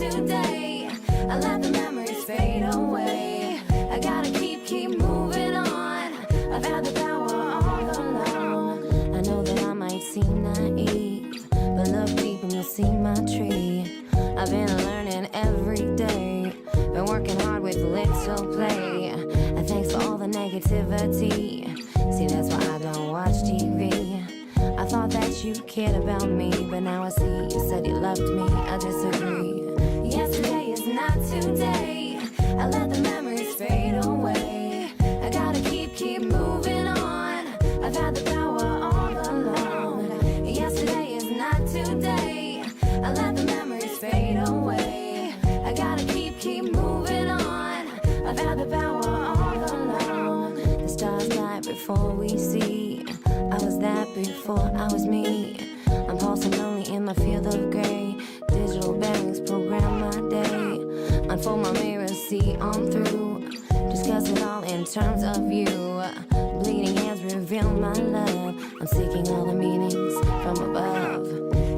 today. I let the memories fade away. I gotta keep moving on. I've had the power all along. I know that I might seem naive, but look deep and you'll see my tree. I've been learning every day, been working hard with little play. And thanks for all the negativity. See, that's why I don't watch TV. I thought that you cared about me, but now I see you said you loved me. I disagree. Yesterday is not today. I let the memories fade away. I gotta keep moving on. I've had the power all along. Yesterday is not today. I let the memories fade away. I gotta keep moving on. I've had the power all along. The stars light before we see. I was that before I was me. I'm pulsing only in my field of gray. Digital bearings program my day. Unfold my mirror, see on through. Discuss it all in terms of you. Bleeding hands reveal my love. I'm seeking all the meanings from above.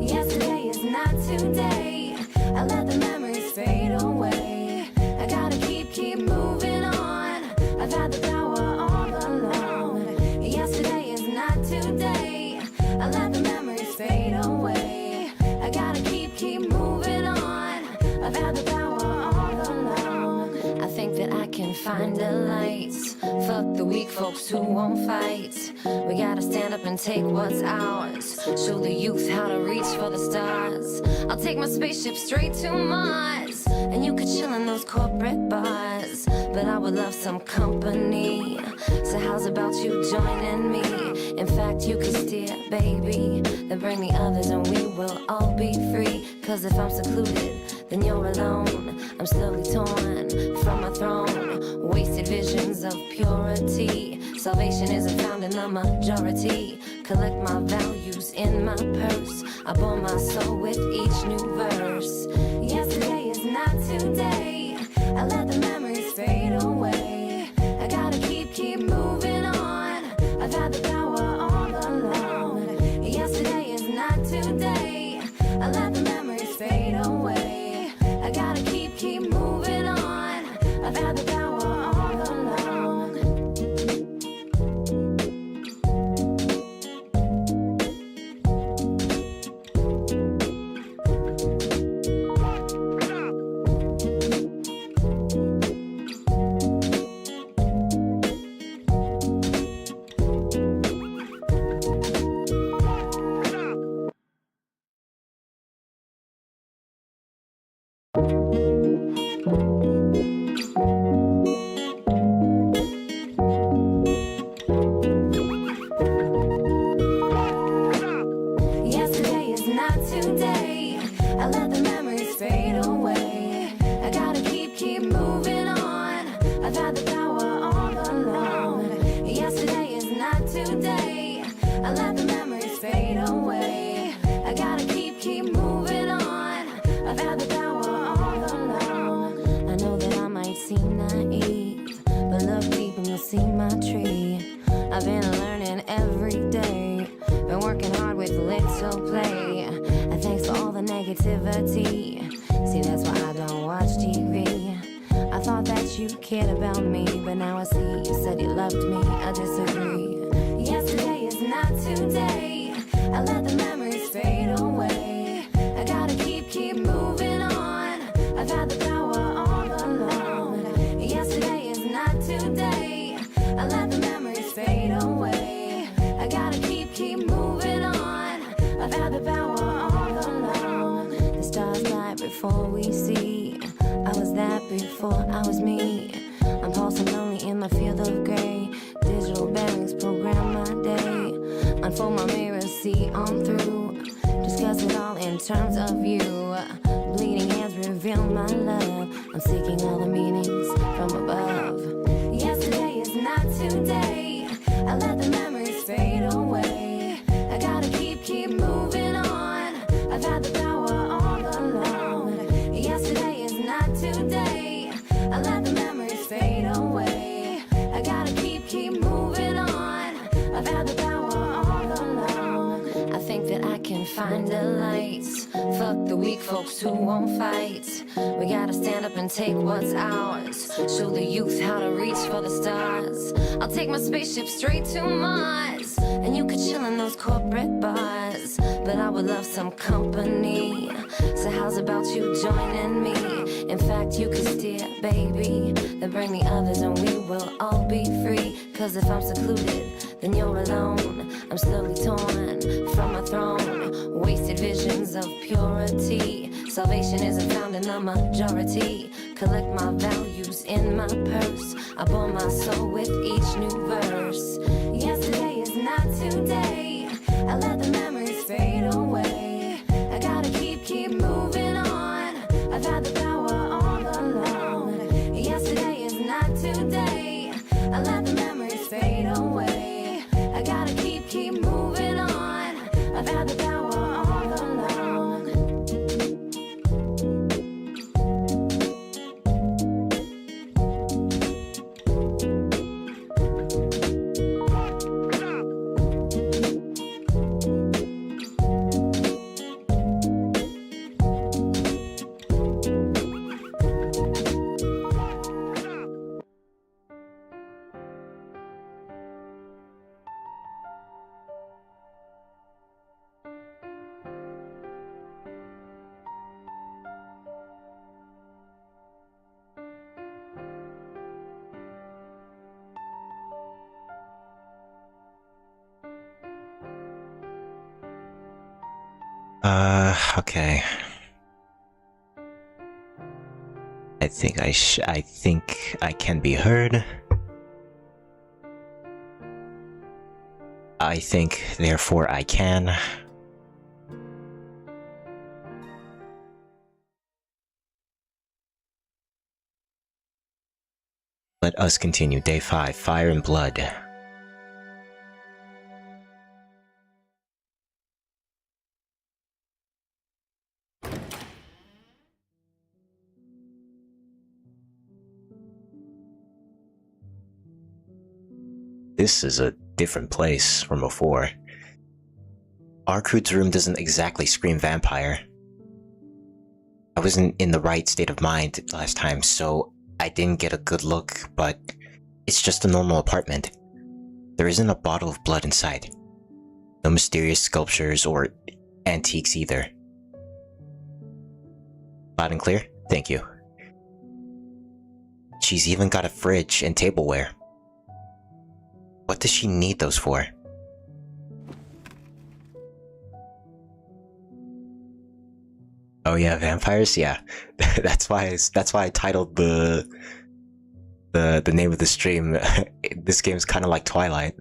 Yesterday is not today. I let the memories fade away. I gotta keep moving on. I've had the power all along. Yesterday is not today. I let the memories fade away. I gotta keep moving on. I've had the power all along. I think that I can find a light. Fuck the weak folks who won't fight. We gotta stand up and take what's ours. Show the youth how to reach for the stars. I'll take my spaceship straight to Mars, and you could chill in those corporate bars. But I would love some company. So how's about you joining me? In fact, you could steer, baby. Then bring the others and we will all be free. Cause if I'm secluded, then you're alone. I'm slowly torn from my throne. Wasted visions of purity. Salvation isn't found in the majority. Collect my values in my purse. I bore my soul with each new verse. Yesterday is not today. I let the memories fade away. I gotta keep moving on. I've had the power all along. Yesterday is not today. I let the memories fade away. I gotta keep moving on. I've had the power all along. Yesterday is not today. I let the memories fade away. I gotta keep moving on. I've had the power all along. Yesterday is not today. I let the memories fade away. I gotta keep moving on. I've had the power all along. I know that I might seem naive, but look deep and you'll see my tree. I've been learning every day, been working hard with little play. And thanks for all the negativity. See, that's why I don't watch TV. I thought that you cared about me, but now I see you said you loved me. I disagree. Yesterday is not today. I let the memories fade away. I gotta keep moving on. I've had the power all along. Yesterday is not today. I let the memories fade away. I gotta keep moving on. I've had the power all along. The stars light before we see. I was that before I was me. I'm pulsing only in my field of gray. Digital bearings program my day. Unfold my mirror, see on through. Discuss it all in terms of you. Bleeding hands reveal my love. I'm seeking all the meanings from above. Yesterday is not today. I let the memories fade away. I gotta keep moving on. I've had the power all along. Yesterday is not today. I let the memories fade away. I gotta keep moving on. I've had the power all along. I think that I can can find a light. Fuck the weak folks who won't fight. We gotta stand up and take what's ours. Show the youth how to reach for the stars. I'll take my spaceship straight to Mars, and you could chill in those corporate bars. But I would love some company, so how's about you joining me? In fact, you could steer, baby, then bring the others and we will all be free. Cause if I'm secluded, then you're alone. I'm slowly torn from my throne. Wasted visions of purity. Salvation isn't found in the majority. Collect my values in my purse. I bore my soul with each new verse. Yesterday is not today. I let the memories fade away. I gotta keep moving on. I've had the power all along. Yesterday is not today. I let the memories fade away. I gotta keep moving on. I've had the power all along. Okay. I think I can be heard. I think, therefore I can. Let us continue. Day 5, Fire and Blood. This is a different place from before. Arkud's room doesn't exactly scream vampire. I wasn't in the right state of mind last time, so I didn't get a good look, but it's just a normal apartment. There isn't a bottle of blood inside. No mysterious sculptures or antiques either. Loud and clear? Thank you. She's even got a fridge and tableware. What does she need those for? Oh yeah, vampires? Yeah. that's why I titled the name of the stream. This game's kind of like Twilight.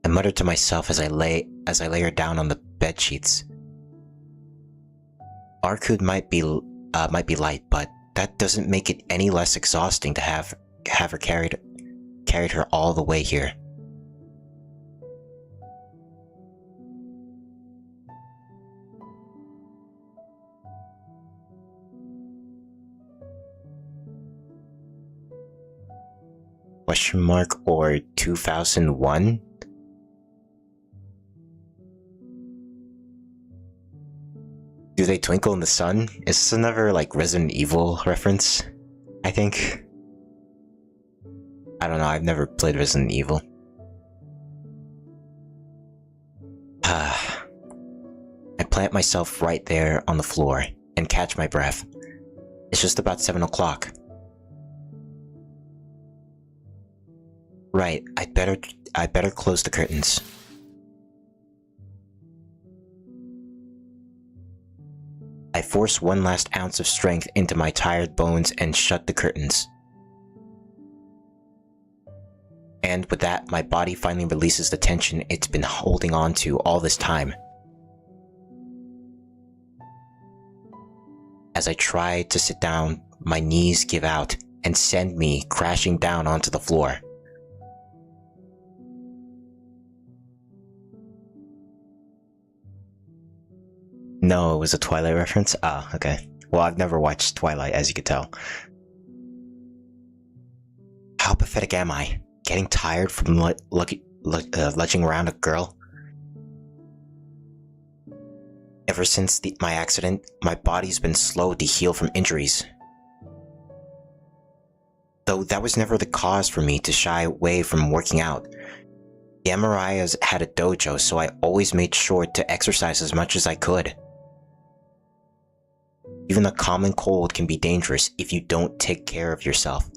I muttered to myself as I lay her down on the bed sheets. Arkud might be light, but that doesn't make it any less exhausting to have her carried her all the way here. Question mark or 2001? Do they twinkle in the sun? Is this another like Resident Evil reference? I think. I don't know, I've never played Resident Evil. I plant myself right there on the floor and catch my breath. It's just about 7 o'clock. Right, I'd better close the curtains. I force one last ounce of strength into my tired bones and shut the curtains. And with that, my body finally releases the tension it's been holding on to all this time. As I try to sit down, my knees give out and send me crashing down onto the floor. No, it was a Twilight reference? Ah, okay. Well, I've never watched Twilight, as you could tell. How pathetic am I? Getting tired from lunging around a girl. Ever since my accident, my body's been slow to heal from injuries. Though that was never the cause for me to shy away from working out. The Amarias had a dojo, so I always made sure to exercise as much as I could. Even a common cold can be dangerous if you don't take care of yourself.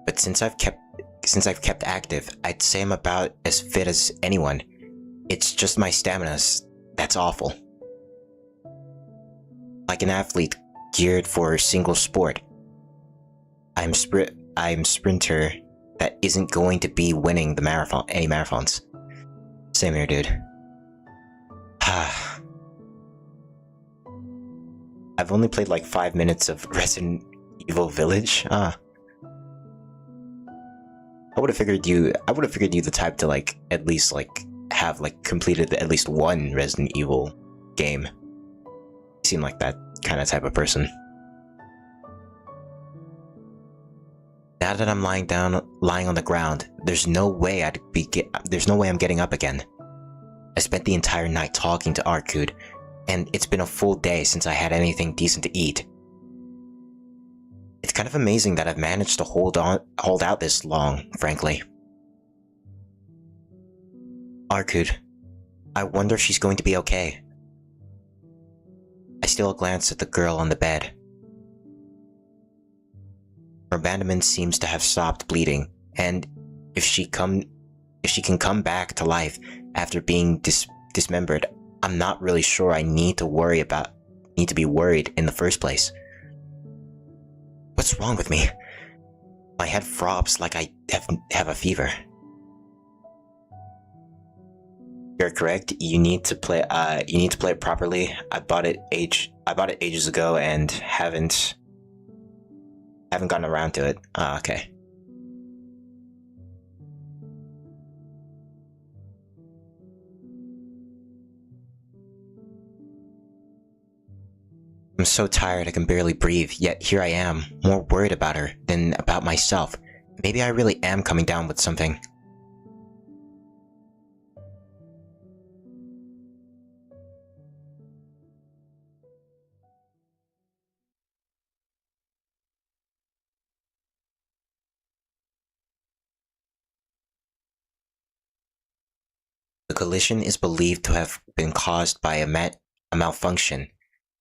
But since I've kept active, I'd say I'm about as fit as anyone. It's just my stamina that's awful. Like an athlete geared for a single sport. I'm sprinter that isn't going to be winning any marathons. Same here, dude. I've only played like 5 minutes of Resident Evil Village. I would have figured you the type to like at least like have like completed at least one Resident Evil game. You seem like that kind of type of person. Now that I'm lying on the ground, there's no way I'm getting up again. I spent the entire night talking to Arkud, and it's been a full day since I had anything decent to eat. It's kind of amazing that I've managed to hold out this long, frankly. Arkud, I wonder if she's going to be okay. I steal a glance at the girl on the bed. Her abandonment seems to have stopped bleeding, and if she can come back to life after being dismembered, I'm not really sure I need to be worried in the first place. What's wrong with me? My head throbs like I have a fever. You're correct. You need to play it properly. I bought it ages ago and haven't gotten around to it. Okay. I'm so tired I can barely breathe, yet here I am, more worried about her than about myself. Maybe I really am coming down with something. The collision is believed to have been caused by a malfunction.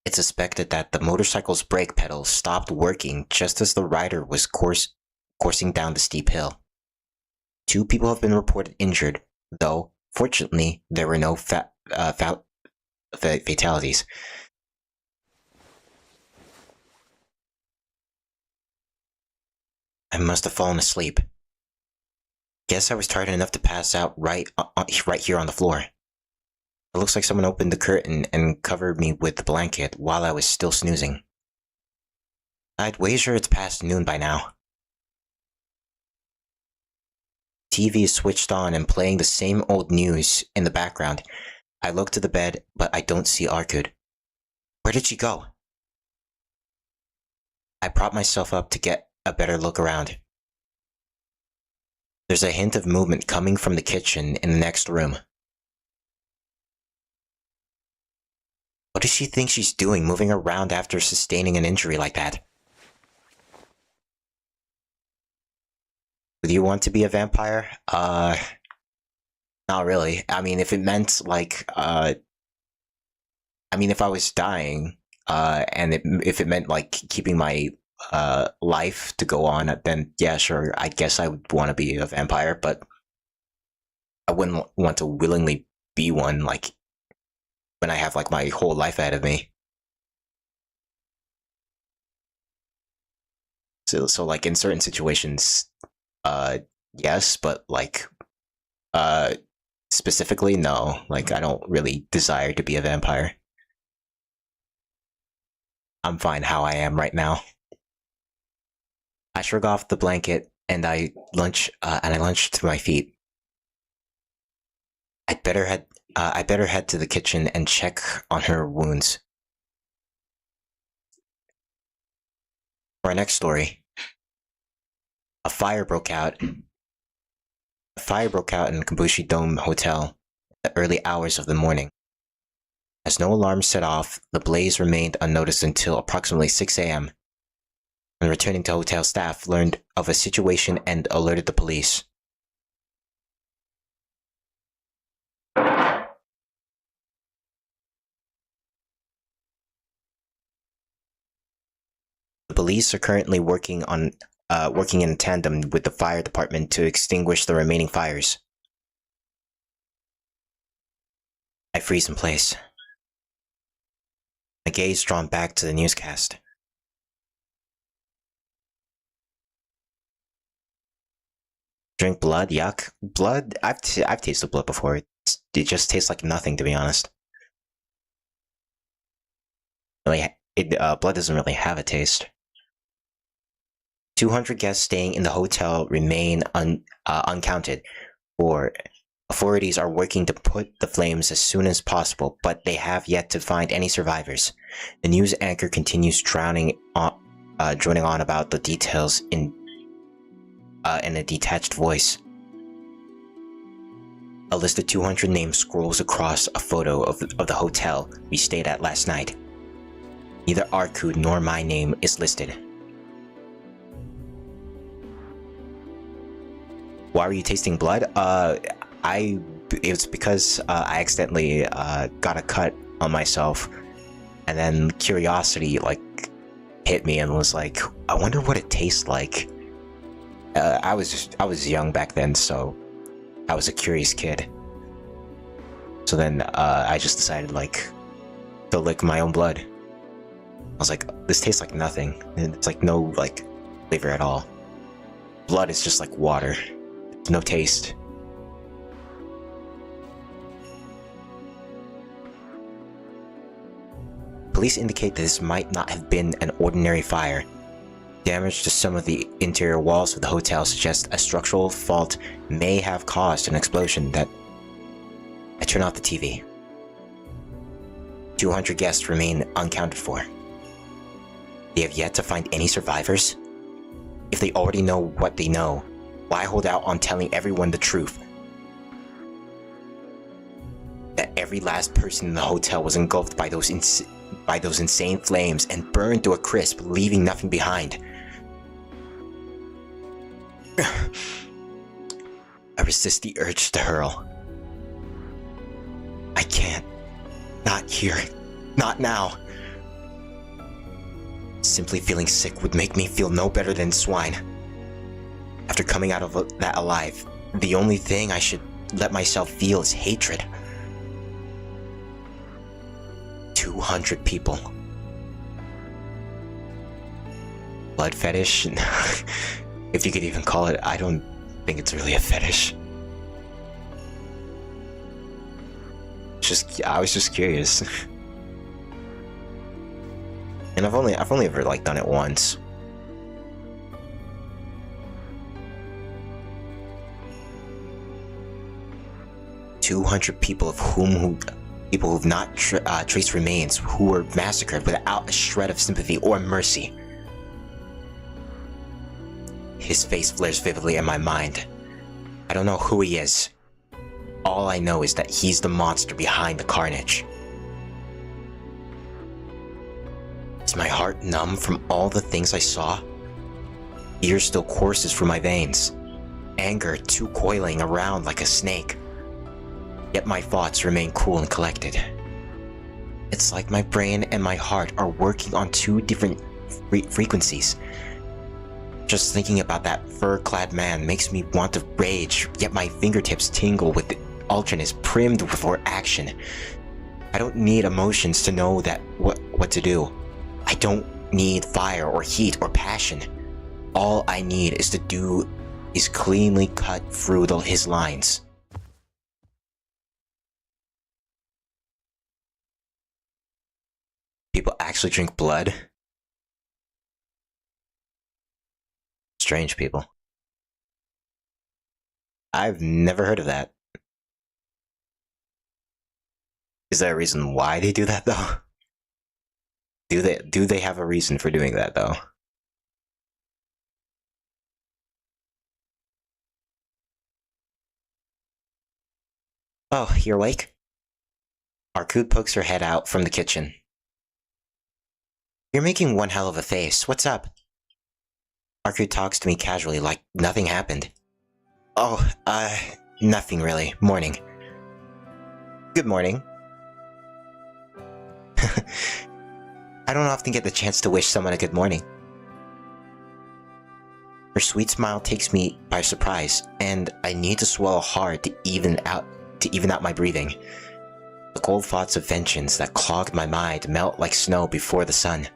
It's suspected that the motorcycle's brake pedals stopped working just as the rider was coursing down the steep hill. 2 people have been reported injured, though, fortunately, there were no fatalities. I must have fallen asleep. Guess I was tired enough to pass out right here on the floor. It looks like someone opened the curtain and covered me with the blanket while I was still snoozing. I'd wager it's past noon by now. TV is switched on and playing the same old news in the background. I look to the bed, but I don't see Arkud. Where did she go? I prop myself up to get a better look around. There's a hint of movement coming from the kitchen in the next room. What does she think she's doing, moving around after sustaining an injury like that? Do you want to be a vampire? Not really. I mean, if it meant, like, if I was dying, if it meant, like, keeping my life to go on, then yeah, sure, I guess I would want to be a vampire, but I wouldn't want to willingly be one, like, when I have, like, my whole life ahead of me. So like, in certain situations, yes, but, like, specifically, no. Like, I don't really desire to be a vampire. I'm fine how I am right now. I shrug off the blanket and I lunge to my feet. I'd better head to the kitchen and check on her wounds. For our next story, a fire broke out A fire broke out in Kabushi Dome Hotel in the early hours of the morning. As no alarm set off, the blaze remained unnoticed until approximately 6 a.m. When returning to hotel, staff learned of a situation and alerted the police. The police are currently working in tandem with the fire department to extinguish the remaining fires. I freeze in place. My gaze drawn back to the newscast. Drink blood? Yuck. Blood? I've tasted blood before. It just tastes like nothing, to be honest. Blood doesn't really have a taste. 200 guests staying in the hotel remain uncounted, for authorities are working to put the flames as soon as possible, but they have yet to find any survivors. The news anchor continues droning on about the details in a detached voice. A list of 200 names scrolls across a photo of the hotel we stayed at last night. Neither Arku nor my name is listed. Why were you tasting blood? It was because I accidentally got a cut on myself, and then curiosity hit me and was like, I wonder what it tastes like. I was young back then, so I was a curious kid. So then I just decided to lick my own blood. I was like, this tastes like nothing. It's like no flavor at all. Blood is just like water. There's no taste. Police indicate that this might not have been an ordinary fire. Damage to some of the interior walls of the hotel suggests a structural fault may have caused an explosion. I turn off the TV. 200 guests remain unaccounted for. They have yet to find any survivors? If they already know what they know, why hold out on telling everyone the truth? That every last person in the hotel was engulfed by those insane flames and burned to a crisp, leaving nothing behind. I resist the urge to hurl. I can't. Not here. Not now. Simply feeling sick would make me feel no better than swine. After coming out of that alive, the only thing I should let myself feel is hatred. 200 people. Blood fetish? If you could even call it, I don't think it's really a fetish. I was just curious. And I've only ever done it once. People who've not traced remains, who were massacred without a shred of sympathy or mercy. His face flares vividly in my mind. I don't know who he is. All I know is that he's the monster behind the carnage. Is my heart numb from all the things I saw? Fear still courses through my veins. Anger too coiling around like a snake. Yet my thoughts remain cool and collected. It's like my brain and my heart are working on two different frequencies. Just thinking about that fur-clad man makes me want to rage, yet my fingertips tingle with the alternate primed for action. I don't need emotions to know what to do. I don't need fire or heat or passion. All I need is to do is cleanly cut through his lines. People actually drink blood? Strange people. I've never heard of that. Is there a reason why they do that though? Do they have a reason for doing that though? Oh, you're awake? Arkud pokes her head out from the kitchen. You're making one hell of a face. What's up? Arkud talks to me casually like nothing happened. Oh, nothing really. Morning. Good morning. I don't often get the chance to wish someone a good morning. Her sweet smile takes me by surprise, and I need to swallow hard to even out my breathing. The cold thoughts of vengeance that clogged my mind melt like snow before the sun.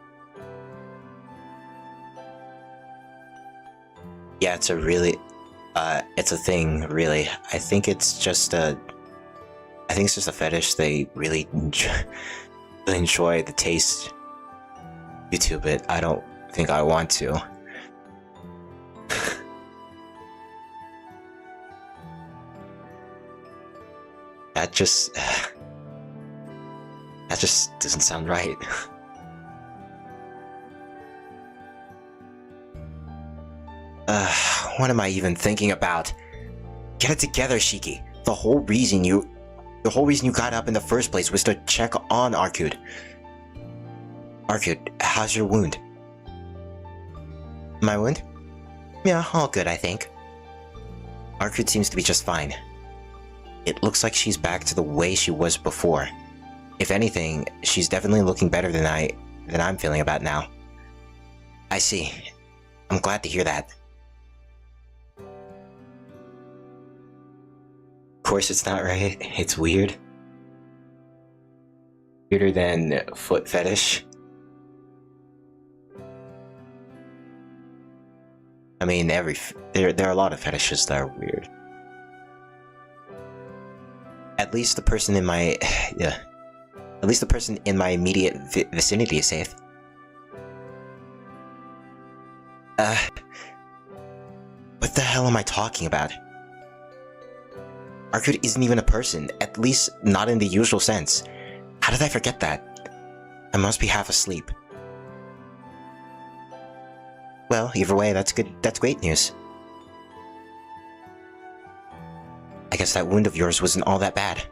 Yeah, it's a thing, really. I think it's just a fetish. They really enjoy the taste. YouTube it. I don't think I want to. That just doesn't sound right. What am I even thinking about? Get it together, Shiki. The whole reason you got up in the first place was to check on Arkud. Arkud, how's your wound? My wound? Yeah, all good, I think. Arkud seems to be just fine. It looks like she's back to the way she was before. If anything, she's definitely looking better than I'm feeling about now. I see. I'm glad to hear that. Of course it's not right. It's weird. Weirder than foot fetish. I mean, there are a lot of fetishes that are weird. At least the person in my immediate vicinity is safe. What the hell am I talking about? Arkud isn't even a person, at least not in the usual sense. How did I forget that? I must be half asleep. Well, either way, that's good. That's great news. I guess that wound of yours wasn't all that bad.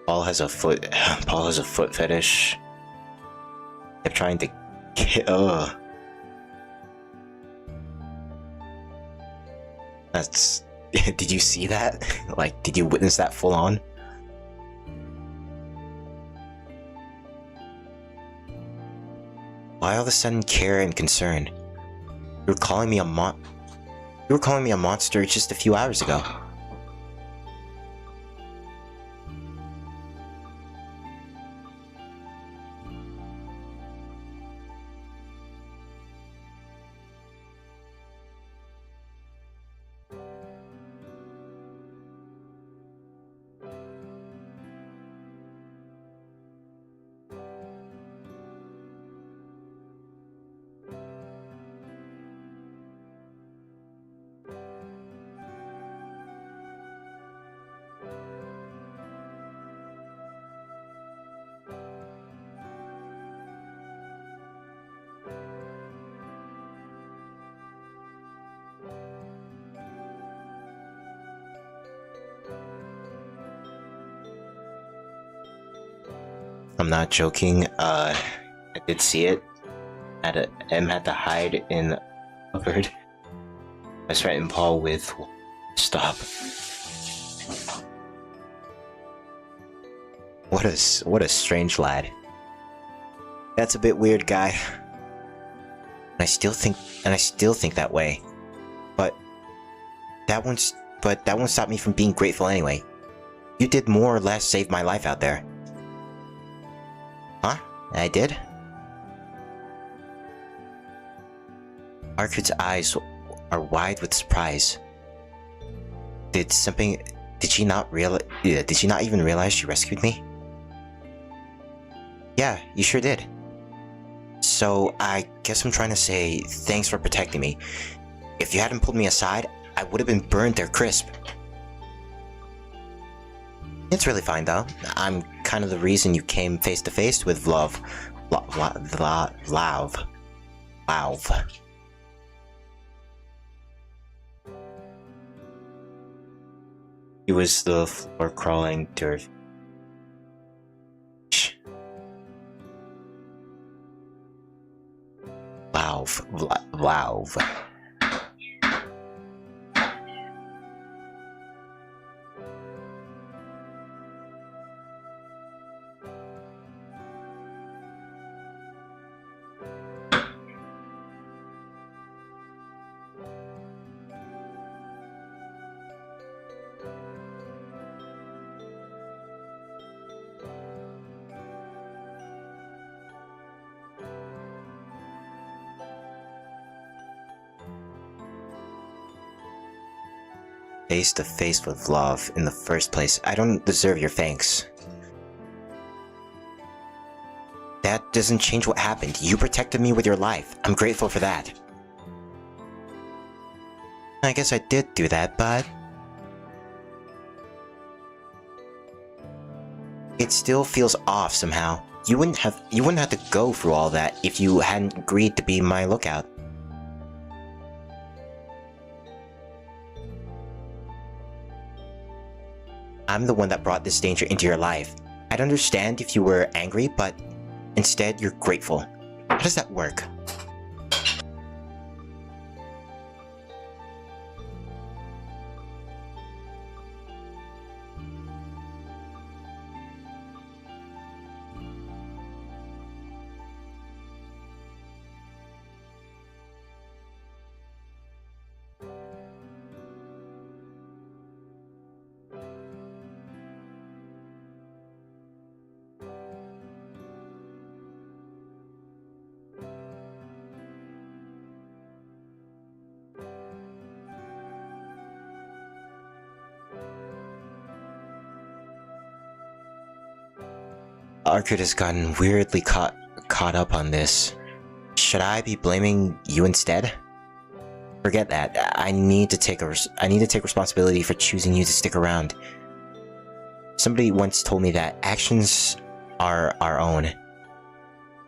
Paul has a foot fetish. Kept trying to kill. That's. Did you see that? Like, did you witness that full on? Why all of a sudden care and concern? You were calling me a monster just a few hours ago. I'm not joking. I did see it. M had to hide in the cupboard. I threatened Paul with stop. What a strange lad. That's a bit weird, guy. And I still think that way. But that won't stop me from being grateful anyway. You did more or less save my life out there. Huh? I did? Arkud's eyes are wide with surprise. Did she not even realize she rescued me? Yeah, you sure did. So, I guess I'm trying to say thanks for protecting me. If you hadn't pulled me aside, I would have been burned there crisp. It's really fine though. I'm kind of the reason you came face to face with love. Love. He was the floor crawling to her. Love. Face to face with love in the first place. I don't deserve your thanks. That doesn't change what happened. You protected me with your life. I'm grateful for that. I guess I did do that, but it still feels off somehow. You wouldn't have to go through all that if you hadn't agreed to be my lookout. I'm the one that brought this danger into your life. I'd understand if you were angry, but instead you're grateful. How does that work? Arcade has gotten weirdly caught up on this. Should I be blaming you instead? Forget that. I need to take responsibility for choosing you to stick around. Somebody once told me that actions are our own.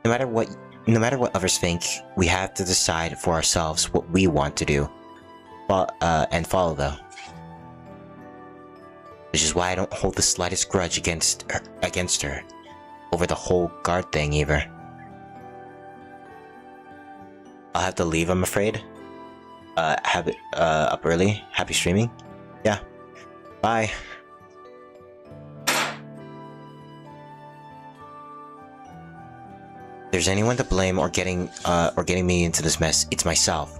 No matter what others think, we have to decide for ourselves what we want to do. And follow though. Which is why I don't hold the slightest grudge against her. Over the whole guard thing, either. I'll have to leave, I'm afraid. Up early. Happy streaming. Yeah. Bye. If there's anyone to blame or getting me into this mess, it's myself.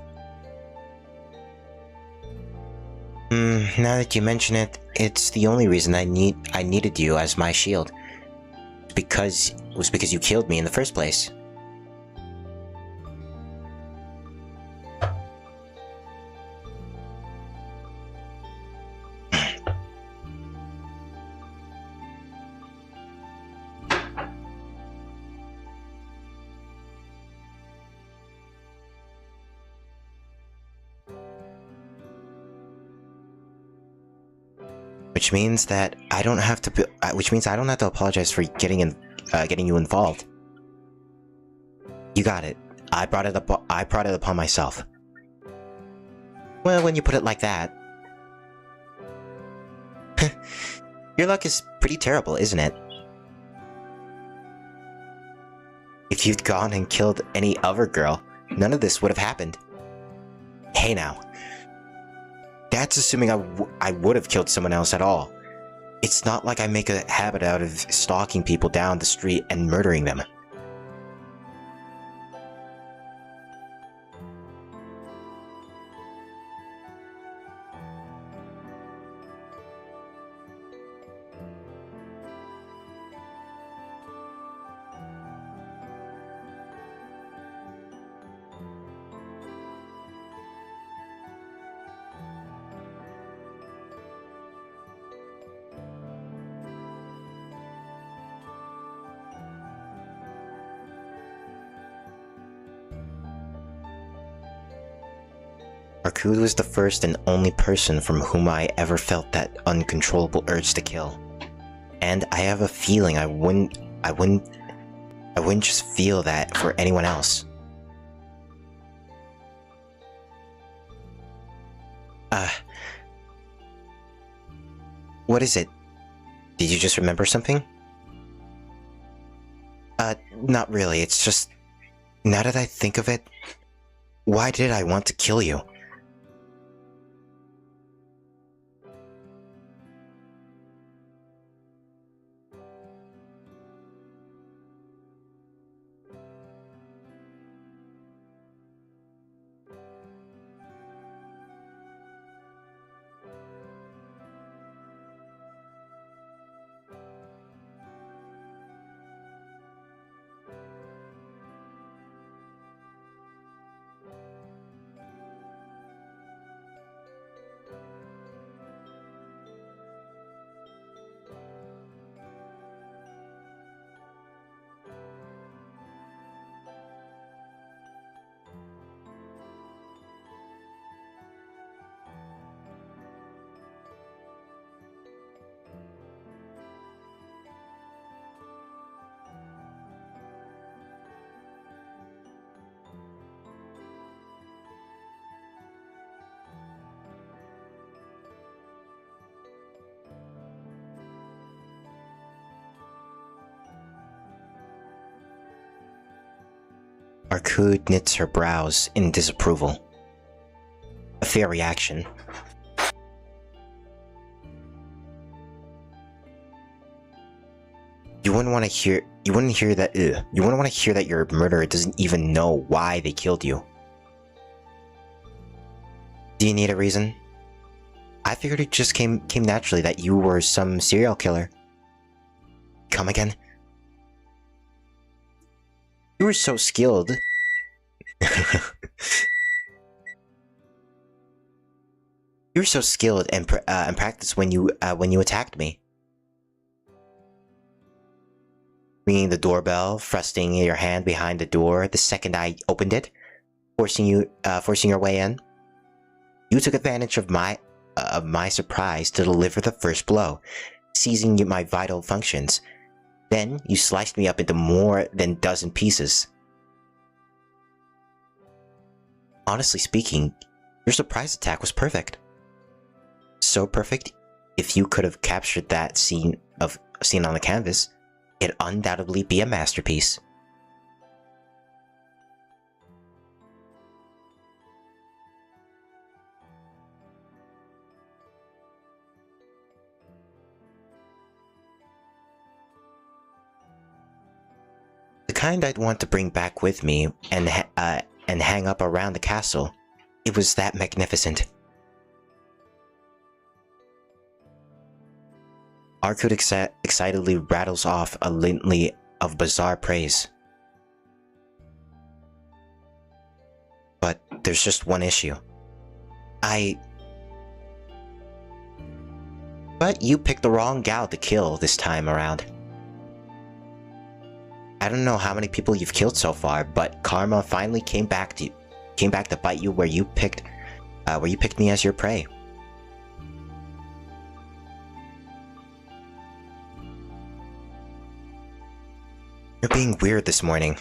Now that you mention it, it's the only reason I needed you as my shield. It was because you killed me in the first place. Which means I don't have to apologize for getting you involved. You got it. I brought it upon myself. Well, when you put it like that. Your luck is pretty terrible, isn't it? If you'd gone and killed any other girl, none of this would have happened. Hey now. That's assuming I would have killed someone else at all. It's not like I make a habit out of stalking people down the street and murdering them. Arcade was the first and only person from whom I ever felt that uncontrollable urge to kill. And I have a feeling I wouldn't just feel that for anyone else. What is it? Did you just remember something? Not really, it's just... Now that I think of it, why did I want to kill you? Arku knits her brows in disapproval. A fair reaction. You wouldn't want to hear that your murderer doesn't even know why they killed you. Do you need a reason? I figured it just came naturally that you were some serial killer. Come again? You were so skilled. You were so skilled and practiced when you attacked me. Ringing the doorbell, thrusting your hand behind the door the second I opened it, forcing your way in. You took advantage of my surprise to deliver the first blow, seizing my vital functions. Then you sliced me up into more than a dozen pieces. Honestly speaking, your surprise attack was perfect. So perfect, if you could have captured that scene on the canvas, it'd undoubtedly be a masterpiece. The kind I'd want to bring back with me and hang up around the castle. It was that magnificent. Arkud excitedly rattles off a litany of bizarre praise. But there's just one issue. But you picked the wrong gal to kill this time around. I don't know how many people you've killed so far, but karma finally came back to bite you where you picked me as your prey. You're being weird this morning.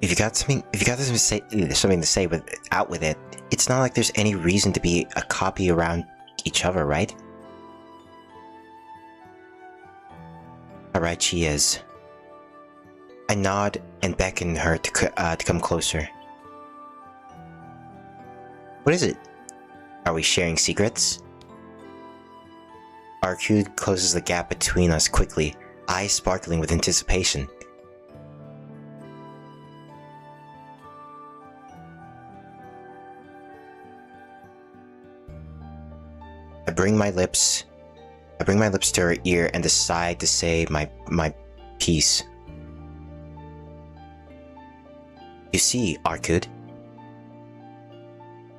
if you got something to say out with it, it's not like there's any reason to be a copy around each other, right? Alright, she is. I nod and beckon her to come closer. What is it? Are we sharing secrets? Arcade closes the gap between us quickly, eyes sparkling with anticipation. I bring my lips to her ear and decide to say my piece. You see, Arcade.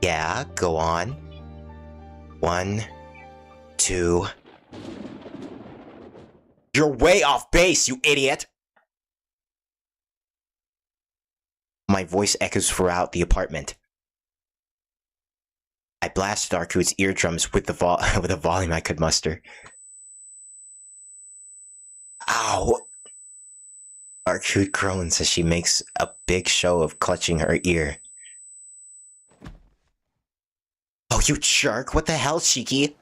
Yeah, go on. 1, 2... You're way off base, you idiot! My voice echoes throughout the apartment. I blasted Arcude's eardrums with the volume I could muster. Ow! Arcude groans as she makes a big show of clutching her ear. Oh, you jerk! What the hell, Shiki?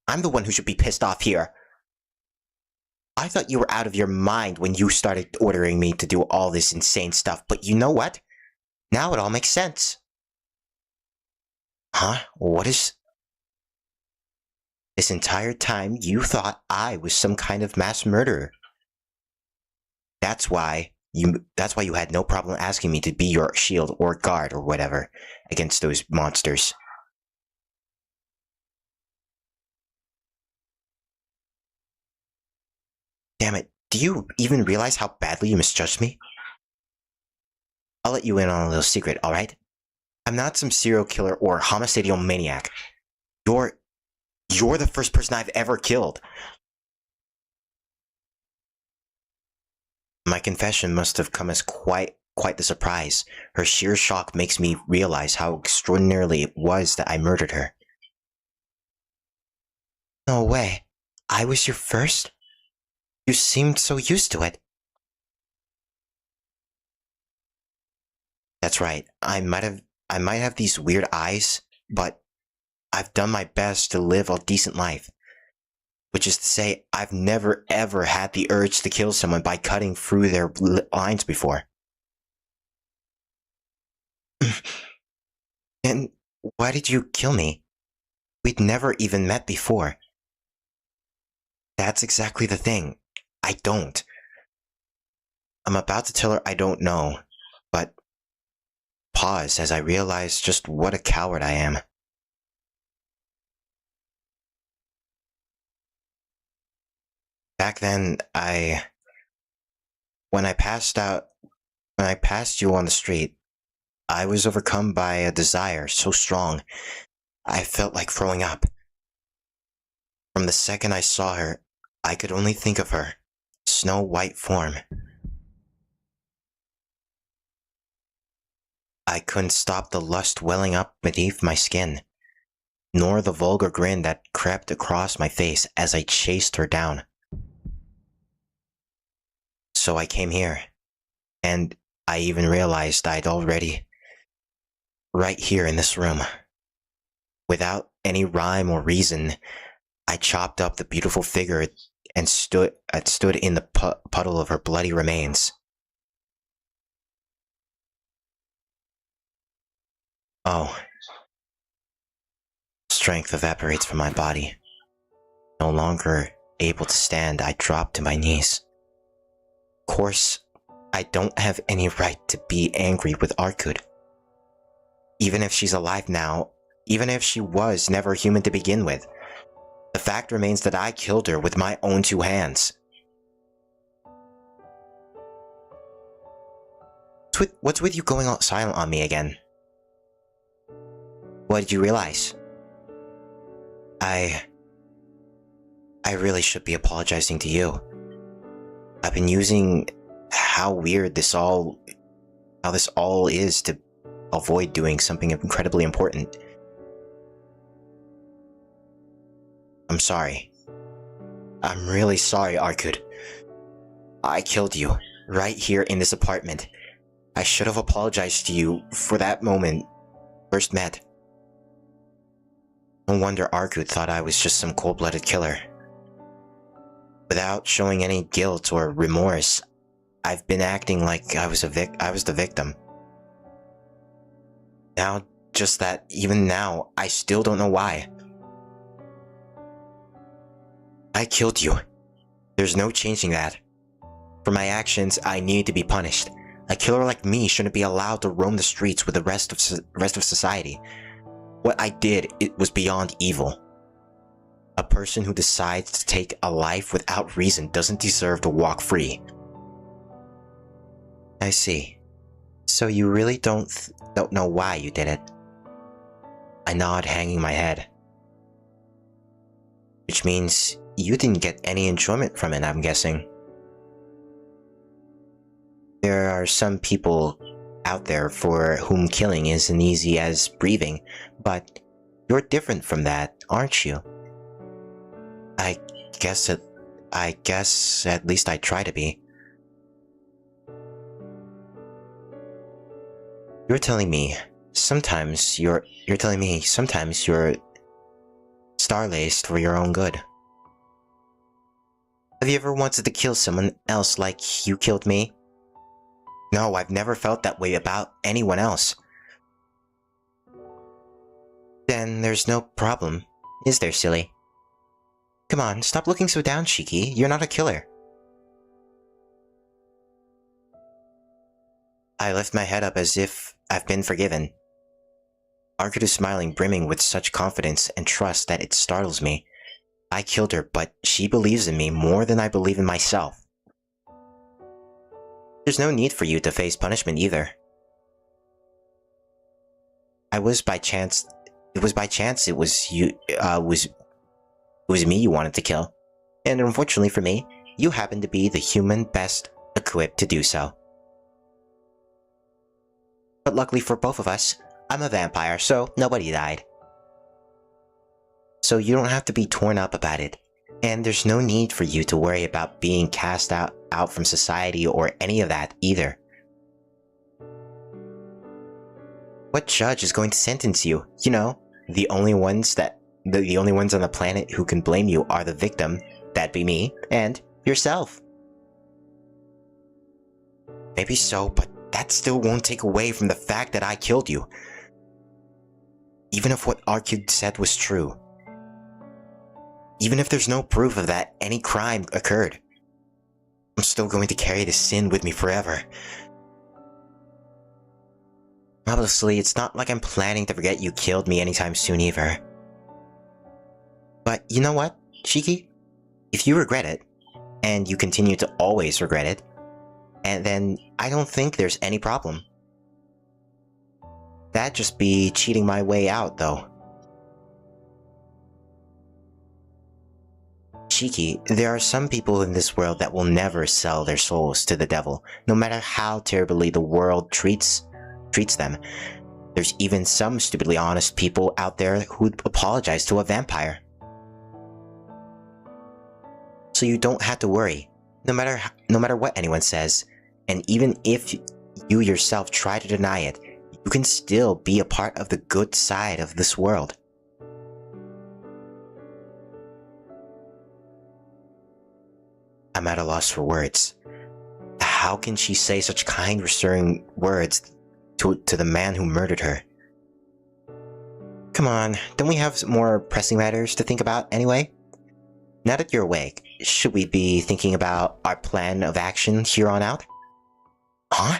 I'm the one who should be pissed off here. I thought you were out of your mind when you started ordering me to do all this insane stuff, but you know what? Now it all makes sense. Huh? What is... This entire time you thought I was some kind of mass murderer. That's why you had no problem asking me to be your shield or guard or whatever against those monsters. Damn it, do you even realize how badly you misjudged me? I'll let you in on a little secret, alright? I'm not some serial killer or homicidal maniac. You're the first person I've ever killed. My confession must have come as quite the surprise. Her sheer shock makes me realize how extraordinarily it was that I murdered her. No way. I was your first? You seemed so used to it. That's right. I might have these weird eyes, but I've done my best to live a decent life. Which is to say, I've never ever had the urge to kill someone by cutting through their lines before. And why did you kill me? We'd never even met before. That's exactly the thing. I don't. I'm about to tell her I don't know, but pause as I realize just what a coward I am. Back then, when I passed you on the street, I was overcome by a desire so strong, I felt like throwing up. From the second I saw her, I could only think of her, snow white form. I couldn't stop the lust welling up beneath my skin, nor the vulgar grin that crept across my face as I chased her down. So I came here, and I even realized I'd already... right here in this room. Without any rhyme or reason, I chopped up the beautiful figure and stood in the puddle of her bloody remains. Oh. Strength evaporates from my body. No longer able to stand, I drop to my knees. Of course, I don't have any right to be angry with Arcade. Even if she's alive now, even if she was never human to begin with, the fact remains that I killed her with my own 2 hands. What's with you going all silent on me again? What did you realize? I really should be apologizing to you. I've been using how this all is to avoid doing something incredibly important. I'm sorry. I'm really sorry, Arcade. I killed you, right here in this apartment. I should have apologized to you for that moment first met. No wonder Arkud thought I was just some cold-blooded killer. Without showing any guilt or remorse, I've been acting like I was the victim. Now, just that, even now, I still don't know why. I killed you. There's no changing that. For my actions, I need to be punished. A killer like me shouldn't be allowed to roam the streets with the rest of society. What I did, it was beyond evil. A person who decides to take a life without reason doesn't deserve to walk free. I see. So you really don't know why you did it? I nod, hanging my head. Which means you didn't get any enjoyment from it, I'm guessing. There are some people out there for whom killing is as easy as breathing, but you're different from that, aren't you? I guess at least I try to be. You're telling me sometimes you're star-laced for your own good. Have you ever wanted to kill someone else like you killed me? No, I've never felt that way about anyone else. Then there's no problem, is there, silly? Come on, stop looking so down, Shiki. You're not a killer. I lift my head up as if I've been forgiven. Arkud is smiling, brimming with such confidence and trust that it startles me. I killed her, but she believes in me more than I believe in myself. There's no need for you to face punishment either. It was by chance it was me you wanted to kill. And unfortunately for me, you happen to be the human best equipped to do so. But luckily for both of us, I'm a vampire, so nobody died. So you don't have to be torn up about it. And there's no need for you to worry about being cast out from society or any of that either. What judge is going to sentence you? You know, the only ones on the planet who can blame you are the victim, that'd be me, and yourself. Maybe so, but that still won't take away from the fact that I killed you. Even if what Arkud said was true. Even if there's no proof of that any crime occurred. I'm still going to carry this sin with me forever. Obviously, it's not like I'm planning to forget you killed me anytime soon either. But you know what, Shiki? If you regret it, and you continue to always regret it, and then I don't think there's any problem. That'd just be cheating my way out, though. Shiki, there are some people in this world that will never sell their souls to the devil, no matter how terribly the world treats them. There's even some stupidly honest people out there who'd apologize to a vampire. So you don't have to worry, no matter what anyone says, and even if you yourself try to deny it, you can still be a part of the good side of this world. I'm at a loss for words. How can she say such kind, reassuring words to the man who murdered her? Come on, don't we have more pressing matters to think about anyway? Now that you're awake, should we be thinking about our plan of action here on out? Huh?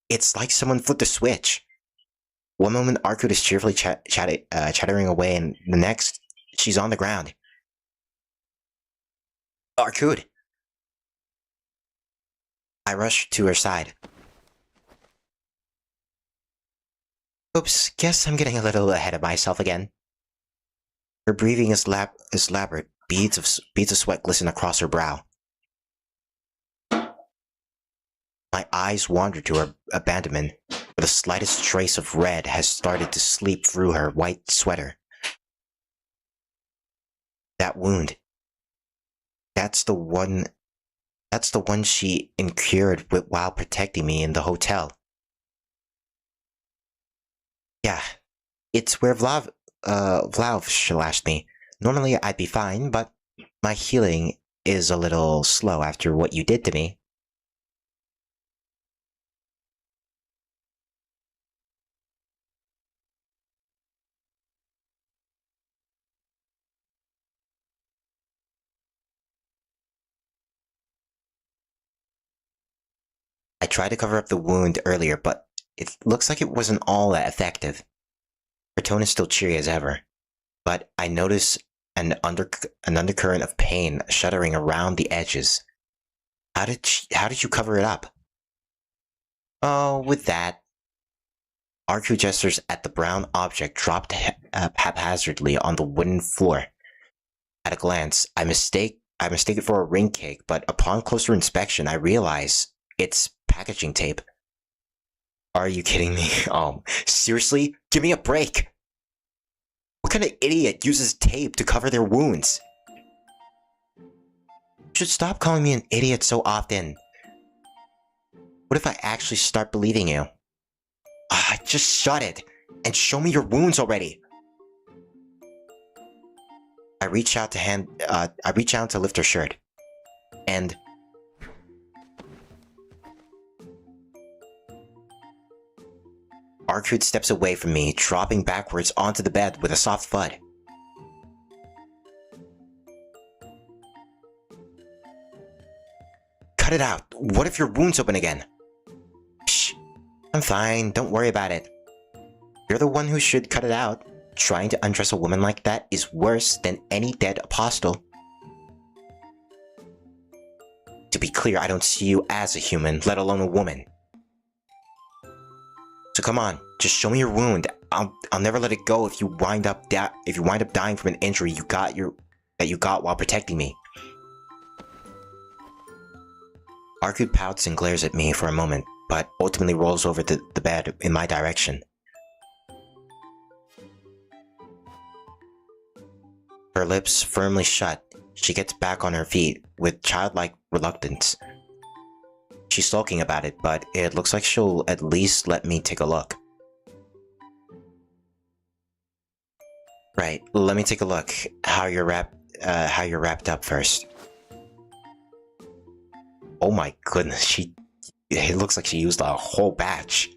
It's like someone flipped a switch. One moment Arkud is cheerfully chattering away, and the next, she's on the ground. Arkud! I rush to her side. Oops, guess I'm getting a little ahead of myself again. Her breathing is elaborate, beads of sweat glisten across her brow. My eyes wander to her abdomen, where the slightest trace of red has started to seep through her white sweater. That wound. That's the one That's the one she incurred while protecting me in the hotel. Yeah, it's where Vlav lashed me. Normally I'd be fine, but my healing is a little slow after what you did to me. I tried to cover up the wound earlier, but it looks like it wasn't all that effective. Her tone is still cheery as ever, but I notice an undercurrent of pain shuddering around the edges. How did you cover it up? Oh, with that. Arku gestures at the brown object dropped haphazardly on the wooden floor. At a glance, I mistake it for a ring cake, but upon closer inspection, I realize it's packaging tape. Are you kidding me? Seriously? Give me a break! What kind of idiot uses tape to cover their wounds? You should stop calling me an idiot so often. What if I actually start believing you? Just shut it, and show me your wounds already! I reach out to lift her shirt, and Arkud steps away from me, dropping backwards onto the bed with a soft thud. Cut it out! What if your wounds open again? Shh. I'm fine, don't worry about it. You're the one who should cut it out. Trying to undress a woman like that is worse than any dead apostle. To be clear, I don't see you as a human, let alone a woman. So come on, just show me your wound. I'll never let it go if you wind up dying from an injury you got while protecting me. Arkud pouts and glares at me for a moment, but ultimately rolls over the bed in my direction. Her lips firmly shut, she gets back on her feet with childlike reluctance. She's sulking about it, but it looks like she'll at least let me take a look. Right, let me take a look. How you're wrapped up first. Oh my goodness, it looks like she used a whole batch.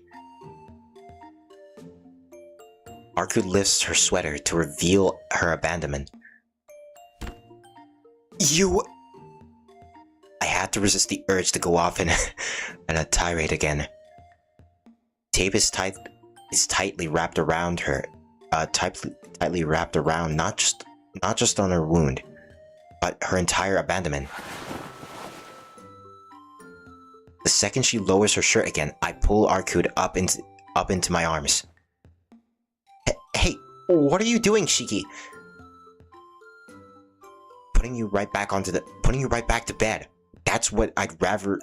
Arkud lifts her sweater to reveal her abandonment. I had to resist the urge to go off in a tirade again. Tape is tightly wrapped around her, tightly wrapped around not just on her wound, but her entire abandonment. The second she lowers her shirt again, I pull Arkud up into my arms. Hey, what are you doing, Shiki? Putting you right back to bed. That's what I'd rather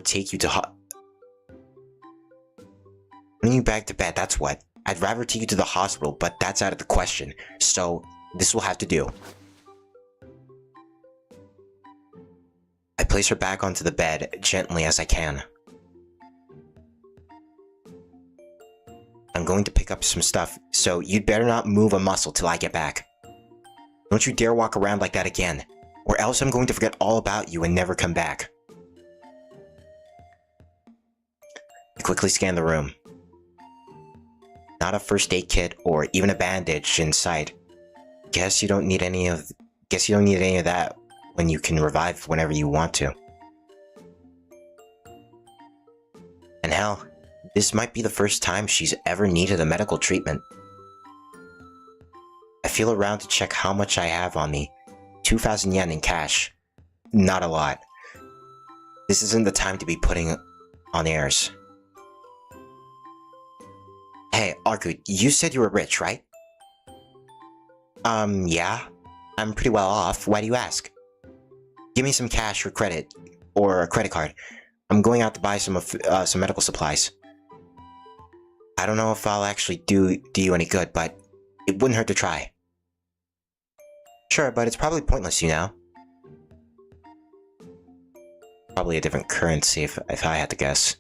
take you to putting you back to bed, that's what. I'd rather take you to the hospital, but that's out of the question. So, this will have to do. I place her back onto the bed, gently as I can. I'm going to pick up some stuff, so you'd better not move a muscle till I get back. Don't you dare walk around like that again, or else I'm going to forget all about you and never come back. I quickly scan the room. Not a first aid kit or even a bandage in sight. Guess you don't need any of that when you can revive whenever you want to. And hell, this might be the first time she's ever needed a medical treatment. I feel around to check how much I have on me. 2,000 yen in cash. Not a lot. This isn't the time to be putting on airs. Hey, Arkud, you said you were rich, right? Yeah. I'm pretty well off. Why do you ask? Give me some cash or credit, or a credit card. I'm going out to buy some medical supplies. I don't know if I'll actually do you any good, but it wouldn't hurt to try. Sure, but it's probably pointless, you know. probably a different currency if I had to guess.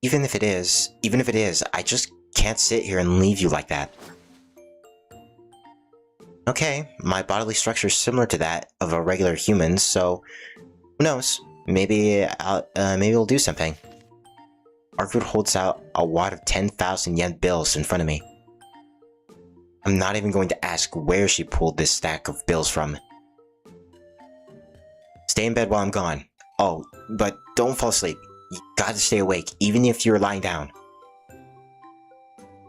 Even if it is, I just can't sit here and leave you like that. Okay, my bodily structure is similar to that of a regular human, so who knows? Maybe it'll do something. Arcwood holds out a wad of 10,000 yen bills in front of me. I'm not even going to ask where she pulled this stack of bills from. Stay in bed while I'm gone. Oh, but don't fall asleep. You gotta stay awake, even if you're lying down.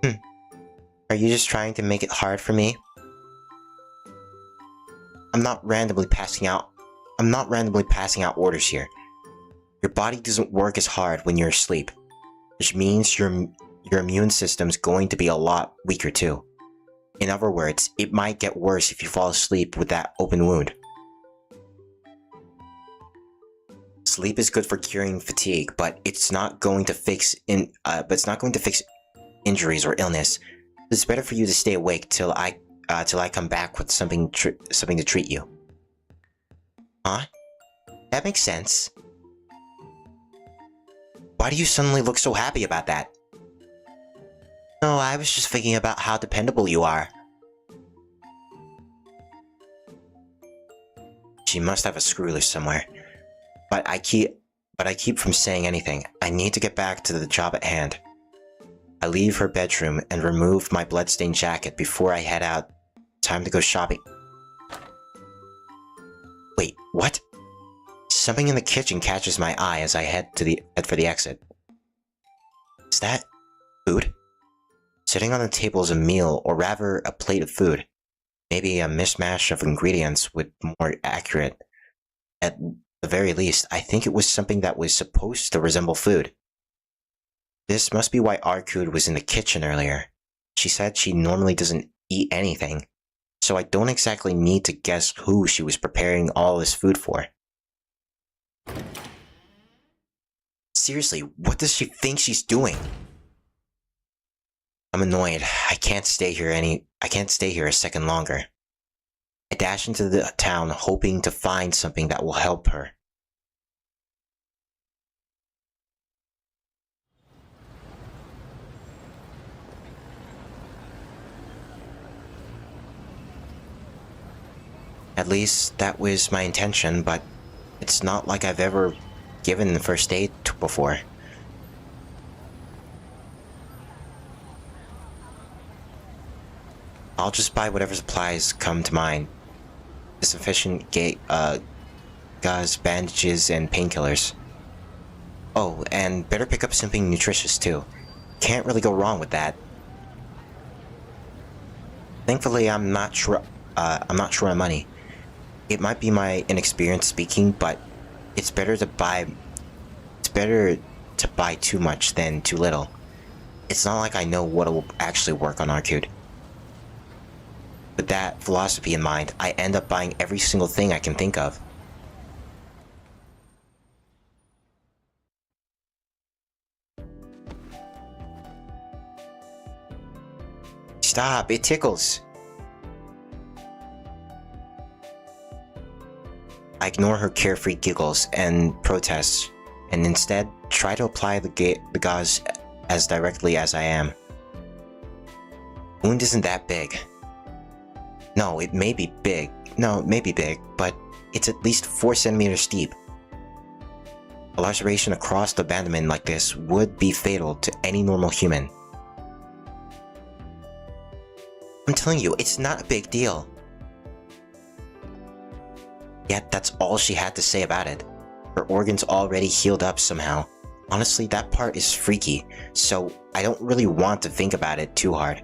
Are you just trying to make it hard for me? I'm not randomly passing out orders here. Your body doesn't work as hard when you're asleep, which means your immune system's going to be a lot weaker too. In other words, it might get worse if you fall asleep with that open wound. Sleep is good for curing fatigue, but it's not going to fix injuries or illness. It's better for you to stay awake till I come back with something to treat you. Huh? That makes sense. Why do you suddenly look so happy about that? No, I was just thinking about how dependable you are. She must have a screw loose somewhere. But I keep from saying anything. I need to get back to the job at hand. I leave her bedroom and remove my bloodstained jacket before I head out. Time to go shopping. Wait, what? Something in the kitchen catches my eye as I head for the exit. Is that food? Sitting on the table is a meal, or rather a plate of food. Maybe a mishmash of ingredients would be more accurate. At the very least, I think it was something that was supposed to resemble food. This must be why Arcwood was in the kitchen earlier. She said she normally doesn't eat anything, so I don't exactly need to guess who she was preparing all this food for. Seriously, what does she think she's doing? I'm annoyed. I can't stay here a second longer. I dash into the town hoping to find something that will help her. At least that was my intention, but it's not like I've ever given the first aid before. I'll just buy whatever supplies come to mind. Sufficient gauze, bandages, and painkillers. Oh, and better pick up something nutritious too. Can't really go wrong with that. Thankfully, I'm not short on money. It might be my inexperience speaking, but it's better to buy too much than too little. It's not like I know what will actually work on Arcwood. With that philosophy in mind, I end up buying every single thing I can think of. Stop, it tickles! I ignore her carefree giggles and protests, and instead try to apply the gauze as directly as I am. The wound isn't that big. No, it may be big, but it's at least 4 centimeters deep. A laceration across the abdomen like this would be fatal to any normal human. I'm telling you, it's not a big deal. Yet that's all she had to say about it. Her organs already healed up somehow. Honestly, that part is freaky, so I don't really want to think about it too hard.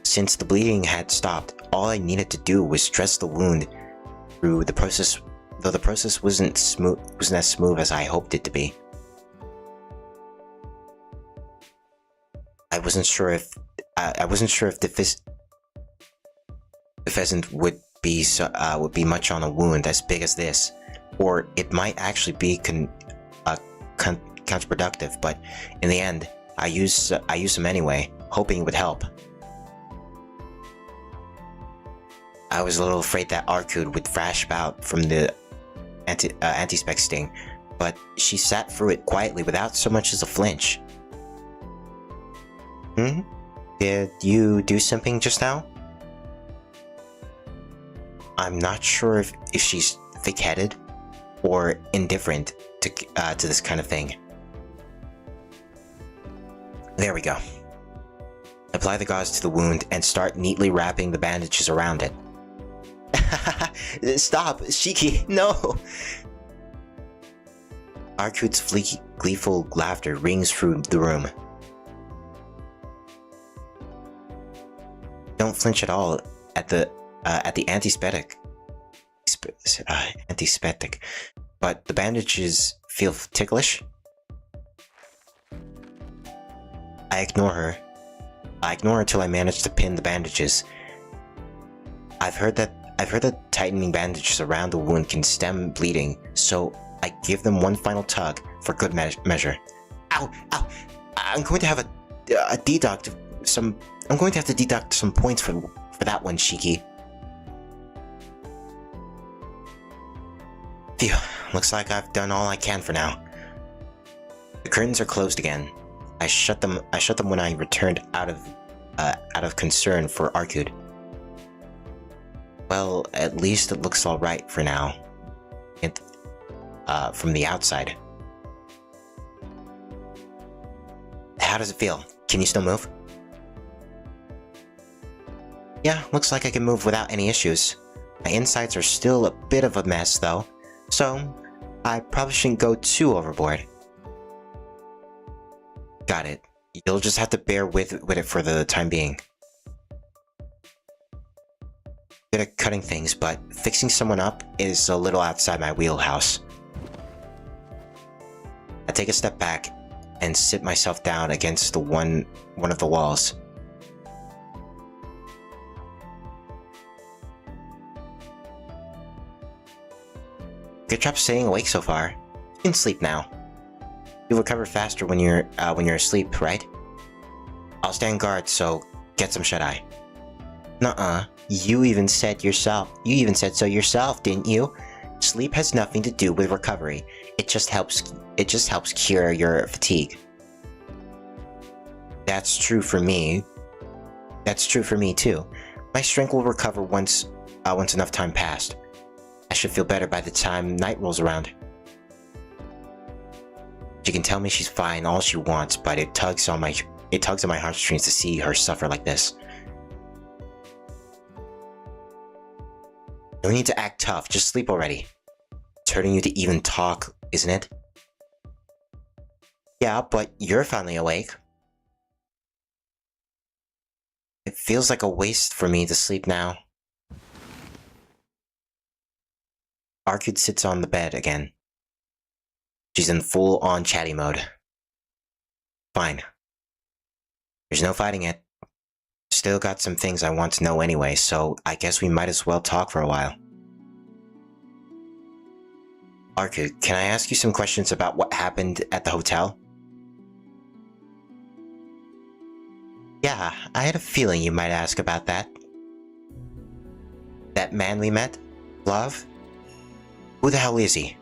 Since the bleeding had stopped, all I needed to do was dress the wound through the process, though the process wasn't as smooth as I hoped it to be. I wasn't sure if the pheasant would be much on a wound as big as this, or it might actually be counterproductive. But in the end, I used them anyway, hoping it would help. I was a little afraid that Arcwood would thrash about from the anti-spec sting, but she sat through it quietly without so much as a flinch. Hmm? Did you do something just now? I'm not sure if she's thick-headed or indifferent to this kind of thing. There we go. Apply the gauze to the wound and start neatly wrapping the bandages around it. Stop, Shiki, no! Arkut's gleeful laughter rings through the room. Don't flinch at all at the antiseptic. Antiseptic. But the bandages feel ticklish? I ignore her. I ignore her till I manage to pin the bandages. I've heard that tightening bandages around the wound can stem bleeding, so I give them one final tug for good measure. Ow! Ow! I'm going to have I'm going to have to deduct some points for that one, Shiki. Phew, looks like I've done all I can for now. The curtains are closed again. I shut them when I returned out of concern for Arkut. Well, at least it looks alright for now. From the outside. How does it feel? Can you still move? Yeah, looks like I can move without any issues. My insides are still a bit of a mess though, so I probably shouldn't go too overboard. Got it. You'll just have to bear with it for the time being. Good at cutting things, but fixing someone up is a little outside my wheelhouse. I take a step back and sit myself down against one of the walls. Good job staying awake so far. You can sleep now. You'll recover faster when you're asleep, right? I'll stand guard, so get some shut-eye. Nuh-uh. You even said so yourself, didn't you? Sleep has nothing to do with recovery. It just helps cure your fatigue. That's true for me. That's true for me too. My strength will recover once enough time passed. I should feel better by the time night rolls around. She can tell me she's fine all she wants, but it tugs on my heartstrings to see her suffer like this. No need to act tough, just sleep already. It's hurting you to even talk, isn't it? Yeah, but you're finally awake. It feels like a waste for me to sleep now. Arkut sits on the bed again. She's in full-on chatty mode. Fine. There's no fighting it. Still got some things I want to know anyway, so I guess we might as well talk for a while. Arkut, can I ask you some questions about what happened at the hotel? Yeah, I had a feeling you might ask about that. That man we met? Love? Who the hell is he?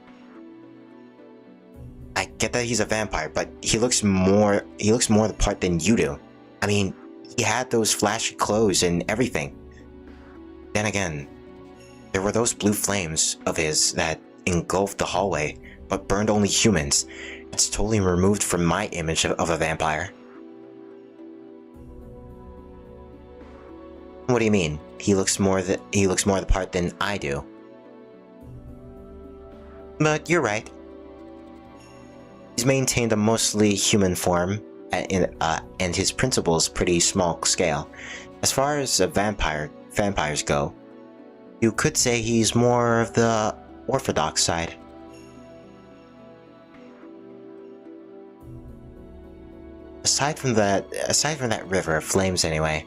I get that he's a vampire, but he looks more the part than you do. I mean, he had those flashy clothes and everything. Then again, there were those blue flames of his that engulfed the hallway, but burned only humans. It's totally removed from my image of a vampire. What do you mean? He looks more the part than I do. But you're right. He's maintained a mostly human form, and his principles pretty small scale. As far as vampires go, you could say he's more of the orthodox side. Aside from that river of flames anyway.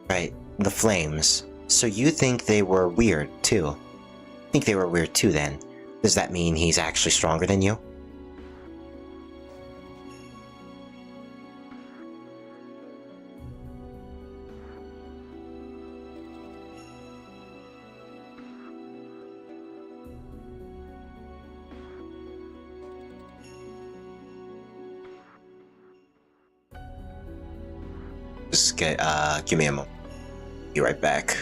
Right, the flames. So you think they were weird too? Think they were weird too then? Does that mean he's actually stronger than you? Just give me a moment. Be right back.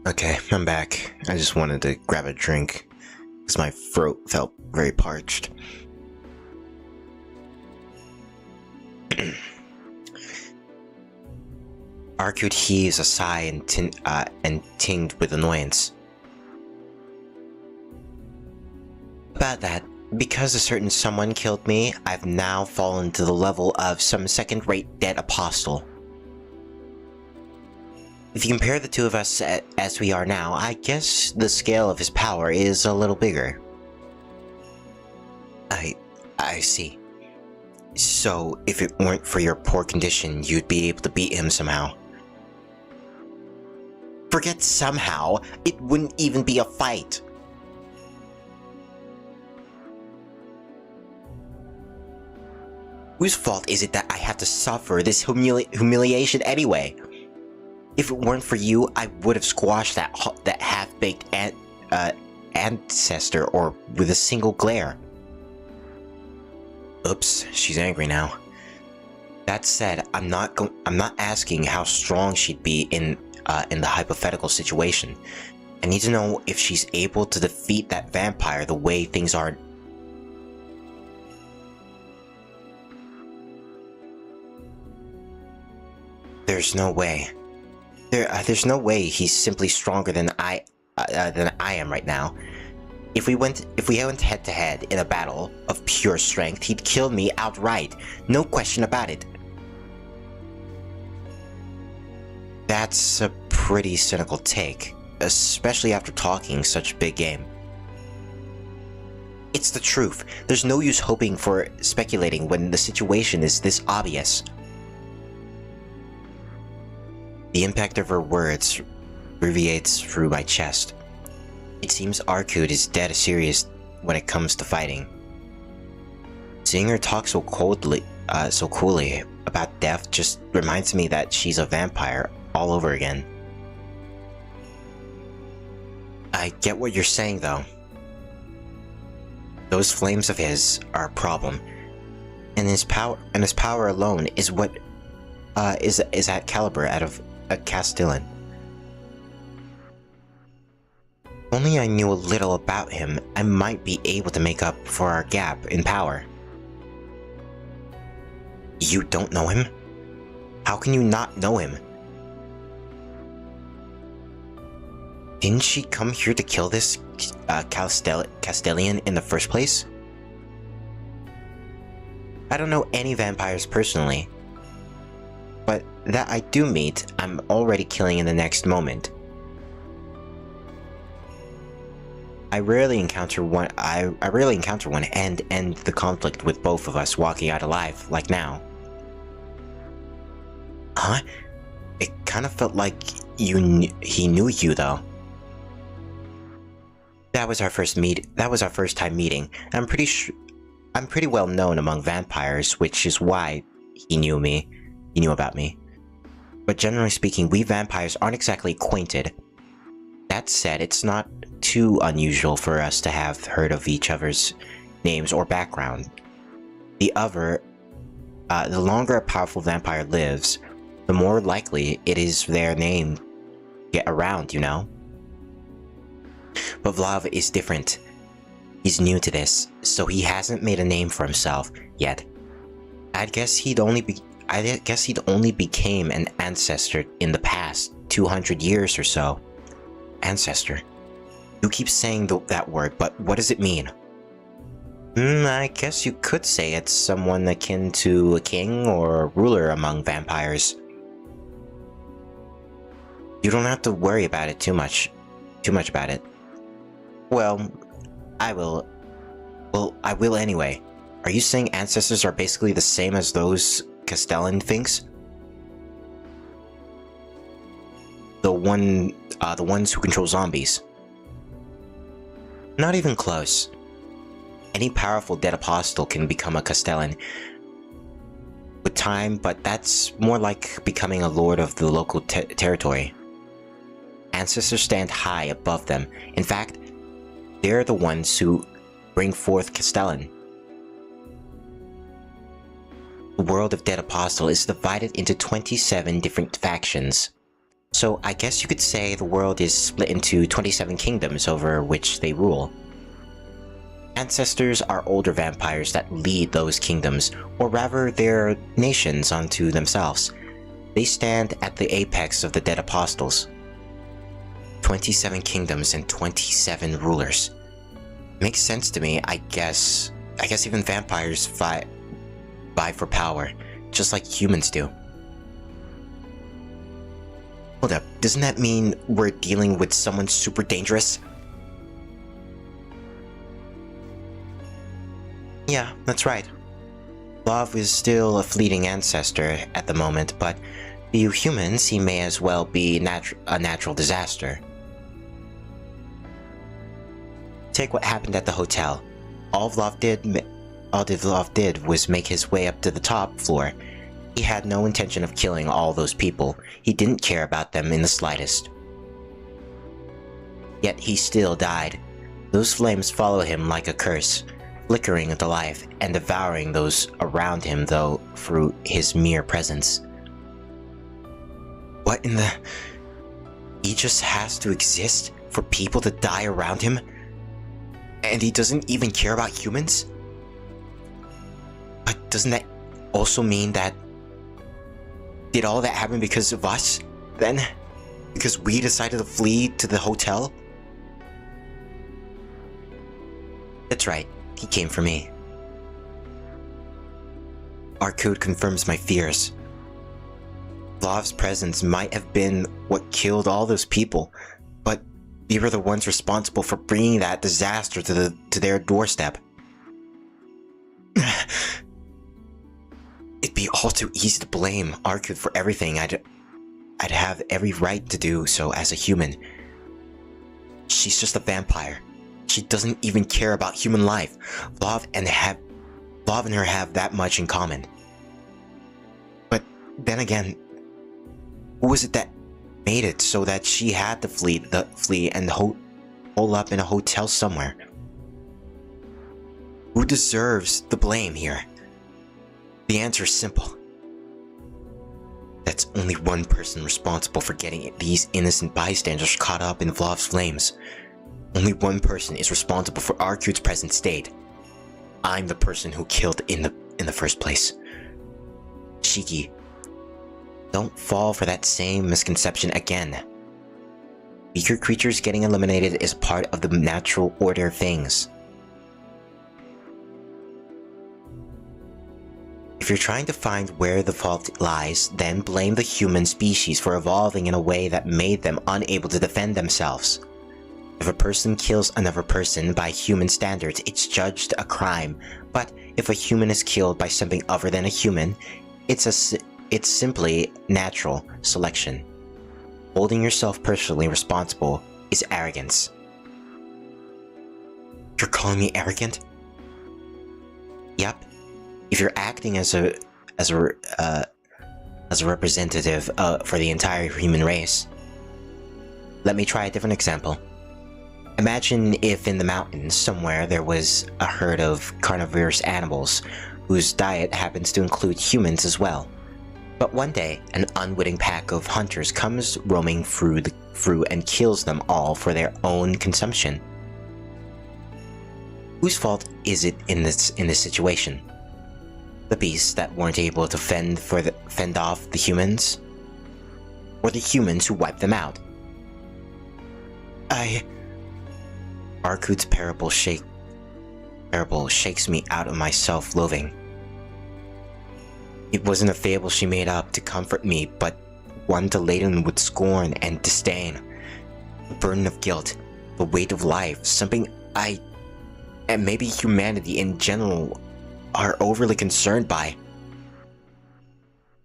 Okay, I'm back. I just wanted to grab a drink because my throat felt very parched. Arcud heaves a sigh and tinged with annoyance. About that, because a certain someone killed me, I've now fallen to the level of some second-rate dead apostle. If you compare the two of us as we are now, I guess the scale of his power is a little bigger. I see. So, if it weren't for your poor condition, you'd be able to beat him somehow. Forget somehow, it wouldn't even be a fight. Whose fault is it that I have to suffer this humiliation anyway? If it weren't for you, I would have squashed that half-baked ancestor or with a single glare. Oops, she's angry now. That said, I'm not asking how strong she'd be in the hypothetical situation. I need to know if she's able to defeat that vampire the way things are. There's no way. There's no way he's simply stronger than I am right now. If we went head to head in a battle of pure strength, he'd kill me outright. No question about it. That's a pretty cynical take, especially after talking such big game. It's the truth. There's no use hoping for speculating when the situation is this obvious. The impact of her words reverberates through my chest. It seems Arcud is dead serious when it comes to fighting. Seeing her talk so coolly about death just reminds me that she's a vampire all over again. I get what you're saying, though. Those flames of his are a problem, and his power alone is what is at caliber out of a Castellan. Only I knew a little about him, I might be able to make up for our gap in power. You don't know him? How can you not know him? Didn't she come here to kill this Castellan in the first place? I don't know any vampires personally, but that I do meet, I'm already killing in the next moment. I rarely encounter one. I rarely encounter one and end the conflict with both of us walking out alive, like now. Huh? It kind of felt like he knew you though. That was our first time meeting. I'm pretty well known among vampires, which is why he knew me. He knew about me. But generally speaking, we vampires aren't exactly acquainted. That said, it's not too unusual for us to have heard of each other's names or background. The longer a powerful vampire lives, the more likely it is their name get around, you know? But Vlav is different. He's new to this, so he hasn't made a name for himself yet. I guess he'd only became an ancestor in the past 200 years or so. Ancestor. You keep saying that word, but what does it mean? I guess you could say it's someone akin to a king or a ruler among vampires. You don't have to worry about it too much about it. Well, I will. Well, I will anyway. Are you saying ancestors are basically the same as those Castellan things? The ones who control zombies. Not even close. Any powerful dead apostle can become a Castellan with time, but that's more like becoming a lord of the local territory. Ancestors stand high above them. In fact, they're the ones who bring forth Castellan. The world of Dead Apostle is divided into 27 different factions. So I guess you could say the world is split into 27 kingdoms over which they rule. Ancestors are older vampires that lead those kingdoms, or rather their nations, unto themselves. They stand at the apex of the Dead Apostles. 27 kingdoms and 27 rulers. Makes sense to me, I guess. I guess even vampires vie for power, just like humans do. Hold up, doesn't that mean we're dealing with someone super dangerous? Yeah, that's right. Love is still a fleeting ancestor at the moment, but to you humans, he may as well be a natural disaster. Take what happened at the hotel. All Vlav did was make his way up to the top floor. He had no intention of killing all those people. He didn't care about them in the slightest. Yet he still died. Those flames follow him like a curse, flickering into life and devouring those around him, though, through his mere presence. What in the... He just has to exist for people to die around him? And he doesn't even care about humans? But doesn't that also mean that... Did all that happen because of us, then? Because we decided to flee to the hotel? That's right, he came for me. Our code confirms my fears. Vlav's presence might have been what killed all those people, but we were the ones responsible for bringing that disaster to their doorstep. It'd be all too easy to blame Arcud for everything. I'd have every right to do so as a human. She's just a vampire. She doesn't even care about human life. Vlav and her have that much in common. But then again, who was it that made it so that she had to flee and hole up in a hotel somewhere? Who deserves the blame here? The answer is simple. That's only one person responsible for getting these innocent bystanders caught up in Vlav's flames. Only one person is responsible for Arcud's present state. I'm the person who killed in the first place. Shiki, don't fall for that same misconception again. Weaker creatures getting eliminated is part of the natural order of things. If you're trying to find where the fault lies, then blame the human species for evolving in a way that made them unable to defend themselves. If a person kills another person by human standards, it's judged a crime. But if a human is killed by something other than a human, it's simply natural selection. Holding yourself personally responsible is arrogance. You're calling me arrogant? Yep. If you're acting as a representative for the entire human race. Let me try a different example. Imagine if in the mountains somewhere there was a herd of carnivorous animals whose diet happens to include humans as well. But one day, an unwitting pack of hunters comes roaming through and kills them all for their own consumption. Whose fault is it in this situation? The beasts that weren't able to fend off the humans? Or the humans who wiped them out? Arkut's parable shakes me out of my self-loathing. It wasn't a fable she made up to comfort me, but one to laden with scorn and disdain. The burden of guilt, the weight of life, something and maybe humanity in general, are overly concerned by.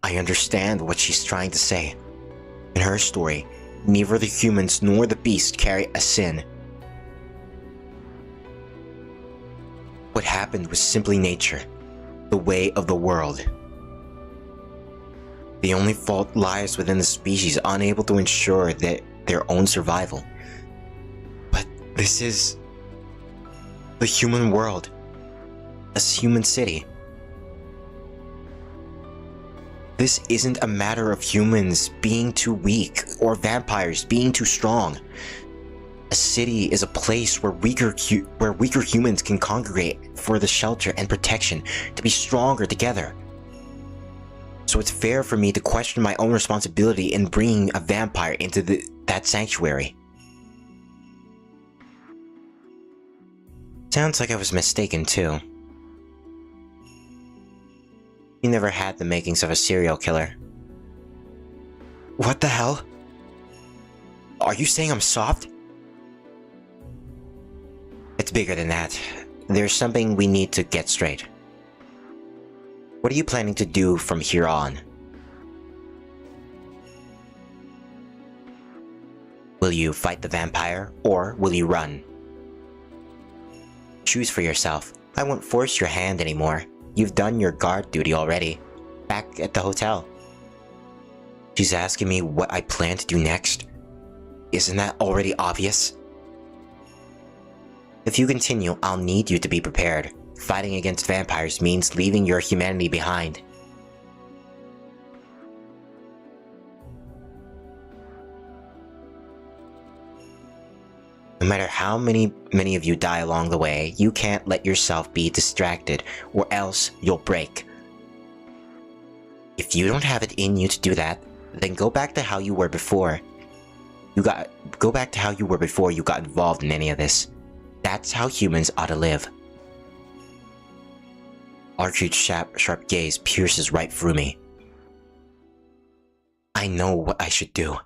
I understand what she's trying to say. In her story, neither the humans nor the beasts carry a sin. What happened was simply nature, the way of the world. The only fault lies within the species unable to ensure their own survival. But this is the human world, a human city. This isn't a matter of humans being too weak or vampires being too strong. A city is a place where weaker humans can congregate for the shelter and protection, to be stronger together. So it's fair for me to question my own responsibility in bringing a vampire into that sanctuary. Sounds like I was mistaken too. You never had the makings of a serial killer. What the hell? Are you saying I'm soft? It's bigger than that. There's something we need to get straight. What are you planning to do from here on? Will you fight the vampire, or will you run? Choose for yourself. I won't force your hand anymore. You've done your guard duty already. Back at the hotel. She's asking me what I plan to do next. Isn't that already obvious? If you continue, I'll need you to be prepared. Fighting against vampires means leaving your humanity behind. No matter how many of you die along the way, you can't let yourself be distracted, or else you'll break. If you don't have it in you to do that, then go back to how you were before. Go back to how you were before you got involved in any of this. That's how humans ought to live. Arkut's sharp gaze pierces right through me. I know what I should do.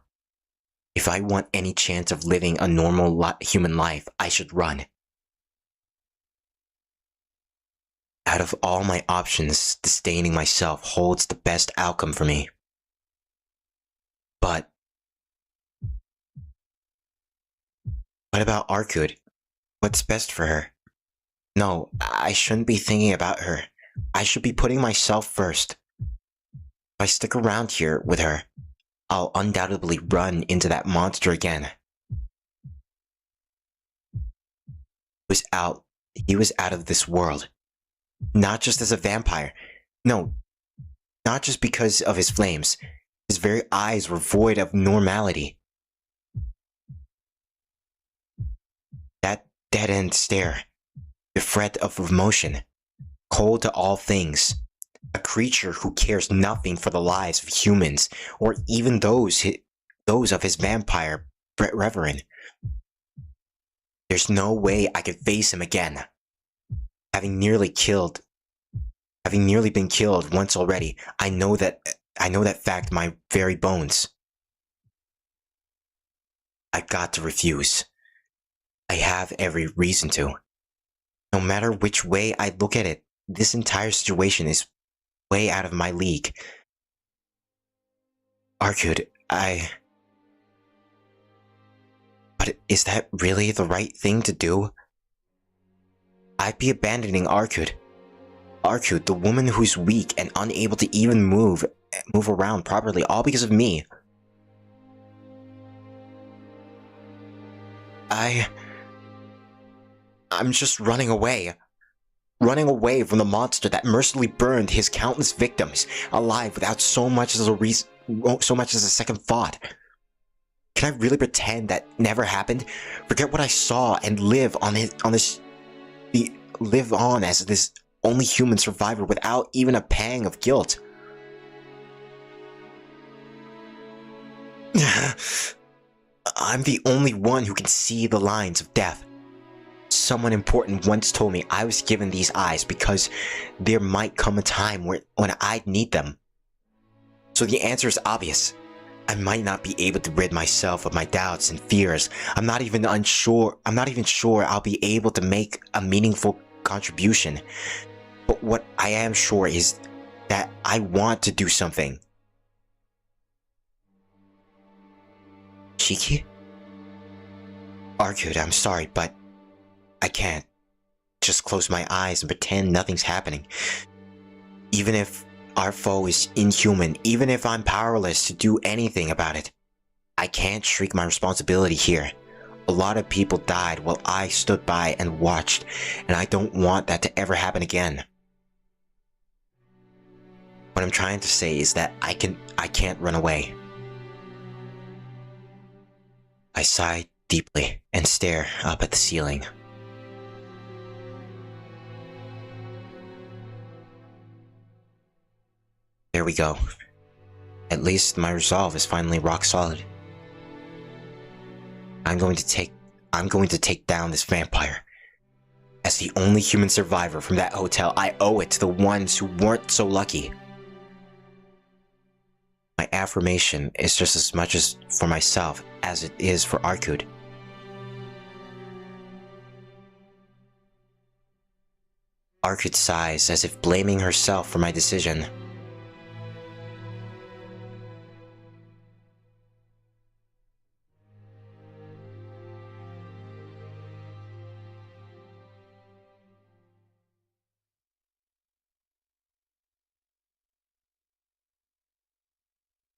If I want any chance of living a normal human life, I should run. Out of all my options, disdaining myself holds the best outcome for me. But what about Arkut? What's best for her? No, I shouldn't be thinking about her. I should be putting myself first. If I stick around here with her, I'll undoubtedly run into that monster again. He was out of this world. Not just as a vampire. No, not just because of his flames. His very eyes were void of normality. That dead-end stare, bereft of emotion, cold to all things. A creature who cares nothing for the lives of humans, or even those of his vampire brethren. There's no way I could face him again. Having nearly been killed once already, I know that fact in my very bones. I've got to refuse. I have every reason to. No matter which way I look at it, this entire situation is way out of my league. Arcud, But is that really the right thing to do? I'd be abandoning Arcud. Arcud, the woman who's weak and unable to even move around properly, all because of me. I'm just running away. Running away from the monster that mercilessly burned his countless victims alive without so much as a second thought. Can I really pretend that never happened? Forget what I saw and live on as this only human survivor without even a pang of guilt. I'm the only one who can see the lines of death. Someone important once told me I was given these eyes because there might come a time when I'd need them. So the answer is obvious. I might not be able to rid myself of my doubts and fears. I'm not even sure I'll be able to make a meaningful contribution. But what I am sure is that I want to do something. Shiki? Arcud, I'm sorry, but I can't just close my eyes and pretend nothing's happening. Even if our foe is inhuman, even if I'm powerless to do anything about it, I can't shirk my responsibility here. A lot of people died while I stood by and watched, and I don't want that to ever happen again. What I'm trying to say is that I can't run away. I sigh deeply and stare up at the ceiling. There we go. At least my resolve is finally rock solid. I'm going to take down this vampire. As the only human survivor from that hotel, I owe it to the ones who weren't so lucky. My affirmation is just as much as for myself as it is for Arcud. Arcud sighs as if blaming herself for my decision.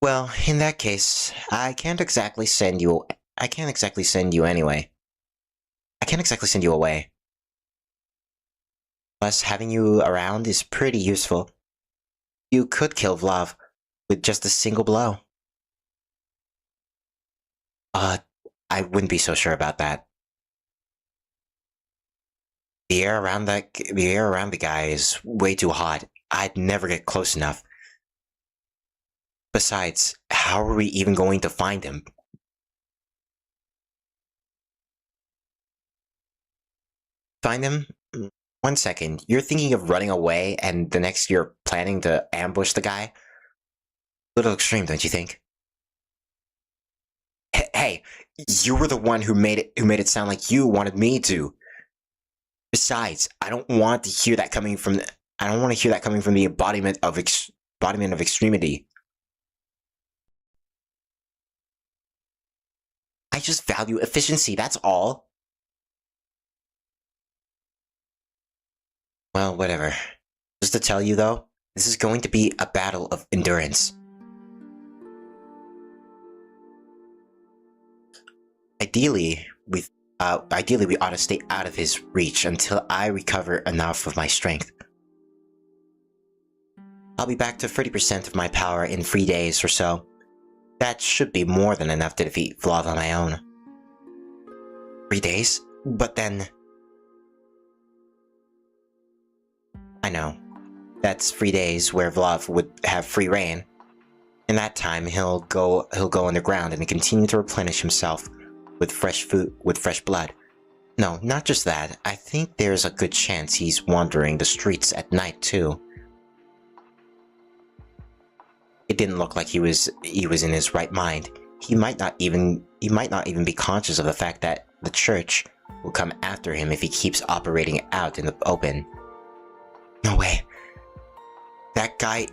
Well, in that case, I can't exactly send you away. Plus, having you around is pretty useful. You could kill Vlav with just a single blow. I wouldn't be so sure about that. The air around the guy is way too hot. I'd never get close enough. Besides, how are we even going to find him? Find him? 1 second, you're thinking of running away and the next you're planning to ambush the guy? A little extreme, don't you think? Hey, you were the one who made it sound like you wanted me to. Besides, I don't want to hear that coming from the embodiment of extremity. I just value efficiency, that's all. Well, whatever. Just to tell you though, this is going to be a battle of endurance. Ideally, we ought to stay out of his reach until I recover enough of my strength. I'll be back to 30% of my power in 3 days or so. That should be more than enough to defeat Vlav on my own. 3 days? But then... I know. That's 3 days where Vlav would have free reign. In that time, he'll go underground and continue to replenish himself with fresh food, with fresh blood. No, not just that. I think there's a good chance he's wandering the streets at night too. It didn't look like he was in his right mind. He might not even be conscious of the fact that the church, will come after him if he keeps operating out in the open. No way. That guy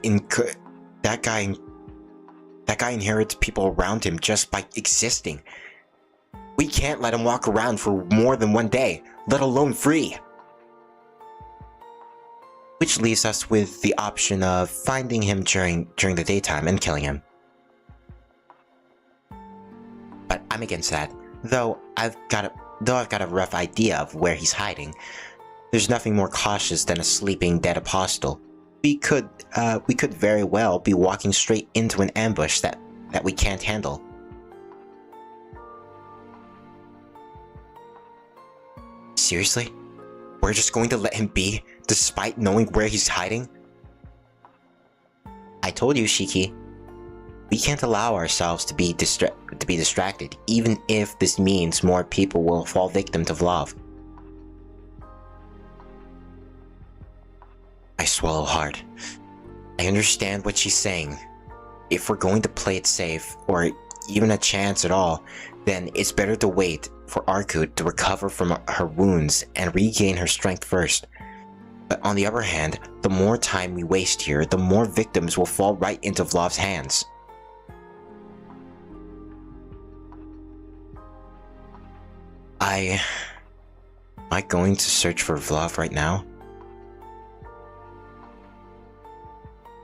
inherits people around him just by existing. We can't let him walk around for more than one day, let alone free. Which leaves us with the option of finding him during the daytime and killing him. But I'm against that, though I've got a rough idea of where he's hiding. There's nothing more cautious than a sleeping dead apostle. We could very well be walking straight into an ambush that we can't handle. Seriously? We're just going to let him be, despite knowing where he's hiding? I told you, Shiki. We can't allow ourselves to be distracted, even if this means more people will fall victim to Vlav. I swallow hard. I understand what she's saying. If we're going to play it safe, or even a chance at all, then it's better to wait for Arkud to recover from her wounds and regain her strength first. But on the other hand, the more time we waste here, the more victims will fall right into Vlav's hands. Am I going to search for Vlav right now?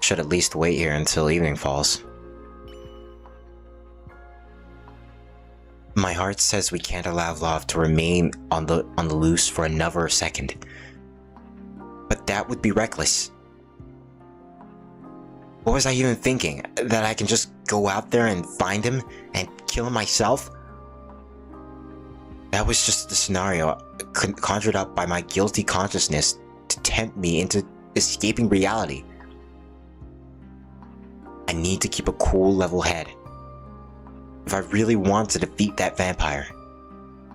Should at least wait here until evening falls. My heart says we can't allow Vlav to remain on the loose for another second. But that would be reckless. What was I even thinking? That I can just go out there and find him and kill him myself? That was just the scenario conjured up by my guilty consciousness to tempt me into escaping reality. I need to keep a cool, level head. If I really want to defeat that vampire,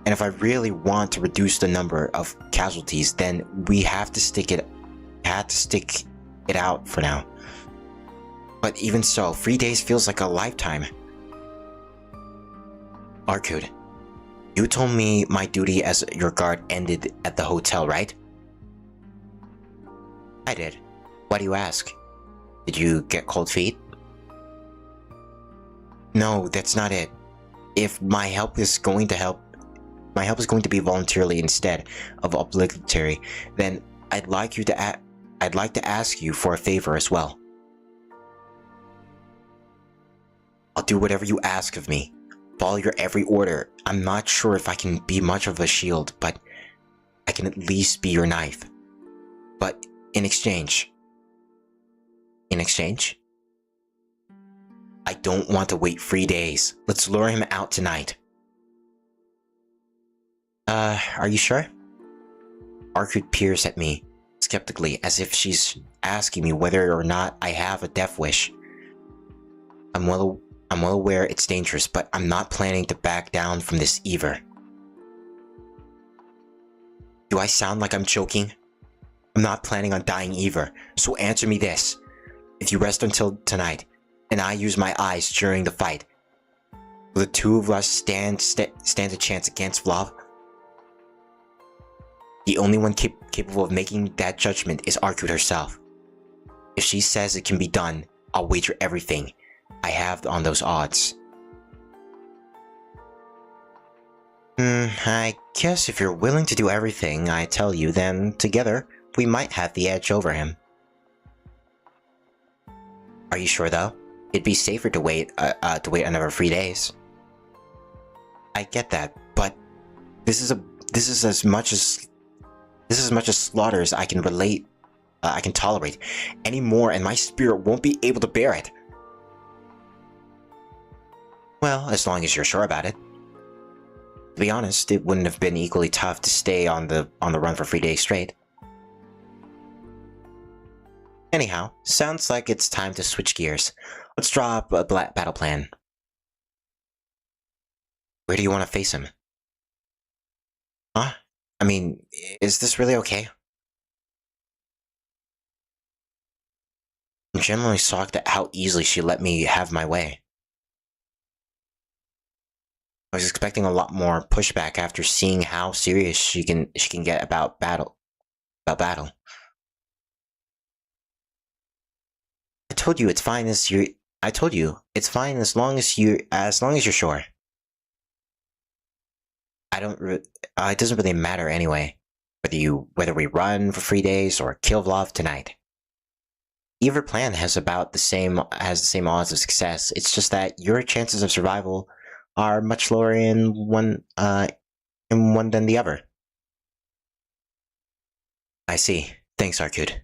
and if I really want to reduce the number of casualties, then we have to stick it out for now. But even so, 3 days feels like a lifetime. Arkud, you told me my duty as your guard ended at the hotel, right? I did. Why do you ask? Did you get cold feet? No, that's not it. If my help is going to be voluntarily instead of obligatory, then I'd like to ask you for a favor as well. I'll do whatever you ask of me. Follow your every order. I'm not sure if I can be much of a shield, but I can at least be your knife. But in exchange... I don't want to wait 3 days. Let's lure him out tonight. Are you sure? Arkud peers at me, skeptically, as if she's asking me whether or not I have a death wish. I'm well aware it's dangerous, but I'm not planning to back down from this either. Do I sound like I'm choking? I'm not planning on dying either, so answer me this. If you rest until tonight, and I use my eyes during the fight, will the two of us stand a chance against Vlav? The only one capable of making that judgment is Arkud herself. If she says it can be done, I'll wager everything I have on those odds. I guess if you're willing to do everything I tell you, then together we might have the edge over him. Are you sure though? It'd be safer to wait another 3 days. I get that, but this is as much as slaughter as I can tolerate. Any more and my spirit won't be able to bear it. Well, as long as you're sure about it. To be honest, it wouldn't have been equally tough to stay on the run for 3 days straight. Anyhow, sounds like it's time to switch gears. Let's draw up a battle plan. Where do you want to face him? Huh? I mean, is this really okay? I'm genuinely shocked at how easily she let me have my way. I was expecting a lot more pushback after seeing how serious she can get about battle. I told you it's fine as you. I told you it's fine as long as you're sure. I don't. It doesn't really matter anyway. Whether we run for 3 days or kill Vlav tonight. Either plan has the same odds of success. It's just that your chances of survival are much lower in one than the other. I see. Thanks, Arcud.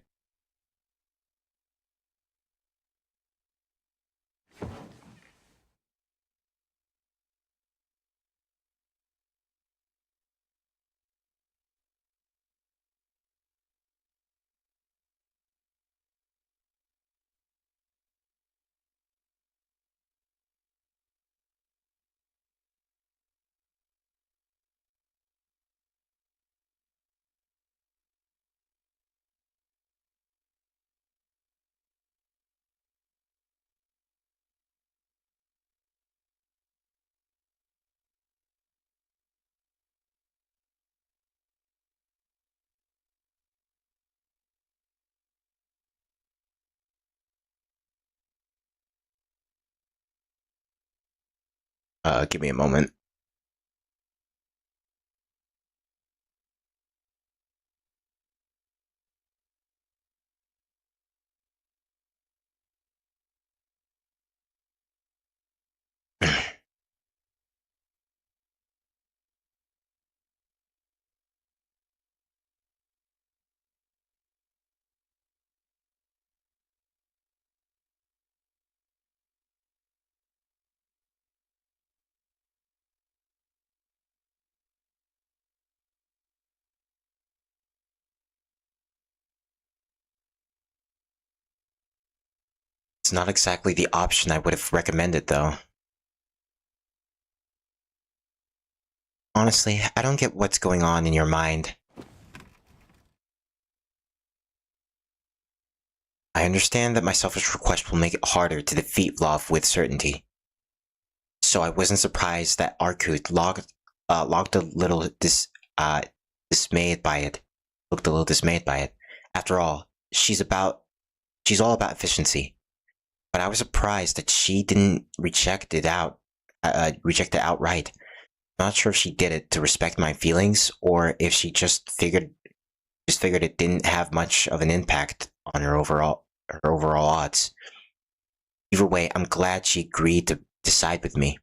Give me a moment. It's not exactly the option I would have recommended, though. Honestly, I don't get what's going on in your mind. I understand that my selfish request will make it harder to defeat Vlav with certainty. So I wasn't surprised that Arcud looked a little dismayed by it. Looked a little dismayed by it. After all, she's all about efficiency. But I was surprised that she didn't reject it outright. Not sure if she did it to respect my feelings, or if she just figured it didn't have much of an impact on her overall odds. Either way, I'm glad she agreed to decide with me.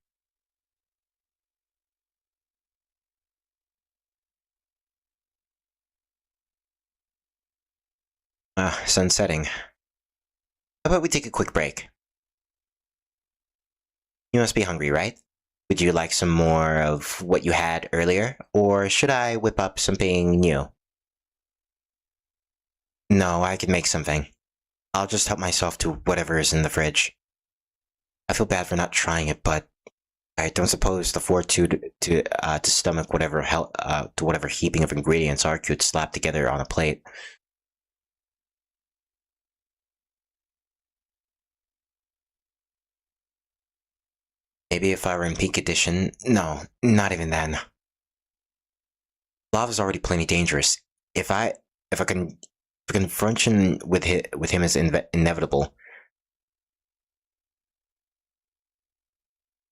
Sun's setting. How about we take a quick break? You must be hungry, right? Would you like some more of what you had earlier, or should I whip up something new? No, I can make something. I'll just help myself to whatever is in the fridge. I feel bad for not trying it, but I don't suppose the fortitude to stomach whatever heaping of ingredients Arcud slapped together on a plate. Maybe if I were in peak edition, no, not even then. Lava's already plenty dangerous. If I confront him with him is inevitable.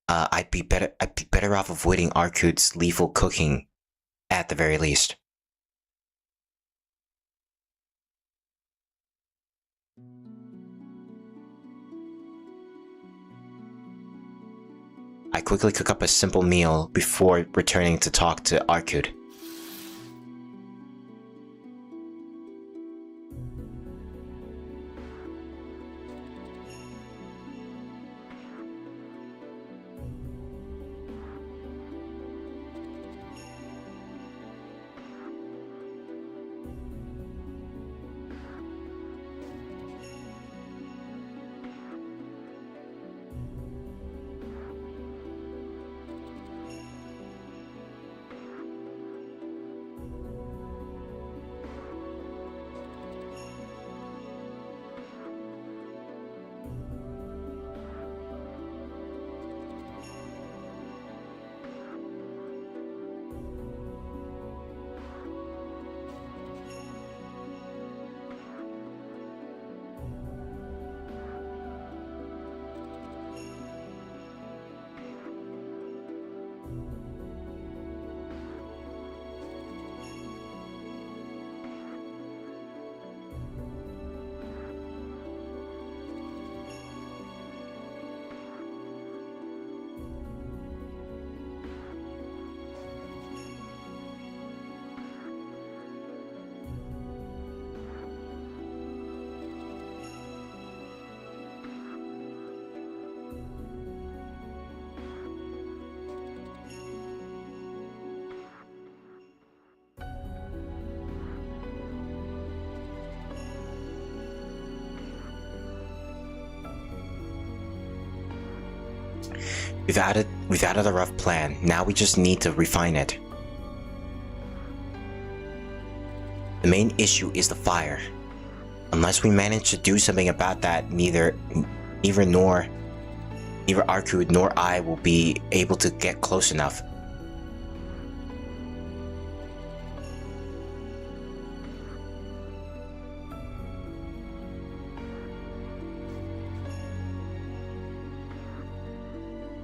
I'd be better off avoiding Arcud's lethal cooking, at the very least. I quickly cook up a simple meal before returning to talk to Arcud. We've added a rough plan. Now we just need to refine it. The main issue is the fire. Unless we manage to do something about that, neither Arku nor I will be able to get close enough.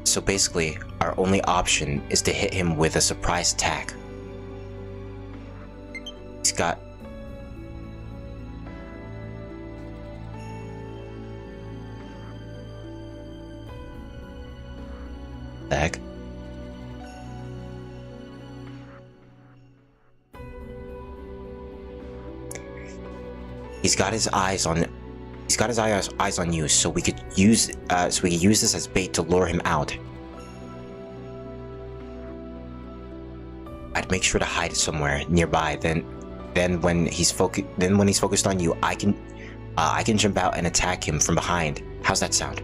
So basically, our only option is to hit him with a surprise attack. He's got... the heck? He's got his eyes on you, so we could use this as bait to lure him out. I'd make sure to hide somewhere nearby. Then when he's focused on you, I can jump out and attack him from behind. How's that sound?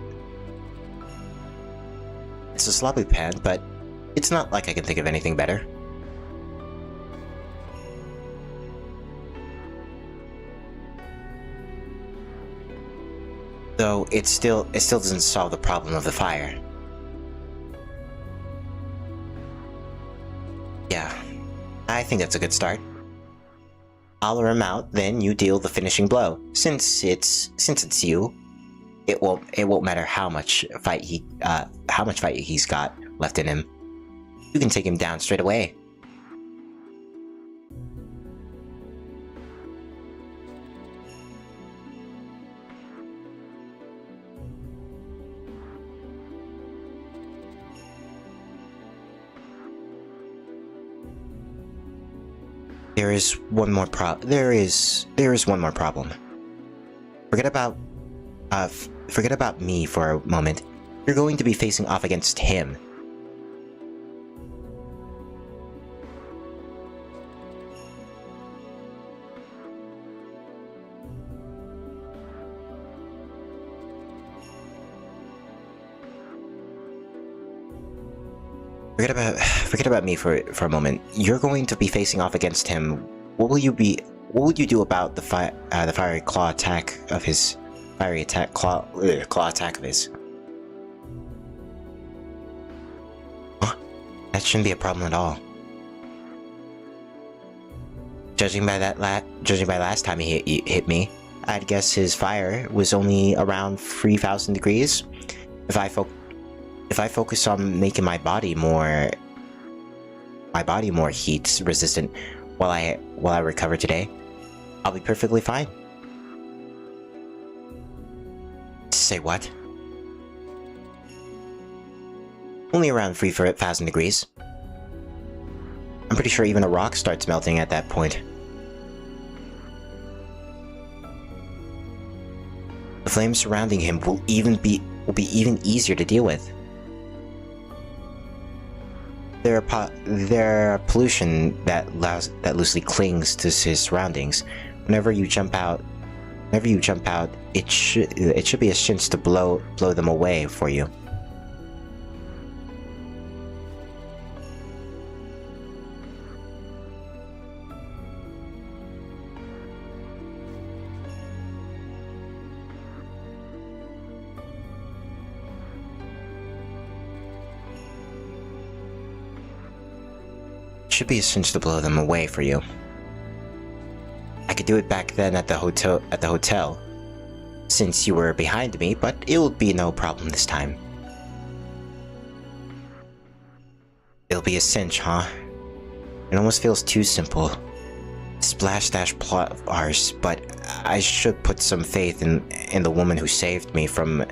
It's a sloppy plan, but it's not like I can think of anything better. Though it still doesn't solve the problem of the fire. Yeah, I think that's a good start. I'll lure him out, then you deal the finishing blow. Since it's you, it won't matter how much fight he's got left in him. You can take him down straight away. There is one more problem. Forget about me for a moment. You're going to be facing off against him. Forget about me for a moment. You're going to be facing off against him. What will you do about the fiery claw attack of his? Claw attack of his. Huh? That shouldn't be a problem at all. Judging by last time he hit me, I'd guess his fire was only around 3,000 degrees. If I focus on making my body more heat resistant while I recover today, I'll be perfectly fine. Say what? Only around 3,000 degrees. I'm pretty sure even a rock starts melting at that point. The flames surrounding him will be even easier to deal with. They're pollution that loosely clings to his surroundings. Whenever you jump out, it should be a chance to blow them away for you. Should be a cinch to blow them away for you. I could do it back then at the hotel, since you were behind me, but it will be no problem this time. It'll be a cinch, huh? It almost feels too simple. Splash dash plot of ours, but I should put some faith in the woman who saved me from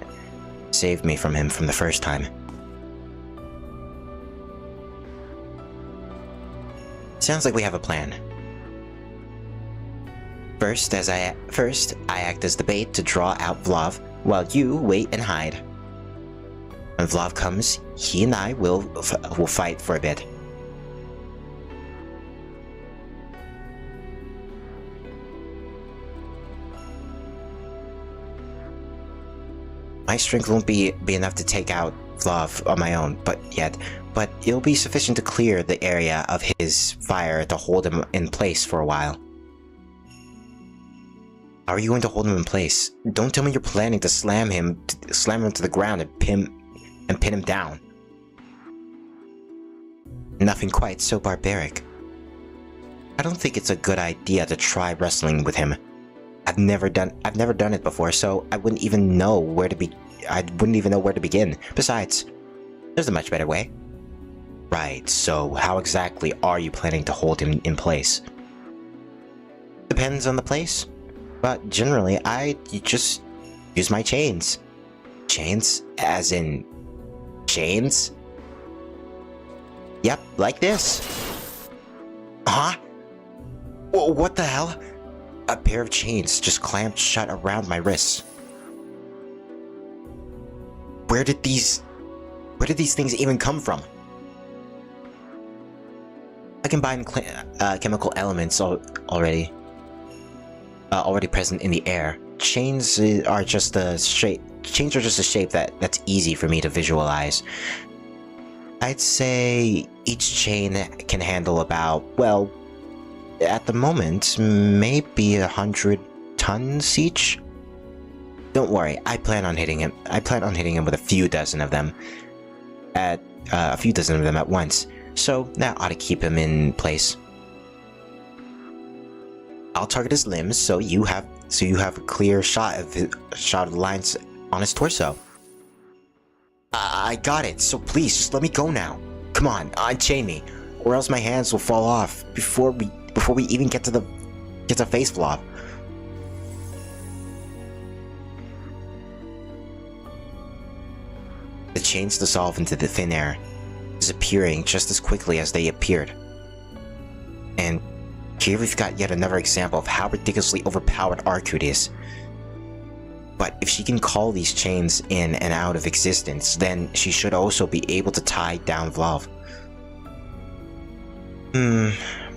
him from the first time. Sounds like we have a plan. First, I act as the bait to draw out Vlav, while you wait and hide. When Vlav comes, he and I will fight for a bit. My strength won't be enough to take out Vlav on my own, but it'll be sufficient to clear the area of his fire to hold him in place for a while. How are you going to hold him in place? Don't tell me you're planning to slam him to the ground and pin him down. Nothing quite so barbaric. I don't think it's a good idea to try wrestling with him. I've never done it before, so I wouldn't even know where to begin. Besides, there's a much better way. Right, so how exactly are you planning to hold him in place? Depends on the place, but generally I just use my chains. Chains? As in chains? Yep, like this. Huh? What the hell? A pair of chains just clamped shut around my wrists. Where did these things even come from? I combine chemical elements already present in the air. Chains are just a shape that's easy for me to visualize. I'd say each chain can handle about, well, at the moment, maybe 100 tons each. Don't worry, I plan on hitting him with a few dozen of them at once. So that ought to keep him in place. I'll target his limbs so you have a clear shot of the lines on his torso. I got it, so please, just let me go now. Come on, unchain me, or else my hands will fall off before we even get to face flop. The chains dissolve into the thin air, disappearing just as quickly as they appeared. And here we've got yet another example of how ridiculously overpowered Arcud is. But if she can call these chains in and out of existence, then she should also be able to tie down Vlav.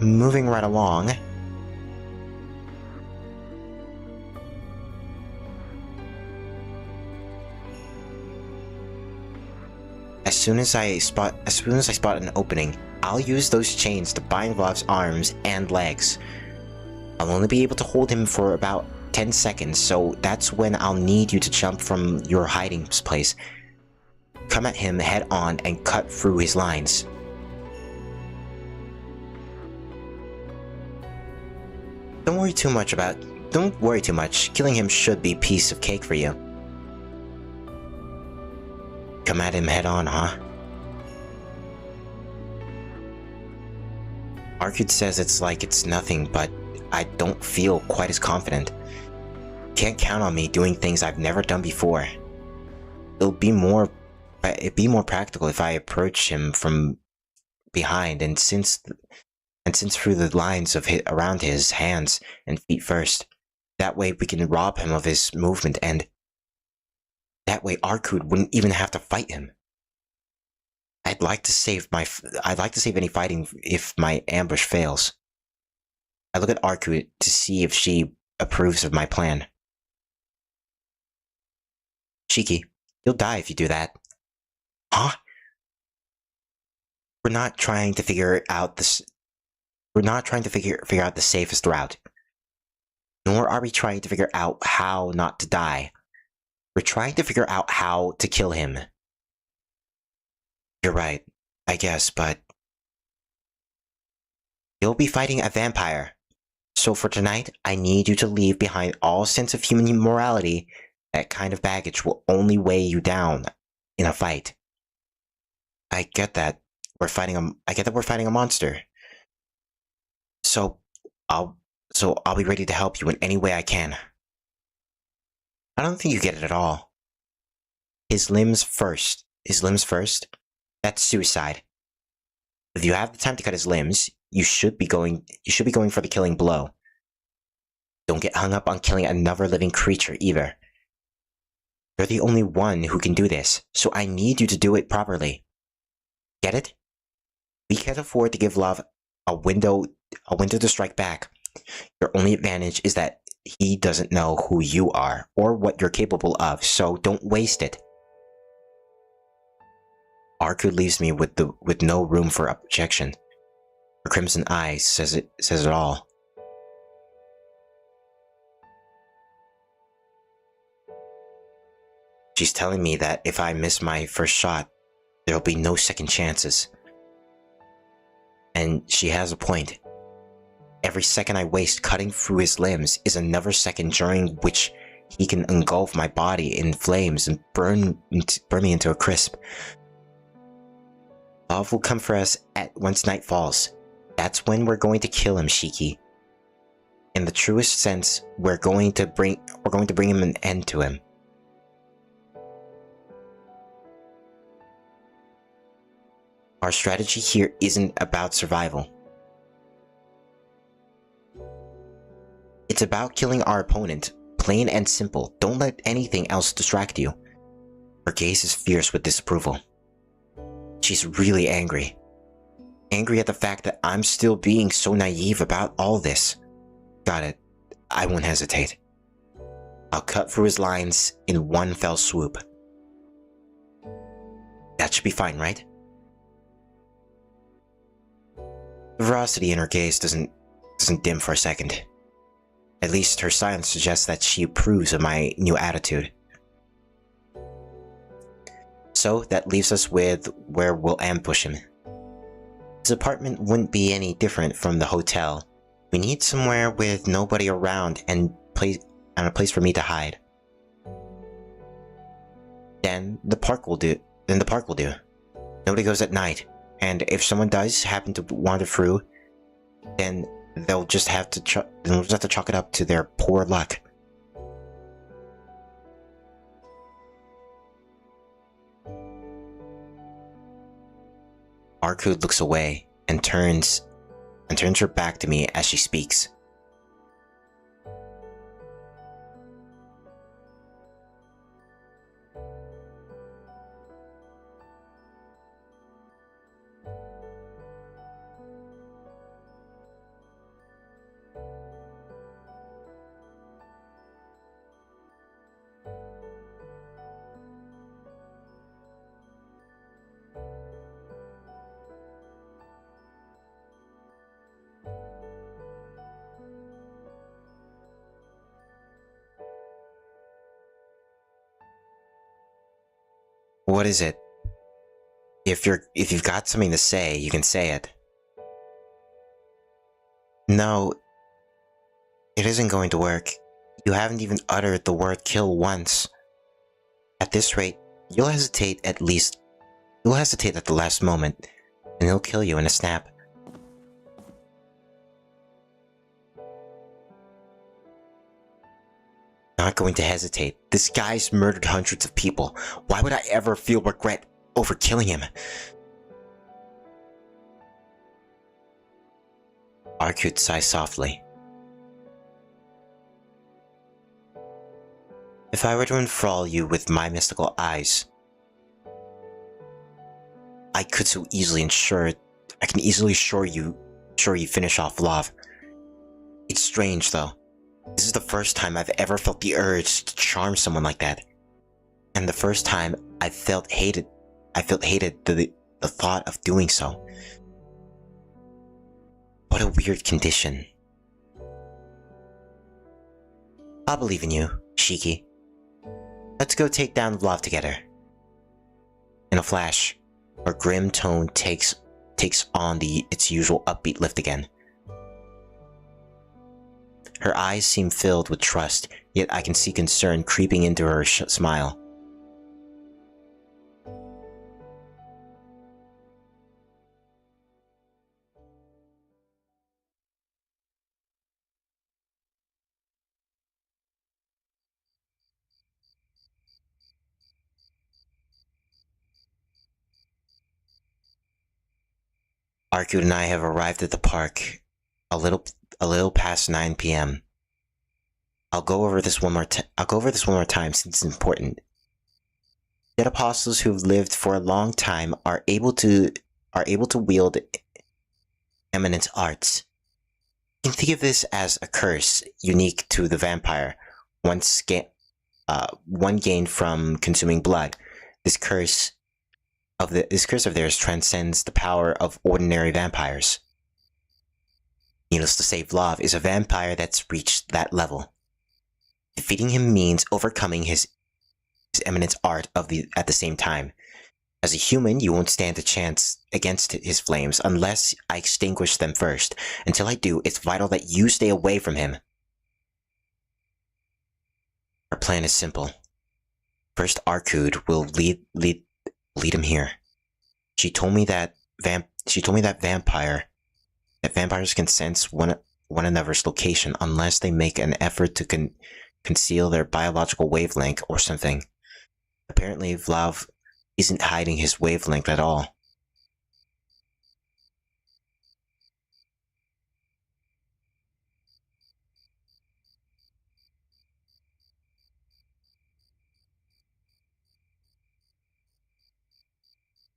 Moving right along. As soon as I spot an opening, I'll use those chains to bind Vlav's arms and legs. I'll only be able to hold him for about 10 seconds, so that's when I'll need you to jump from your hiding place. Come at him head on and cut through his lines. Don't worry too much. Killing him should be a piece of cake for you. Come at him head on, huh? Arcud says it's like it's nothing, but I don't feel quite as confident. Can't count on me doing things I've never done before. It'd be more practical if I approach him from behind and since through the lines around his hands and feet first. That way we can rob him of his movement, and that way Arcud wouldn't even have to fight him. I'd like to save any fighting if my ambush fails. I look at Arcud to see if she approves of my plan. Shiki, you'll die if you do that. Huh? We're not trying to figure out the safest route. Nor are we trying to figure out how not to die. We're trying to figure out how to kill him. You're right, I guess, but you'll be fighting a vampire. So for tonight, I need you to leave behind all sense of human morality. That kind of baggage will only weigh you down in a fight. I get that we're fighting a monster. So I'll be ready to help you in any way I can. I don't think you get it at all. His limbs first. That's suicide. If you have the time to cut his limbs, you should be going for the killing blow. Don't get hung up on killing another living creature either. You're the only one who can do this, so I need you to do it properly. Get it? We can't afford to give Vlav a window to strike back. Your only advantage is that he doesn't know who you are or what you're capable of, so don't waste it. Arku leaves me with no room for objection. Her crimson eyes says it all. She's telling me that if I miss my first shot, there'll be no second chances. And she has a point. Every second I waste cutting through his limbs is another second during which he can engulf my body in flames and burn me into a crisp. Love will come for us once night falls. That's when we're going to kill him, Shiki. In the truest sense, we're going to bring him an end to him. Our strategy here isn't about survival. It's about killing our opponent, plain and simple. Don't let anything else distract you. Her gaze is fierce with disapproval. She's really angry. Angry at the fact that I'm still being so naive about all this. Got it. I won't hesitate. I'll cut through his lines in one fell swoop. That should be fine, right? The ferocity in her gaze doesn't dim for a second. At least her silence suggests that she approves of my new attitude. So that leaves us with where we'll ambush him. His apartment wouldn't be any different from the hotel. We need somewhere with nobody around and a place for me to hide. Then the park will do. Nobody goes at night. And if someone does happen to wander through, then they'll just have to chalk it up to their poor luck. Arkud looks away and turns her back to me as she speaks. What is it? If you've got something to say, you can say it. No, it isn't going to work. You haven't even uttered the word kill once. At this rate, you'll hesitate at the last moment, and he'll kill you in a snap. Not going to hesitate. This guy's murdered hundreds of people. Why would I ever feel regret over killing him? Arkud sighs softly. If I were to enthrall you with my mystical eyes, I can easily assure you finish off love. It's strange though. This is the first time I've ever felt the urge to charm someone like that. And the first time I felt hated the thought of doing so. What a weird condition. I'll believe in you, Shiki. Let's go take down love together. In a flash, her grim tone takes on its usual upbeat lift again. Her eyes seem filled with trust, yet I can see concern creeping into her smile. Arkud and I have arrived at the park a little past 9 p.m. I'll go over this one more time since it's important. Dead apostles who've lived for a long time are able to wield eminent arts. You can think of this as a curse unique to the vampire, one gained from consuming blood. This curse this curse of theirs transcends the power of ordinary vampires. Needless to say, Vlav is a vampire that's reached that level. Defeating him means overcoming his eminence art at the same time. As a human, you won't stand a chance against his flames unless I extinguish them first. Until I do, it's vital that you stay away from him. Our plan is simple. First, Arkud will lead him here. She told me that vampires can sense one another's location unless they make an effort to conceal their biological wavelength or something. Apparently, Vlav isn't hiding his wavelength at all.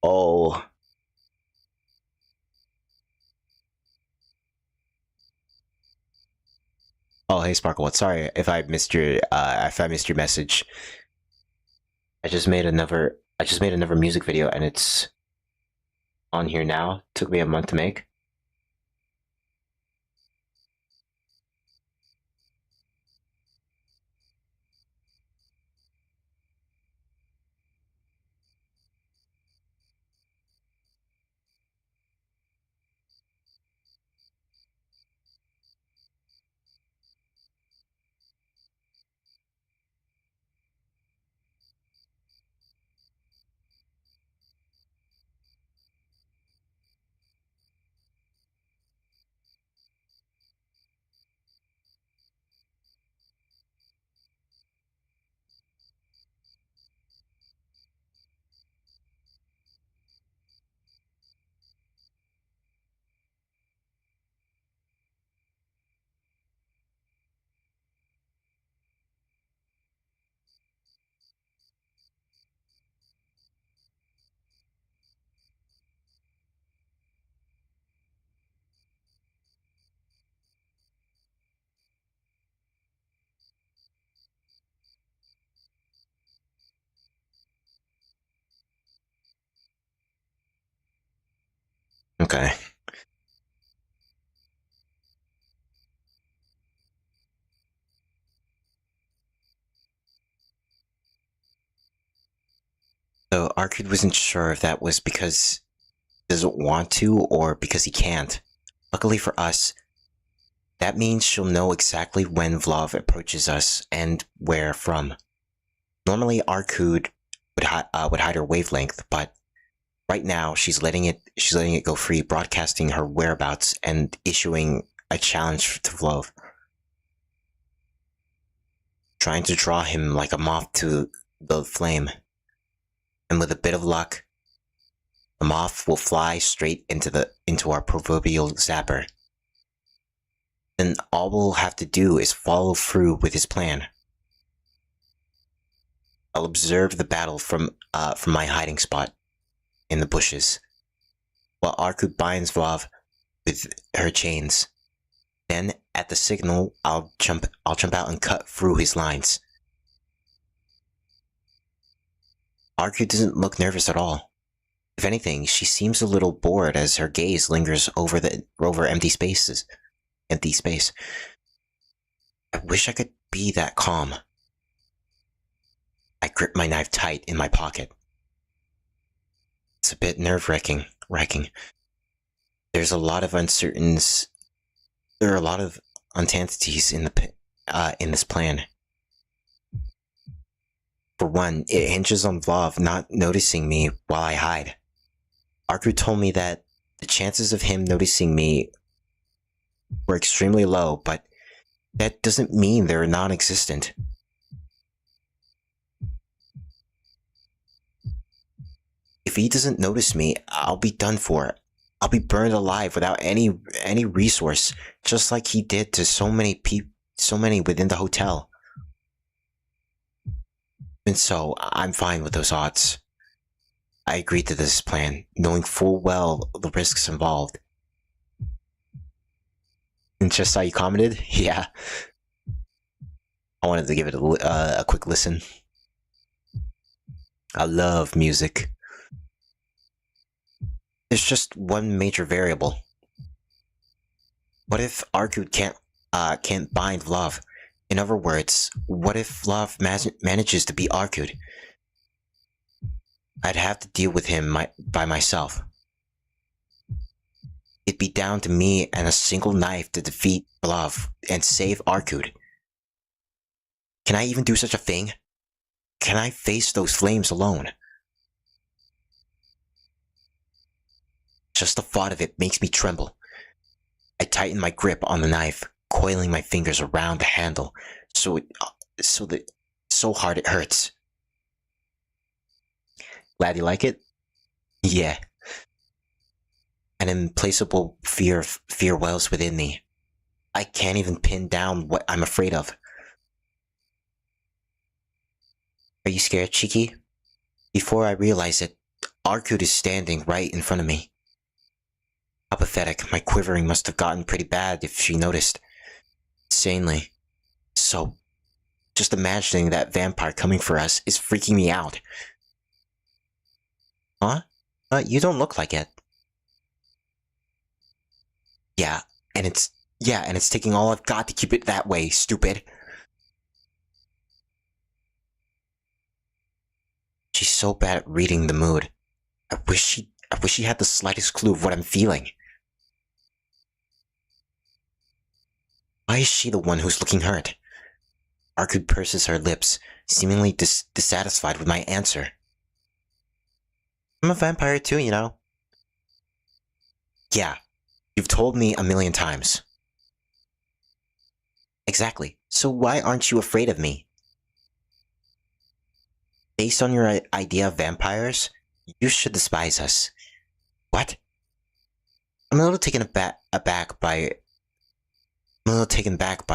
Oh. Oh, hey Sparkle. Sorry if I missed your message. I just made another music video and it's on here now. It took me a month to make. Okay. So Arcade wasn't sure if that was because he doesn't want to or because he can't. Luckily for us, that means she'll know exactly when Vlav approaches us and where from. Normally, Arcade would hide her wavelength, but right now she's letting it go free, broadcasting her whereabouts and issuing a challenge to Vlav, trying to draw him like a moth to the flame. And with a bit of luck, the moth will fly straight into our proverbial zapper. Then all we'll have to do is follow through with his plan. I'll observe the battle from my hiding spot in the bushes, while Arkud binds Vlav with her chains. Then, at the signal, I'll jump out and cut through his lines. Arkud doesn't look nervous at all. If anything, she seems a little bored as her gaze lingers over empty space. I wish I could be that calm. I grip my knife tight in my pocket. It's a bit nerve-wracking. There's a lot of uncertainties. There are a lot of uncertainties in this plan. For one, it hinges on Vlav not noticing me while I hide. Arku told me that the chances of him noticing me were extremely low, but that doesn't mean they're non-existent. If he doesn't notice me, I'll be done for. I'll be burned alive without any resource, just like he did to so many within the hotel. And so, I'm fine with those odds. I agreed to this plan, knowing full well the risks involved. And just how you commented? Yeah. I wanted to give it a quick listen. I love music. There's just one major variable. What if Arkud can't bind love? In other words, what if love manages to beat Arkud? I'd have to deal with him by myself. It'd be down to me and a single knife to defeat love and save Arkud. Can I even do such a thing? Can I face those flames alone? Just the thought of it makes me tremble. I tighten my grip on the knife, coiling my fingers around the handle, so hard it hurts. Glad you like it? Yeah. An implacable fear wells within me. I can't even pin down what I'm afraid of. Are you scared, Cheeky? Before I realize it, Arkud is standing right in front of me. How pathetic. My quivering must have gotten pretty bad if she noticed. Insanely. So, just imagining that vampire coming for us is freaking me out. Huh? You don't look like it. Yeah, and it's taking all I've got to keep it that way, stupid. She's so bad at reading the mood. I wish she had the slightest clue of what I'm feeling. Why is she the one who's looking hurt? Arkud purses her lips, seemingly dissatisfied with my answer. I'm a vampire too, you know. Yeah, you've told me a million times. Exactly, so why aren't you afraid of me? Based on your idea of vampires, you should despise us. What? I'm a little taken aback by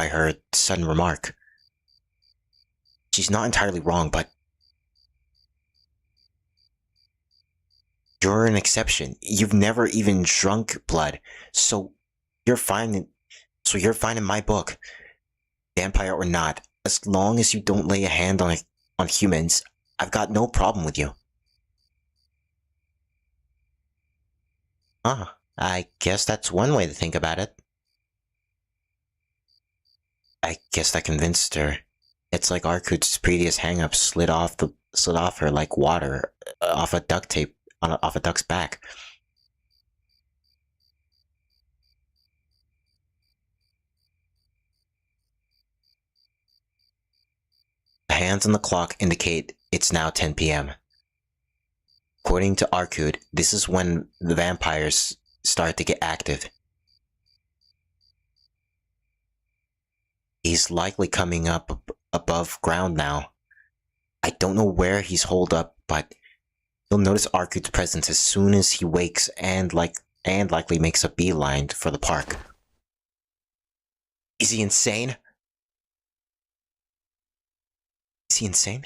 her sudden remark. She's not entirely wrong, but you're an exception. You've never even drunk blood, so you're fine. You're fine in my book, vampire or not. As long as you don't lay a hand on humans, I've got no problem with you. Ah, I guess that's one way to think about it. I guess that convinced her. It's like Arkud's previous hang-up slid off her like water off a duct tape off a duck's back. The hands on the clock indicate it's now 10 p.m. According to Arkud, this is when the vampires start to get active. He's likely coming up above ground now. I don't know where he's holed up, but you'll notice Arkud's presence as soon as he wakes and likely makes a beeline for the park. Is he insane? Is he insane?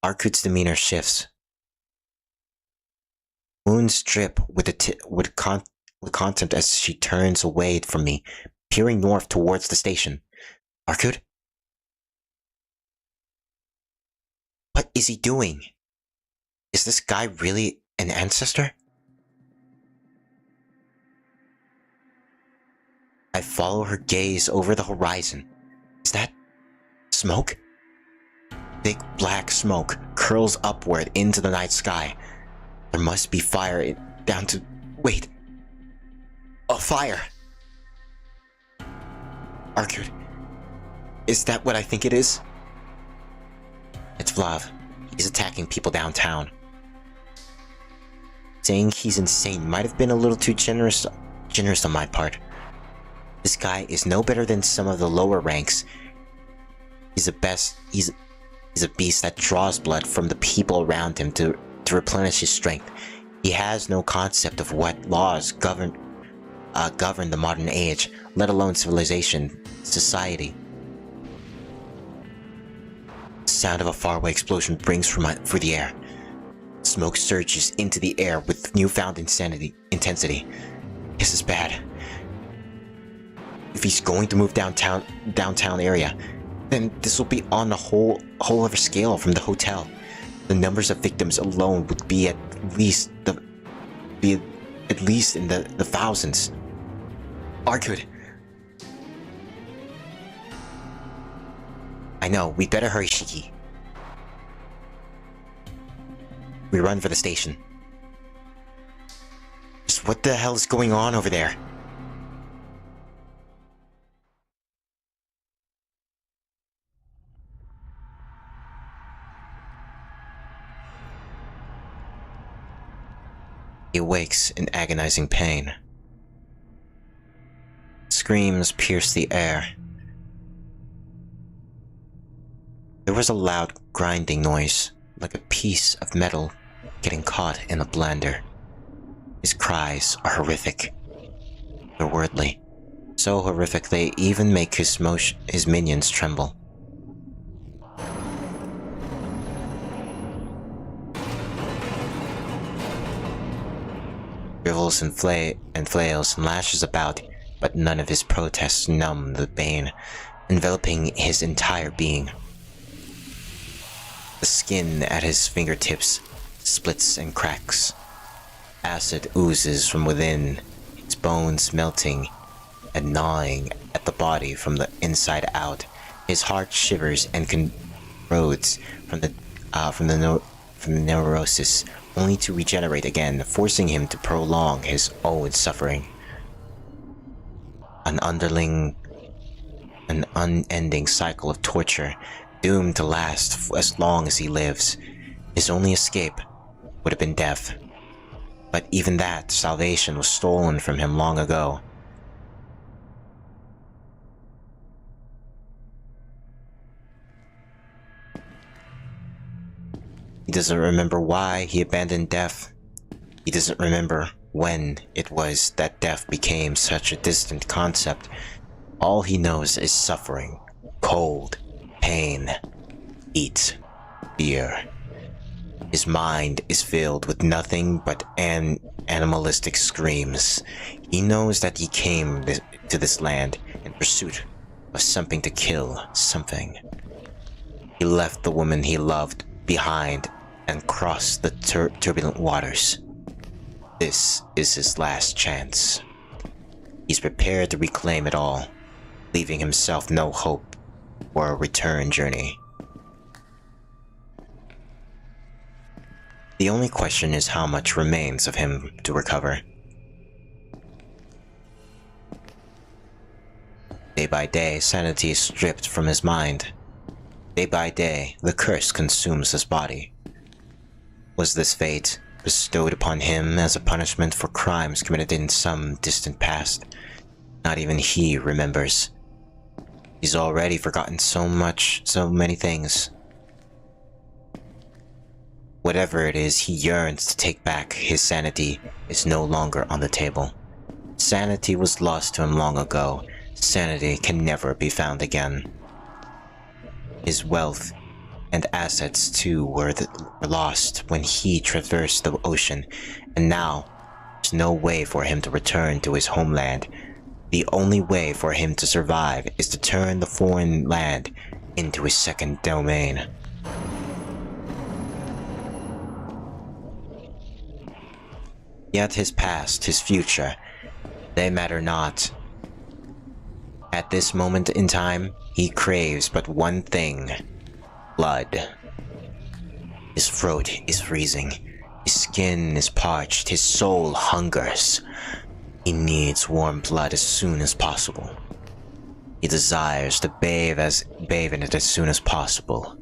Arkud's demeanor shifts. Wounds drip with contempt as she turns away from me, peering north towards the station. Arkud? What is he doing? Is this guy really an ancestor? I follow her gaze over the horizon. Is that smoke? Thick black smoke curls upward into the night sky. There must be fire down to... Wait. A fire! Arkud. Is that what I think it is? It's Vlav. He's attacking people downtown. Saying he's insane might have been a little too generous on my part. This guy is no better than some of the lower ranks. He's a beast that draws blood from the people around him to replenish his strength. He has no concept of what laws govern the modern age, let alone civilization, society. The sound of a faraway explosion rings through the air. Smoke surges into the air with newfound intensity. This is bad. If he's going to move downtown area, then this will be on a whole other scale from the hotel. The numbers of victims alone would be at least be at least in the thousands. Arkud! I know, we'd better hurry, Shiki. We run for the station. Just what the hell is going on over there? He awakes in agonizing pain. Screams pierce the air. There was a loud grinding noise, like a piece of metal getting caught in a blender. His cries are horrific. Otherworldly. So horrific they even make his minions tremble. Drivels and flails and lashes about, but none of his protests numb the pain, enveloping his entire being. The skin at his fingertips splits and cracks. Acid oozes from within, its bones melting and gnawing at the body from the inside out. His heart shivers and corrodes from the neurosis, only to regenerate again, forcing him to prolong his own suffering. An unending cycle of torture, doomed to last as long as he lives. His only escape would have been death. But even that salvation was stolen from him long ago. He doesn't remember why he abandoned death. He doesn't remember when it was that death became such a distant concept. All he knows is suffering, cold, pain, heat, fear. His mind is filled with nothing but animalistic screams. He knows that he came to this land in pursuit of something to kill, something. He left the woman he loved behind and crossed the turbulent waters. This is his last chance. He's prepared to reclaim it all, leaving himself no hope for a return journey. The only question is how much remains of him to recover. Day by day, sanity is stripped from his mind. Day by day, the curse consumes his body. Was this fate bestowed upon him as a punishment for crimes committed in some distant past? Not even he remembers. He's already forgotten so many things. Whatever it is he yearns to take back, his sanity is no longer on the table. Sanity was lost to him long ago. Sanity can never be found again. His wealth and assets too were lost when he traversed the ocean, and now there's no way for him to return to his homeland. The only way for him to survive is to turn the foreign land into his second domain. Yet his past, his future, they matter not. At this moment in time, he craves but one thing: blood. His throat is freezing, his skin is parched, his soul hungers. He needs warm blood as soon as possible. He desires to bathe in it as soon as possible.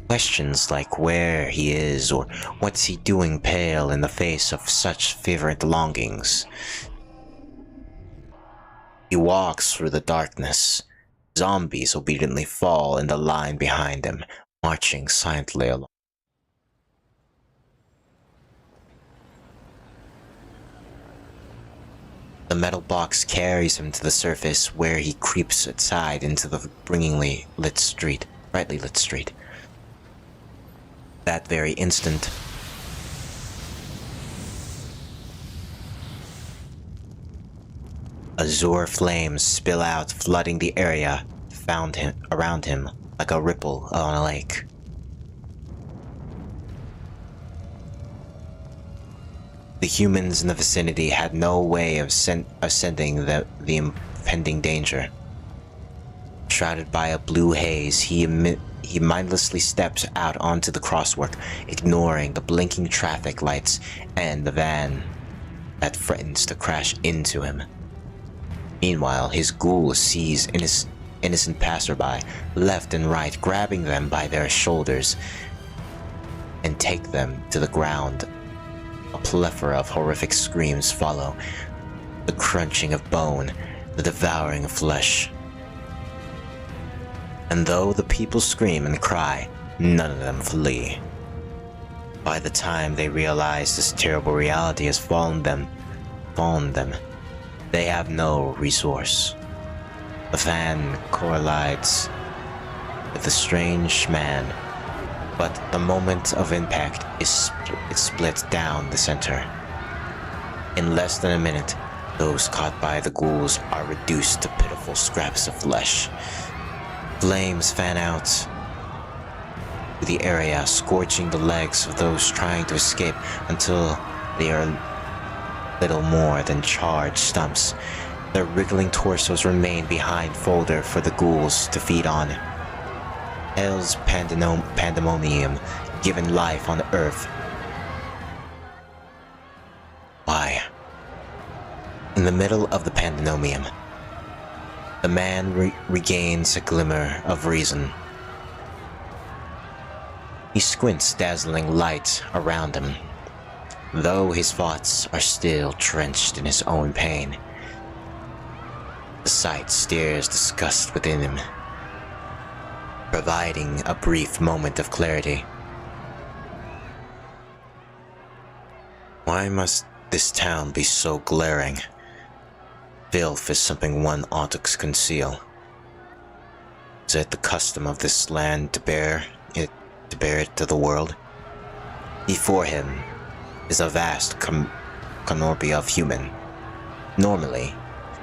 Questions like where he is or what's he doing pale in the face of such fervent longings. He walks through the darkness. Zombies obediently fall in the line behind him, marching silently along. The metal box carries him to the surface, where he creeps aside into the brightly lit street. That very instant, azure flames spill out, flooding the area around him like a ripple on a lake. The humans in the vicinity had no way of sending the impending danger. Shrouded by a blue haze, he mindlessly steps out onto the crosswalk, ignoring the blinking traffic lights and the van that threatens to crash into him. Meanwhile, his ghoul sees innocent passerby left and right, grabbing them by their shoulders and take them to the ground. A plethora of horrific screams follow, the crunching of bone, the devouring of flesh. And though the people scream and cry, none of them flee. By the time they realize this terrible reality has fallen them, they have no resource. The van collides with the strange man, but the moment of impact it splits down the center. In less than a minute, those caught by the ghouls are reduced to pitiful scraps of flesh. Flames fan out to the area, scorching the legs of those trying to escape until they are little more than charred stumps. Their wriggling torsos remain behind fodder for the ghouls to feed on. Hell's pandemonium given life on Earth. Why? In the middle of the pandemonium, the man regains a glimmer of reason. He squints dazzling light around him, though his thoughts are still drenched in his own pain. The sight stirs disgust within him, providing a brief moment of clarity. Why must this town be so glaring? Filth is something one ought to conceal. Is it the custom of this land to bear it to the world? Before him is a vast canopy of human. Normally,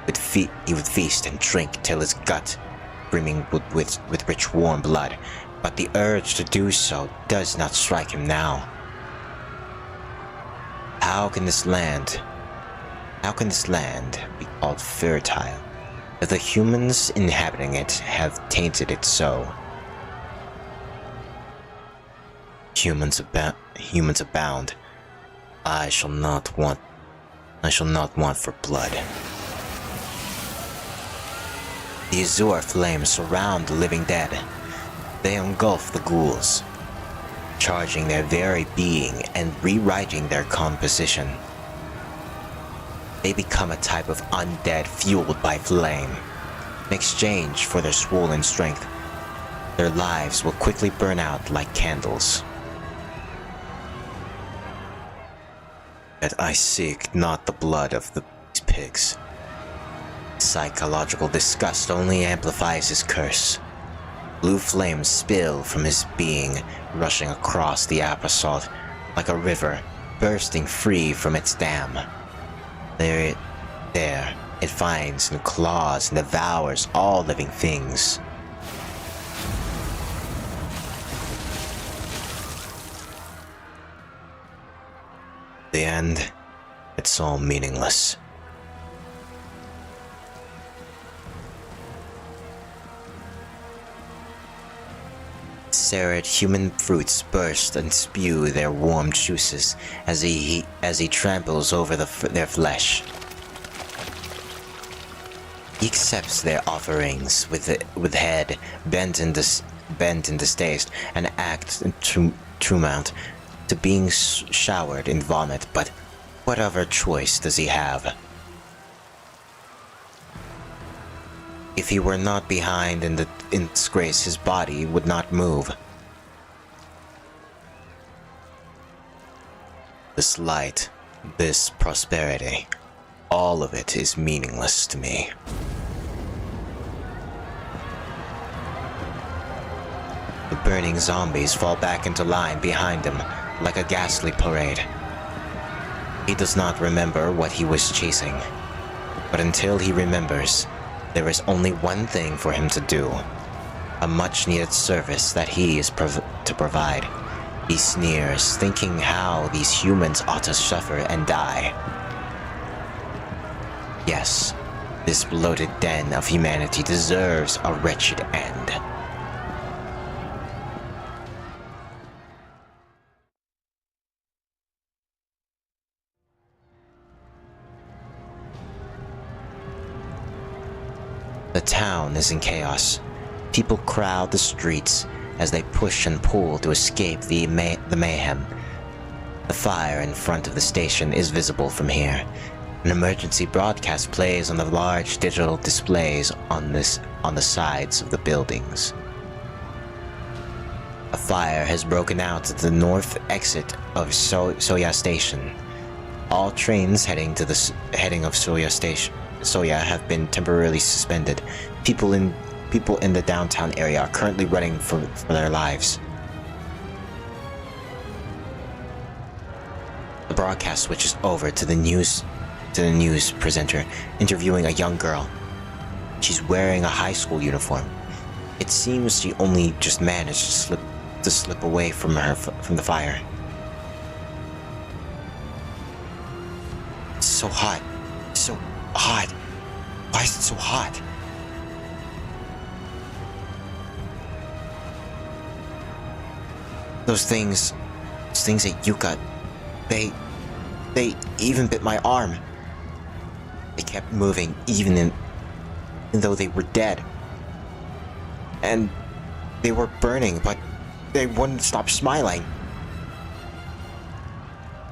he would feast and drink till his gut brimming with rich warm blood, but the urge to do so does not strike him now. How can this land be called fertile if the humans inhabiting it have tainted it so? Humans abound. I shall not want for blood. The azure flames surround the living dead. They engulf the ghouls, charging their very being and rewriting their composition. They become a type of undead fueled by flame. In exchange for their swollen strength, their lives will quickly burn out like candles. Yet I seek not the blood of these pigs. Psychological disgust only amplifies his curse. Blue flames spill from his being, rushing across the asphalt like a river bursting free from its dam. There it finds and claws and devours all living things. The end, it's all meaningless. Serried human fruits burst and spew their warm juices as he tramples over their flesh. He accepts their offerings with head bent in distaste and acts truant to being showered in vomit, but what other choice does he have? If he were not behind in disgrace, his body would not move. This light, this prosperity, all of it is meaningless to me. The burning zombies fall back into line behind him like a ghastly parade. He does not remember what he was chasing, but until he remembers, there is only one thing for him to do, a much-needed service that he is to provide. He sneers, thinking how these humans ought to suffer and die. Yes, this bloated den of humanity deserves a wretched end. The town is in chaos. People crowd the streets as they push and pull to escape the mayhem. The fire in front of the station is visible from here. An emergency broadcast plays on the large digital displays on the sides of the buildings. A fire has broken out at the north exit of Soya Station. All trains heading of Soya have been temporarily suspended. People in the downtown area are currently running for their lives. The broadcast switches over to the news presenter interviewing a young girl. She's wearing a high school uniform. It seems she only just managed to slip away from the fire. It's so hot. So hot. Why is it so hot? Those things at Yuka, they even bit my arm. They kept moving even though they were dead. And they were burning, but they wouldn't stop smiling.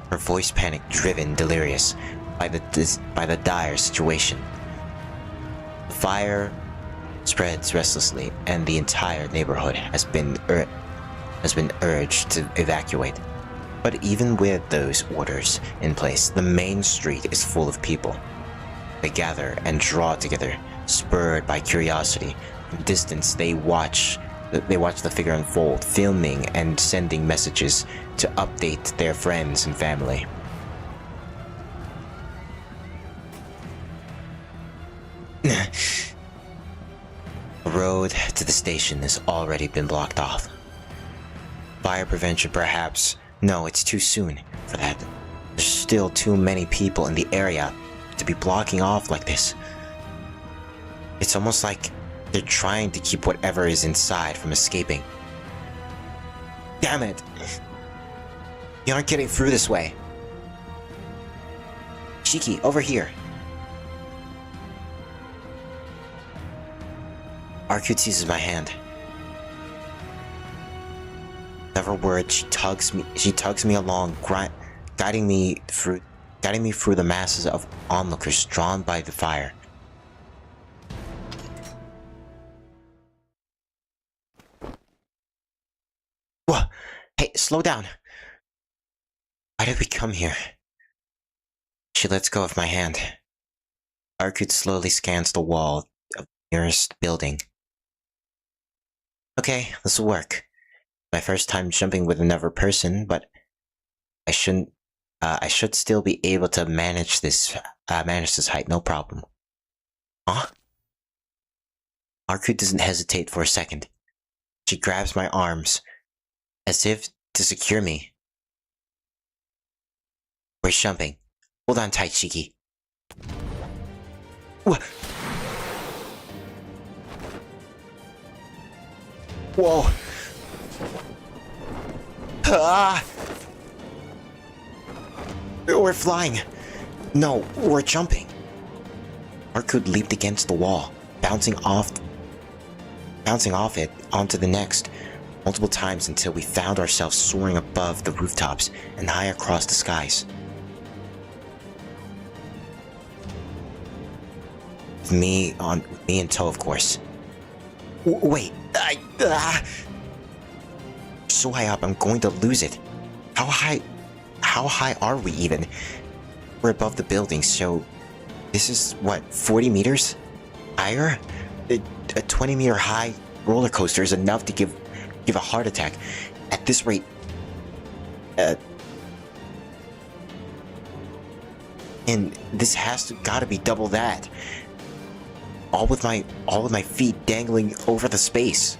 Her voice panic-driven, delirious by the dire situation. The fire spreads restlessly, and the entire neighborhood has been urged to evacuate. But even with those orders in place, the main street is full of people. They gather and draw together, spurred by curiosity. From distance, they watch the figure unfold, filming and sending messages to update their friends and family. The road to the station has already been blocked off. Fire prevention, perhaps. No, it's too soon for that. There's still too many people in the area to be blocking off like this. It's almost like they're trying to keep whatever is inside from escaping. Damn it! You aren't getting through this way. Shiki, over here. Arcute seizes my hand. Several words, she tugs me along, guiding me through the masses of onlookers drawn by the fire. Whoa! Hey, slow down! Why did we come here? She lets go of my hand. Arcute slowly scans the wall of the nearest building. Okay, this will work. My first time jumping with another person, but I should still be able to manage this height, no problem. Huh? Arcute doesn't hesitate for a second. She grabs my arms, as if to secure me. We're jumping. Hold on tight, Shiki. Whoa! Ah! We're flying! No, we're jumping! Arcute leaped against the wall, bouncing off it onto the next, multiple times until we found ourselves soaring above the rooftops and high across the skies. With me in tow, of course. Wait, so high up, I'm going to lose it. How high are we even? We're above the building, so this is what, 40 meters higher? A 20-meter high roller coaster is enough to give a heart attack. At this rate, and this gotta be double that. All with my feet dangling over the space.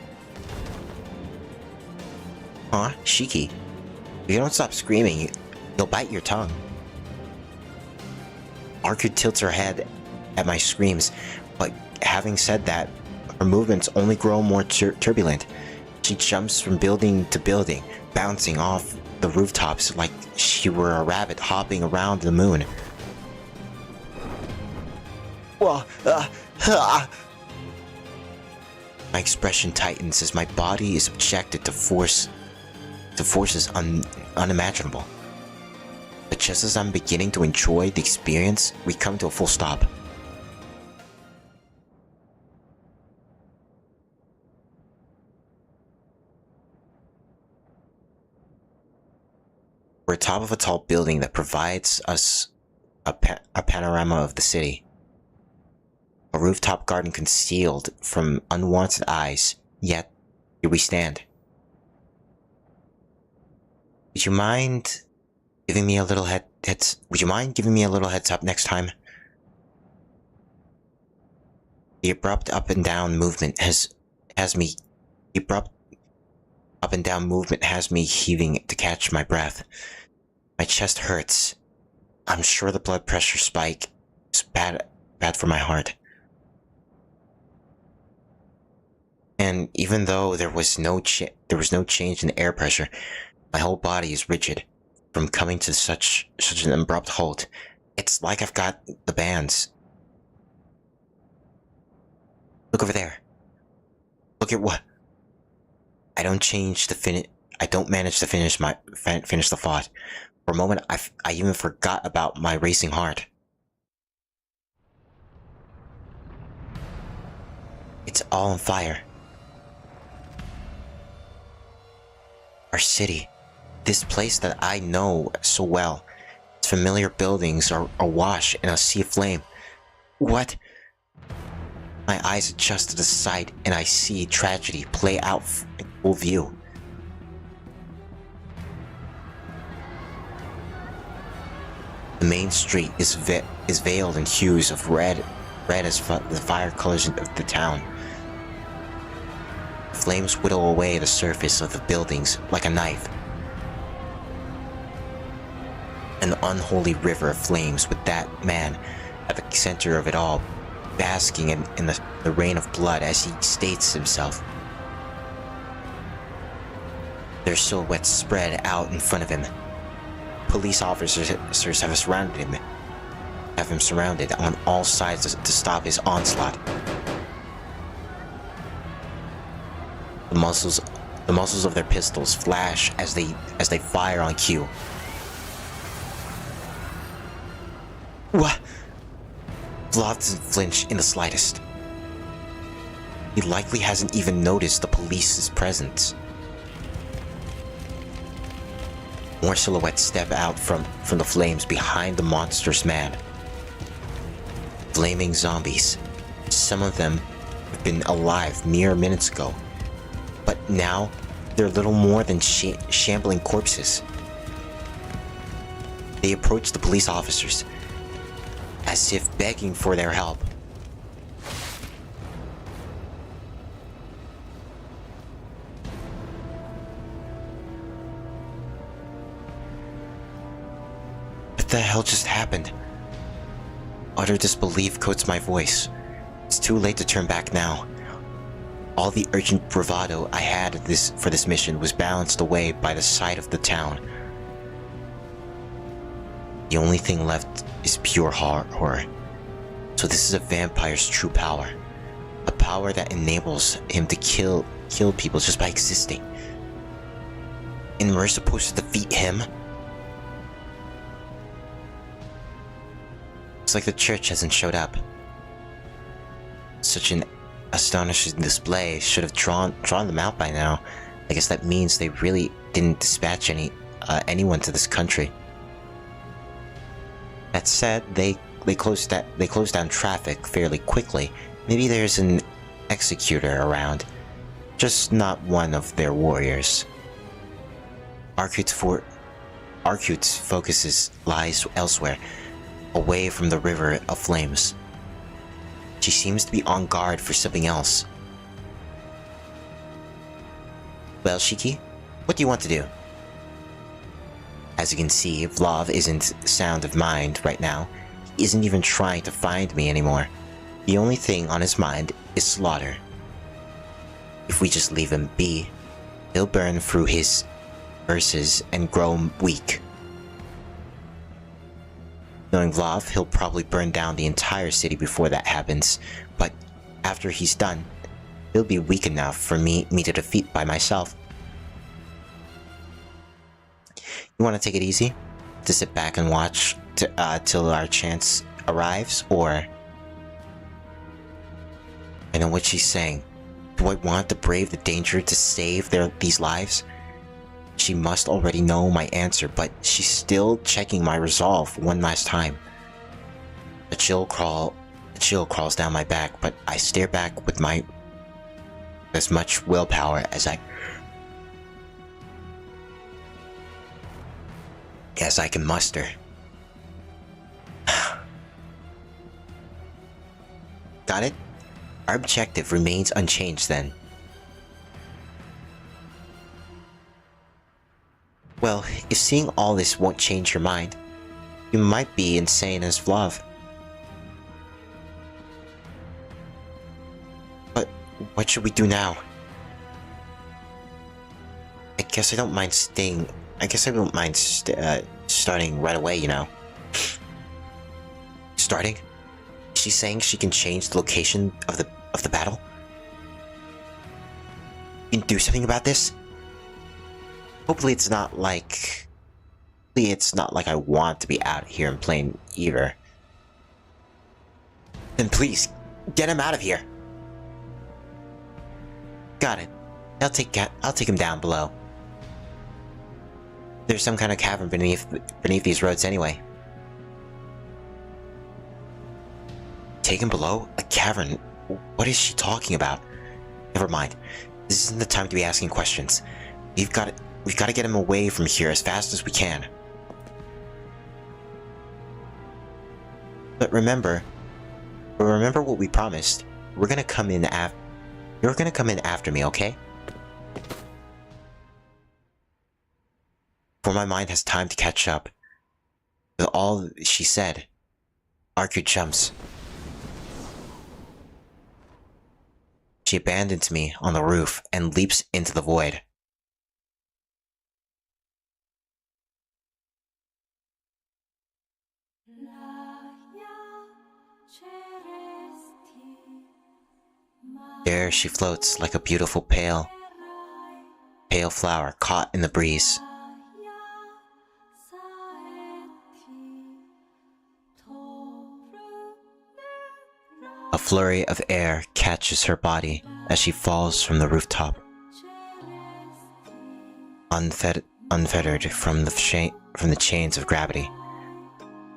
Huh? Shiki, If you don't stop screaming, you'll bite your tongue. Arku tilts her head at my screams, but having said that, her movements only grow more turbulent. She jumps from building to building, bouncing off the rooftops like she were a rabbit hopping around the moon. My expression tightens as my body is subjected to forces unimaginable. But just as I'm beginning to enjoy the experience, we come to a full stop. We're atop of a tall building that provides us a panorama of the city. A rooftop garden concealed from unwanted eyes, yet here we stand. Would you mind giving me a little heads up next time? The abrupt up and down movement has me heaving to catch my breath. My chest hurts. I'm sure the blood pressure spike is bad for my heart. And even though there was no change in the air pressure, my whole body is rigid from coming to such an abrupt halt. It's like I've got the bands. Look over there. Look at what? I don't manage to finish the thought. For a moment, I even forgot about my racing heart. It's all on fire. Our city, this place that I know so well, its familiar buildings are awash in a sea of flame. What? My eyes adjust to the sight and I see tragedy play out in full view. The main street is veiled in hues of red as the fire colors of the town. Flames whittle away the surface of the buildings like a knife. An unholy river of flames with that man at the center of it all, basking in the rain of blood as he states himself. Their silhouettes spread out in front of him. Police officers have him surrounded on all sides to stop his onslaught. The muzzles of their pistols flash as they fire on cue. What? Vlad doesn't flinch in the slightest. He likely hasn't even noticed the police's presence. More silhouettes step out from the flames behind the monstrous man. Flaming zombies. Some of them have been alive mere minutes ago, but now they're little more than shambling corpses. They approach the police officers, as if begging for their help. What the hell just happened? Utter disbelief coats my voice. It's too late to turn back now. All the urgent bravado I had for this mission was balanced away by the sight of the town. The only thing left is pure horror. So this is a vampire's true power. A power that enables him to kill people just by existing. And we're supposed to defeat him? Looks like the church hasn't showed up. Such an astonishing display should have drawn them out by now. I guess that means they really didn't dispatch anyone to this country. That said, they closed down traffic fairly quickly. Maybe there's an executor around, just not one of their warriors. Arcute's focus lies elsewhere, away from the river of flames. She seems to be on guard for something else. Well, Shiki, what do you want to do? As you can see, Vlav isn't sound of mind right now. He isn't even trying to find me anymore. The only thing on his mind is slaughter. If we just leave him be, he'll burn through his verses and grow weak. Knowing Vlav, he'll probably burn down the entire city before that happens, but after he's done, he'll be weak enough for me to defeat by myself. You want to take it easy? To sit back and watch till our chance arrives, or... I know what she's saying. Do I want to brave the danger to save these lives? She must already know my answer, but she's still checking my resolve one last time. The chill crawls down my back, but I stare back with as much willpower as I can muster. Got it? Our objective remains unchanged then. Well, if seeing all this won't change your mind, you might be insane as Vlav. But what should we do now? I guess I don't mind starting right away, you know. Starting? She's saying she can change the location of the battle? You can do something about this? Hopefully it's not like I want to be out here in plain either. Then please, get him out of here. Got it. I'll take him down below. There's some kind of cavern beneath these roads anyway. Take him below? A cavern? What is she talking about? Never mind. This isn't the time to be asking questions. We've got to get him away from here as fast as we can. But remember what we promised. You're gonna come in after me, okay? Before my mind has time to catch up with all she said, Archer jumps. She abandons me on the roof and leaps into the void. There she floats like a beautiful pale flower caught in the breeze. A flurry of air catches her body as she falls from the rooftop. Unfettered from the chains of gravity,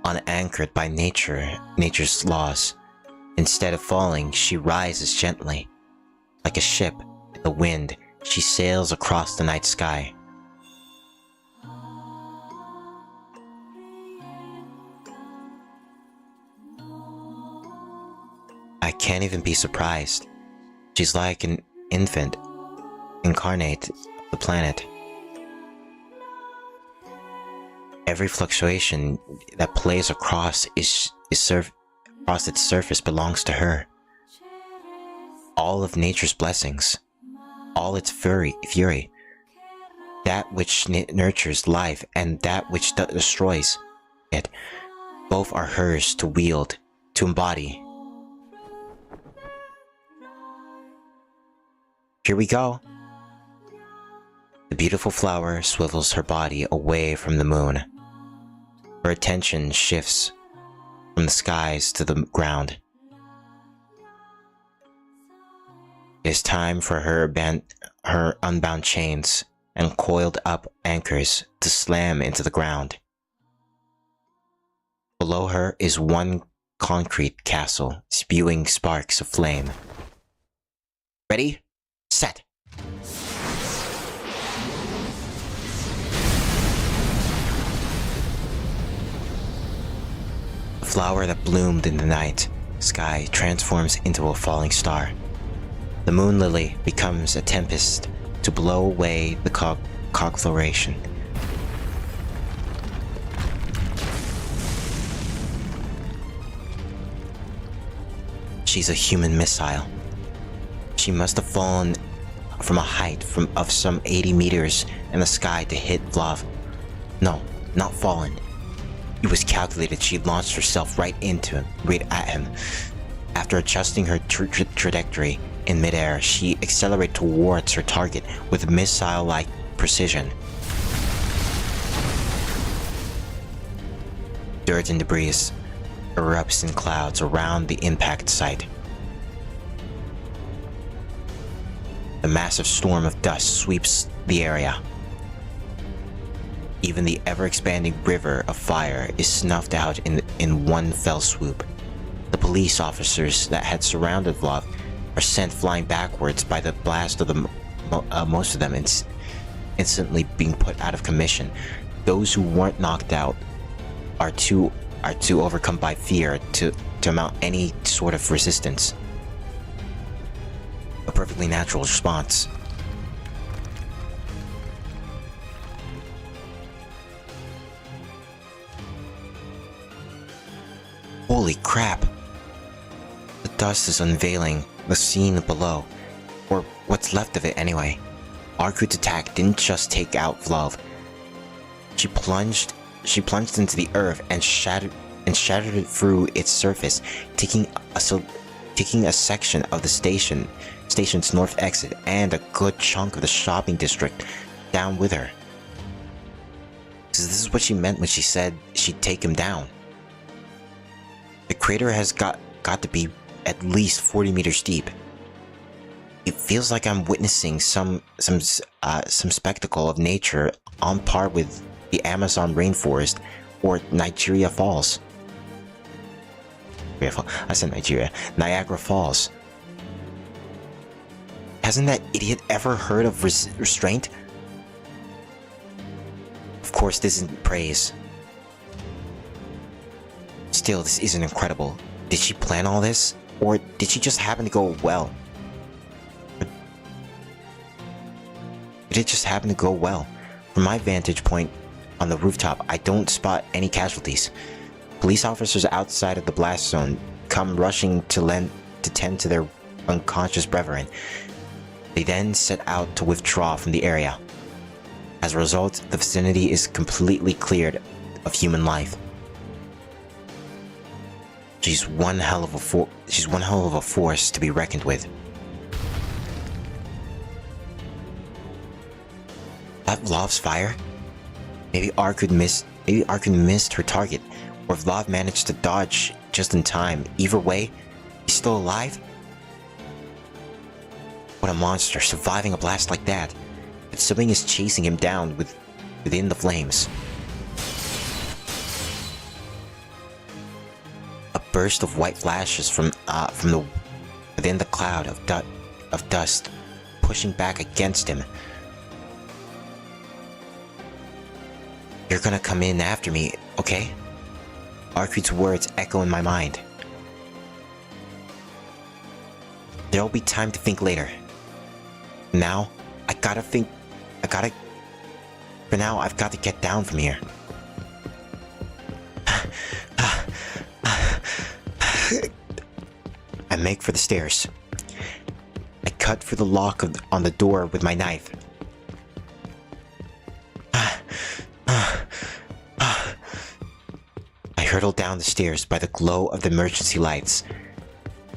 unanchored by nature's laws. Instead of falling, she rises gently. Like a ship in the wind, she sails across the night sky. I can't even be surprised. She's like an infant, incarnate of the planet. Every fluctuation that plays across its surface belongs to her. All of nature's blessings, all its fury, that which nurtures life and that which destroys it, both are hers to wield, to embody. Here we go. The beautiful flower swivels her body away from the moon. Her attention shifts from the skies to the ground. It is time for her unbound chains and coiled up anchors to slam into the ground. Below her is one concrete castle, spewing sparks of flame. Ready? Set! The flower that bloomed in the night sky transforms into a falling star. The moon lily becomes a tempest to blow away the conflagration. She's a human missile. She must have fallen from a height of some 80 meters in the sky to hit Vlav. No, not fallen. It was calculated. She launched herself right at him. After adjusting her trajectory in midair, she accelerated towards her target with missile-like precision. Dirt and debris erupts in clouds around the impact site. The massive storm of dust sweeps the area. Even the ever-expanding river of fire is snuffed out in one fell swoop. The police officers that had surrounded Vlav are sent flying backwards by the blast of most of them instantly being put out of commission. Those who weren't knocked out are too overcome by fear to mount any sort of resistance. A perfectly natural response. Holy crap! The dust is unveiling the scene below, or what's left of it anyway. Arkut's attack didn't just take out Vlav. She plunged into the earth and shattered it through its surface, taking a section of the station's north exit and a good chunk of the shopping district down with her. So this is what she meant when she said she'd take him down. The crater has got to be at least 40 meters deep. It feels like I'm witnessing some spectacle of nature on par with the Amazon rainforest or Niagara Falls. I said Nigeria. Niagara Falls. Hasn't that idiot ever heard of restraint? Of course, this isn't praise. Still, this isn't incredible. Did she plan all this? Or did she just happen to go well? Did it just happen to go well? From my vantage point on the rooftop, I don't spot any casualties. Police officers outside of the blast zone come rushing to tend to their unconscious brethren. They then set out to withdraw from the area. As a result, the vicinity is completely cleared of human life. She's one hell of a force to be reckoned with. That Vlav's fire? Maybe Arkut missed her target, or Vlav managed to dodge just in time. Either way, he's still alive? What a monster, surviving a blast like that. But something is chasing him down within the flames. A burst of white flashes from within the cloud of dust, pushing back against him. You're gonna come in after me, okay? Arkut's words echo in my mind. There'll be time to think later. Now, I've got to get down from here. I make for the stairs. I cut through the lock on the door with my knife. I hurtle down the stairs by the glow of the emergency lights.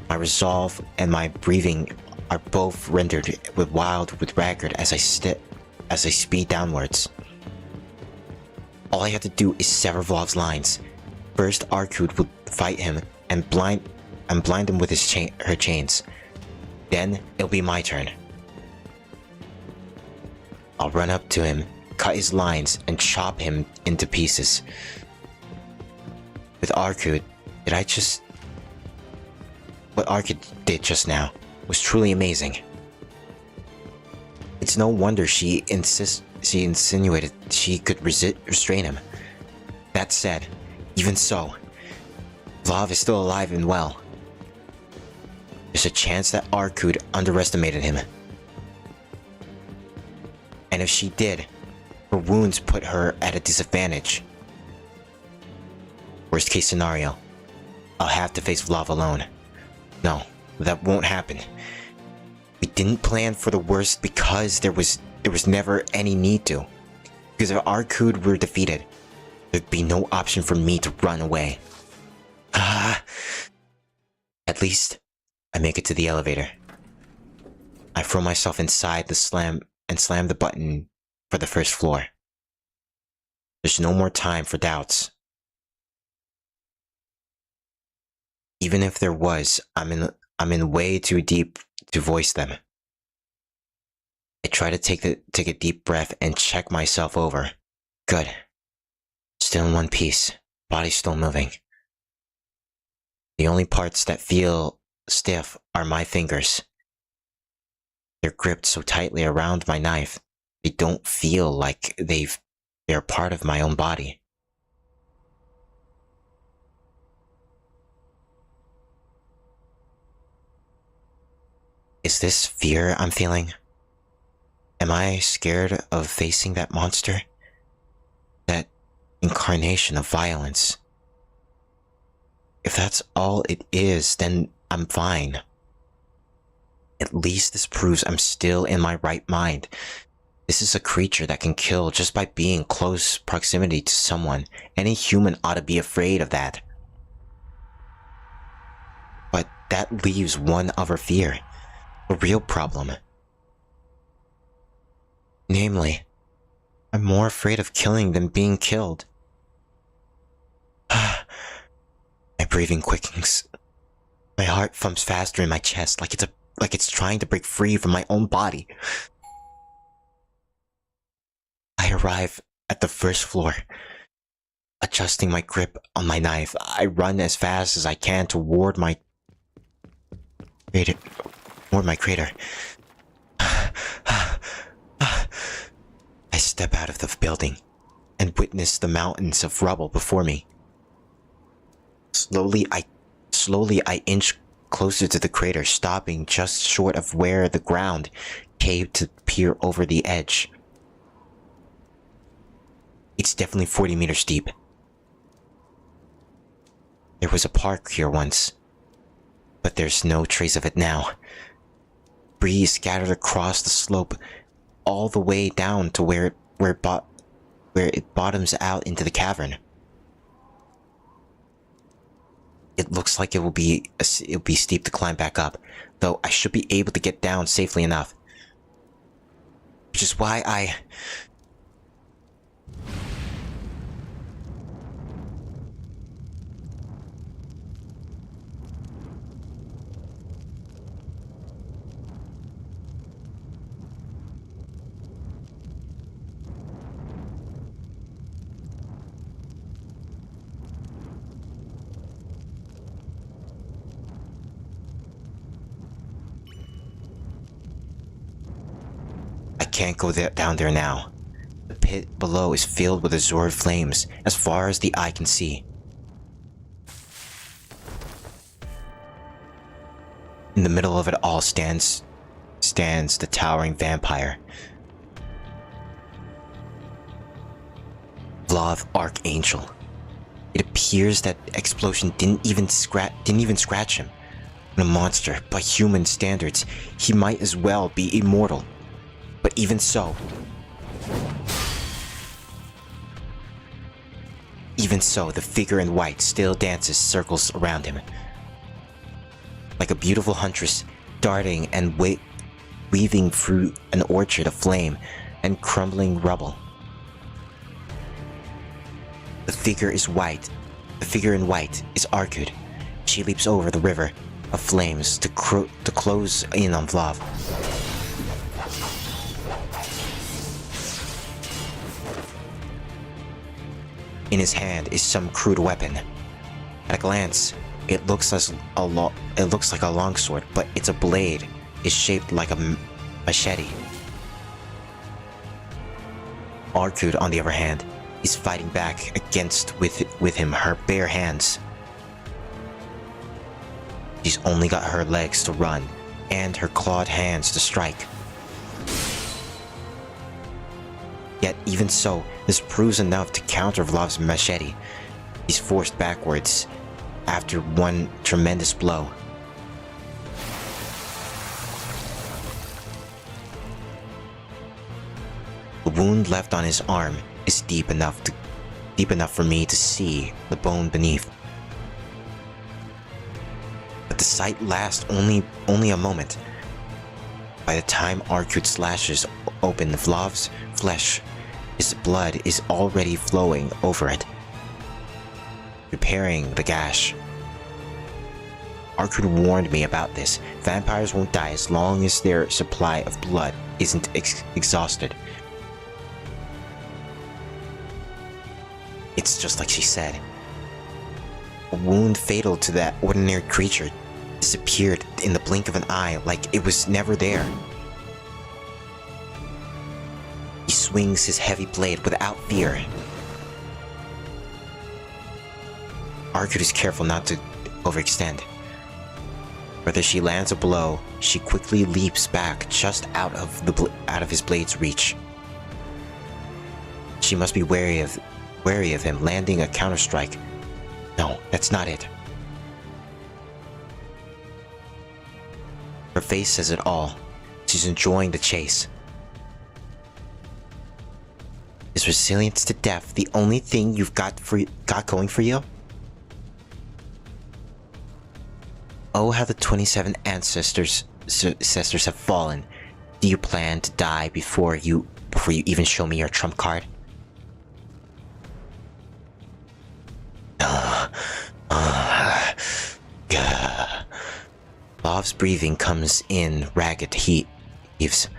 My resolve and my breathing are both rendered with ragged as I speed downwards. All I have to do is sever Vlav's lines. First, Arkut will fight him and blind him with her chains. Then it'll be my turn. I'll run up to him, cut his lines, and chop him into pieces. With Arkut, what Arkut did just now was truly amazing. It's no wonder she insinuated she could restrain him. That said, even so, Vlav is still alive and well. There's a chance that Arkut underestimated him. And if she did, her wounds put her at a disadvantage. Worst case scenario, I'll have to face Vlav alone. No, that won't happen. We didn't plan for the worst because there was never any need to. Because if our crew were defeated, there'd be no option for me to run away. At least, I make it to the elevator. I throw myself inside the slam the button for the first floor. There's no more time for doubts. Even if there was, I'm in way too deep to voice them. I try to take a deep breath and check myself over. Good. Still in one piece. Body still moving. The only parts that feel stiff are my fingers. They're gripped so tightly around my knife, they don't feel like they're part of my own body. Is this fear I'm feeling? Am I scared of facing that monster? That incarnation of violence? If that's all it is, then I'm fine. At least this proves I'm still in my right mind. This is a creature that can kill just by being in close proximity to someone. Any human ought to be afraid of that. But that leaves one other fear. A real problem. Namely, I'm more afraid of killing than being killed. My breathing quickens. My heart thumps faster in my chest like it's trying to break free from my own body. I arrive at the first floor. Adjusting my grip on my knife, I run as fast as I can toward my crater. I step out of the building and witness the mountains of rubble before me. Slowly I inch closer to the crater, stopping just short of where the ground caved to peer over the edge. It's definitely 40 meters deep. There was a park here once, but there's no trace of it now. Debris scattered across the slope all the way down to where it bottoms out into the cavern. It looks like it'll be steep to climb back up, though I should be able to get down safely enough. Which is why I can't go down there now. The pit below is filled with azure flames as far as the eye can see. In the middle of it all stands the towering vampire. Vlav Archangel. It appears that explosion didn't even scratch him. When a monster, by human standards, he might as well be immortal. But even so, the figure in white still dances circles around him. Like a beautiful huntress, darting and weaving through an orchard of flame and crumbling rubble. The figure in white is Arkud. She leaps over the river of flames to close in on Vlav. In his hand is some crude weapon. At a glance, it looks like a longsword, but it's a blade. It's shaped like a machete. Arkud, on the other hand, is fighting back with him her bare hands. She's only got her legs to run, and her clawed hands to strike. Yet even so, this proves enough to counter Vlav's machete. He's forced backwards after one tremendous blow. The wound left on his arm is deep enough for me to see the bone beneath. But the sight lasts only a moment. By the time Arkud slashes open Vlov's flesh, his blood is already flowing over it, repairing the gash. Arkud warned me about this. Vampires won't die as long as their supply of blood isn't exhausted. It's just like she said. A wound fatal to that ordinary creature disappeared in the blink of an eye like it was never there. He swings his heavy blade without fear. Arkud is careful not to overextend. Whether she lands a blow, she quickly leaps back just out of his blade's reach. She must be wary of him landing a counterstrike. No, that's not it. Her face says it all. She's enjoying the chase. Is resilience to death the only thing you've got going for you? Oh, how the 27 ancestors have fallen. Do you plan to die before you even show me your trump card? Bob's breathing comes in ragged heaves.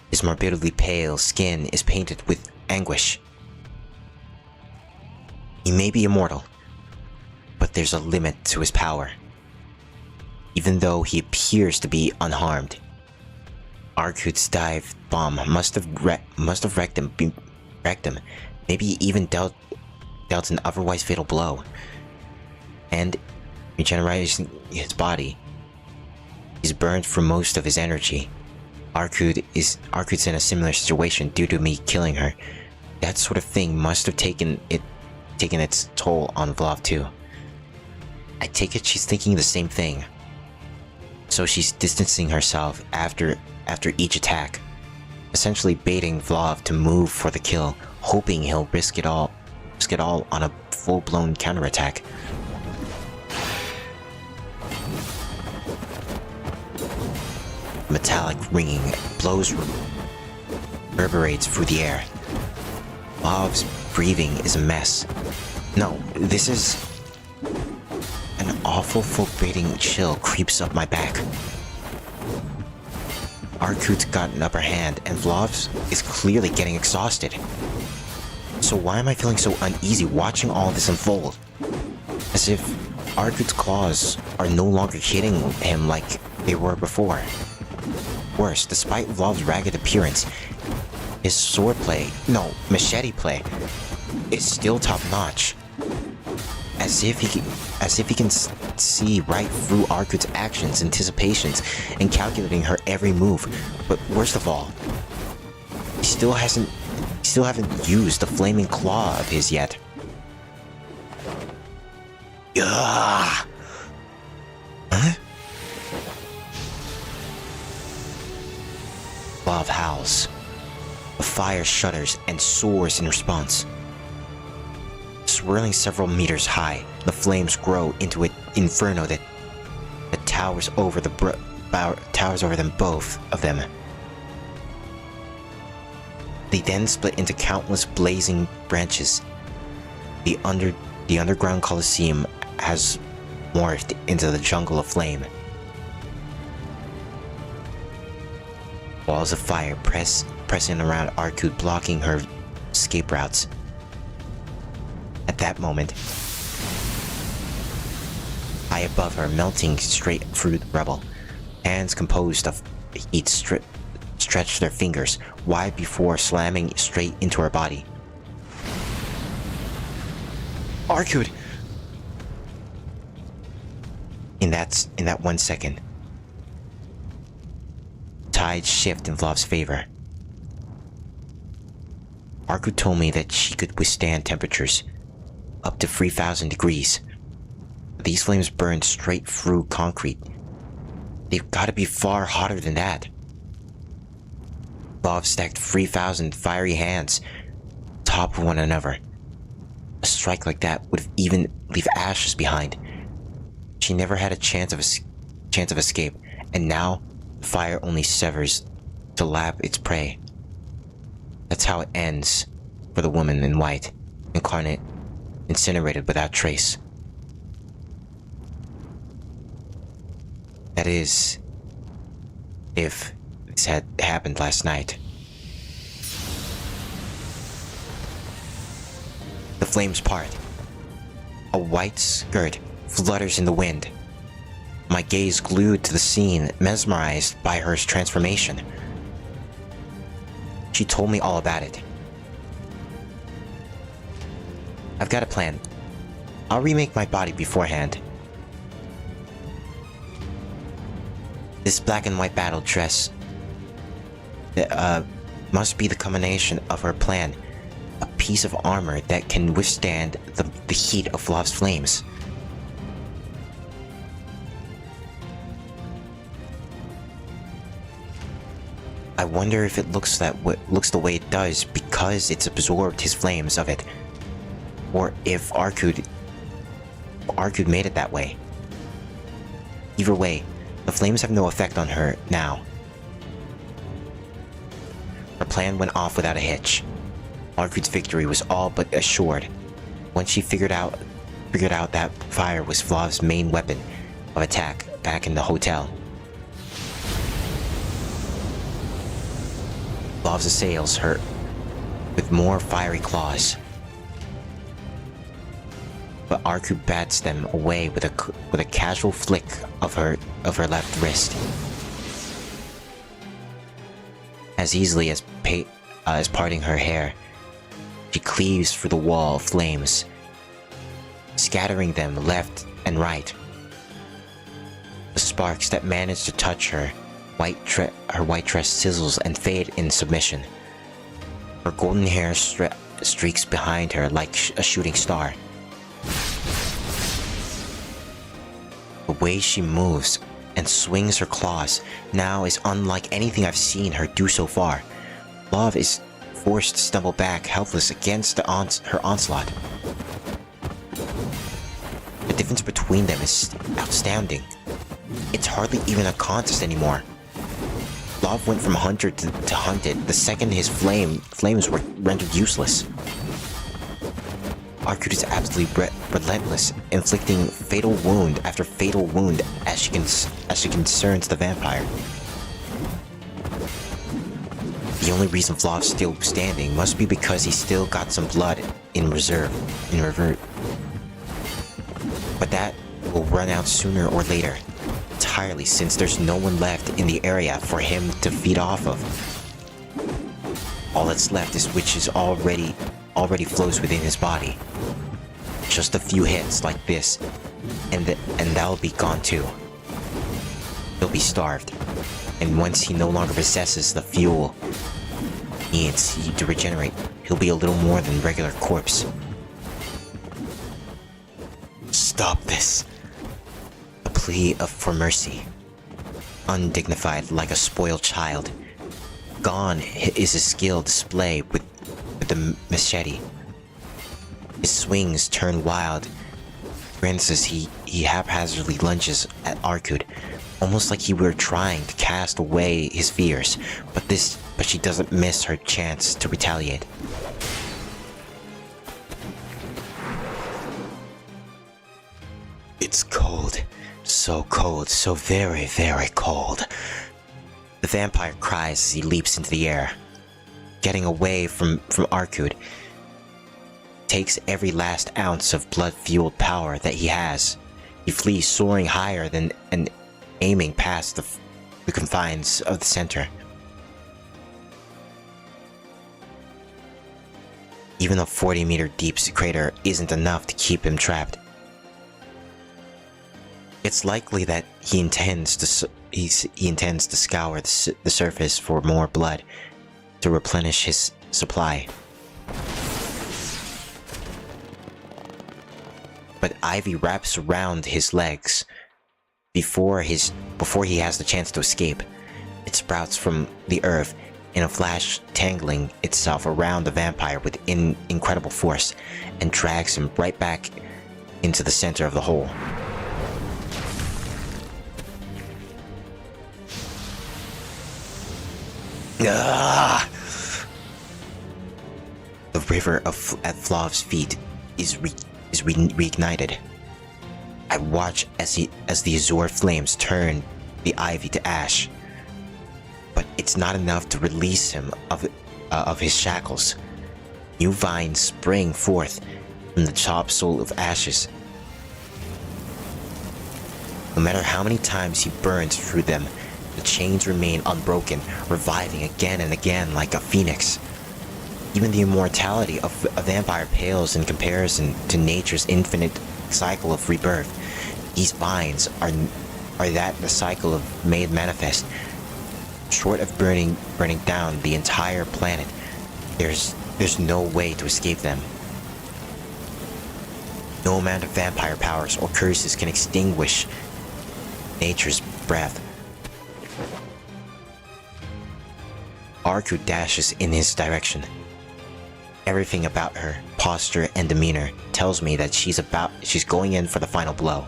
His morbidly pale skin is painted with anguish. He may be immortal, but there's a limit to his power. Even though he appears to be unharmed, Arkud's dive bomb must have wrecked him, maybe even dealt an otherwise fatal blow. And regenerating his body, he's burned for most of his energy. Arkud's in a similar situation due to me killing her. That sort of thing must have taken its toll on Vlov too. I take it she's thinking the same thing. So she's distancing herself after each attack, essentially baiting Vlov to move for the kill, hoping he'll risk it all on a full-blown counterattack. Metallic ringing blows reverberates through the air. Vlov's breathing is a mess. No, this is... An awful foreboding chill creeps up my back. Arkud's got an upper hand, and Vlov is clearly getting exhausted. So why am I feeling so uneasy watching all this unfold? As if Arkud's claws are no longer hitting him like they were before. Worse, despite Vlov's ragged appearance, his machete play, is still top-notch. As if he can see right through Arkud's actions, anticipations, and calculating her every move. But worst of all, he still haven't used the flaming claw of his yet. Ugh. Huh? Vlov howls. The fire shudders and soars in response. Swirling several meters high, the flames grow into an inferno that towers over them both of them. They then split into countless blazing branches. The underground coliseum has morphed into the jungle of flame. Walls of fire pressing around Arkud, blocking her escape routes. At that moment, high above her, melting straight through the rubble, hands composed of heat stretch their fingers wide before slamming straight into her body. Arkud! In that 1 second, tides shift in Vlov's favor. Arkud told me that she could withstand temperatures up to 3,000 degrees. These flames burn straight through concrete. They've got to be far hotter than that. Love stacked 3,000 fiery hands top of one another. A strike like that would even leave ashes behind. She never had a chance of escape, and now the fire only severs to lap its prey. That's how it ends for the woman in white, incarnate, incinerated without trace. That is, if this had happened last night. The flames part. A white skirt flutters in the wind. My gaze glued to the scene, mesmerized by her transformation. She told me all about it. I've got a plan. I'll remake my body beforehand. This black and white battle dress must be the combination of her plan. A piece of armor that can withstand the heat of Love's flames. I wonder if it looks the way it does because it's absorbed his flames of it, or if Arkud made it that way. Either way, the flames have no effect on her now. Her plan went off without a hitch. Arkud's victory was all but assured. Once she figured out that fire was Flav's main weapon of attack back in the hotel. Flav assails her with more fiery claws, but Arkud bats them away with a casual flick of her left wrist. As easily as parting her hair, she cleaves through the wall of flames, scattering them left and right. The sparks that manage to touch her white dress sizzles and fade in submission. Her golden hair streaks behind her like a shooting star. The way she moves and swings her claws now is unlike anything I've seen her do so far. Love is forced to stumble back helpless against her onslaught. The difference between them is outstanding. It's hardly even a contest anymore. Love went from hunter to hunted the second his flames were rendered useless. Arkud is absolutely relentless, inflicting fatal wound after fatal wound as she concerns the vampire. The only reason Flav's still standing must be because he's still got some blood in reserve. But that will run out sooner or later, entirely since there's no one left in the area for him to feed off of. All that's left is which is already flows within his body. Just a few hits like this, and that'll be gone too. He'll be starved, and once he no longer possesses the fuel he needs to regenerate, he'll be a little more than regular corpse. Stop this. A plea for mercy. Undignified like a spoiled child. Gone is his skill displayed with the machete. His swings turn wild. Grins as he haphazardly lunges at Arkud, almost like he were trying to cast away his fears, but she doesn't miss her chance to retaliate. It's cold. So cold, so very, very cold. The vampire cries as he leaps into the air. Getting away from Arkud takes every last ounce of blood-fueled power that he has. He flees soaring higher than and aiming past the confines of the center. Even a 40-meter deep crater isn't enough to keep him trapped. It's likely that he intends to scour the surface for more blood to replenish his supply. But ivy wraps around his legs before he has the chance to escape. It sprouts from the earth, in a flash tangling itself around the vampire with incredible force and drags him right back into the center of the hole. Ah! The river at Flav's feet is reignited. I watch as the azure flames turn the ivy to ash. But it's not enough to release him of his shackles. New vines spring forth from the topsoil of ashes. No matter how many times he burns through them, the chains remain unbroken, reviving again and again like a phoenix. Even the immortality of a vampire pales in comparison to nature's infinite cycle of rebirth. These vines are that the cycle of made manifest. Short of burning down the entire planet, there's no way to escape them. No amount of vampire powers or curses can extinguish nature's breath. Arku dashes in his direction. Everything about her, posture and demeanor tells me that she's going in for the final blow.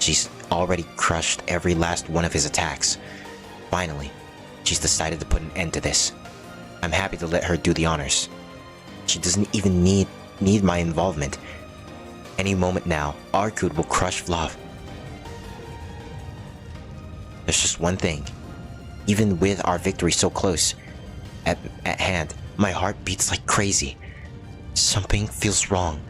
She's already crushed every last one of his attacks. Finally, she's decided to put an end to this. I'm happy to let her do the honors. She doesn't even need my involvement. Any moment now, Arkud will crush Vlav. There's just one thing. Even with our victory so close at hand, my heart beats like crazy. Something feels wrong.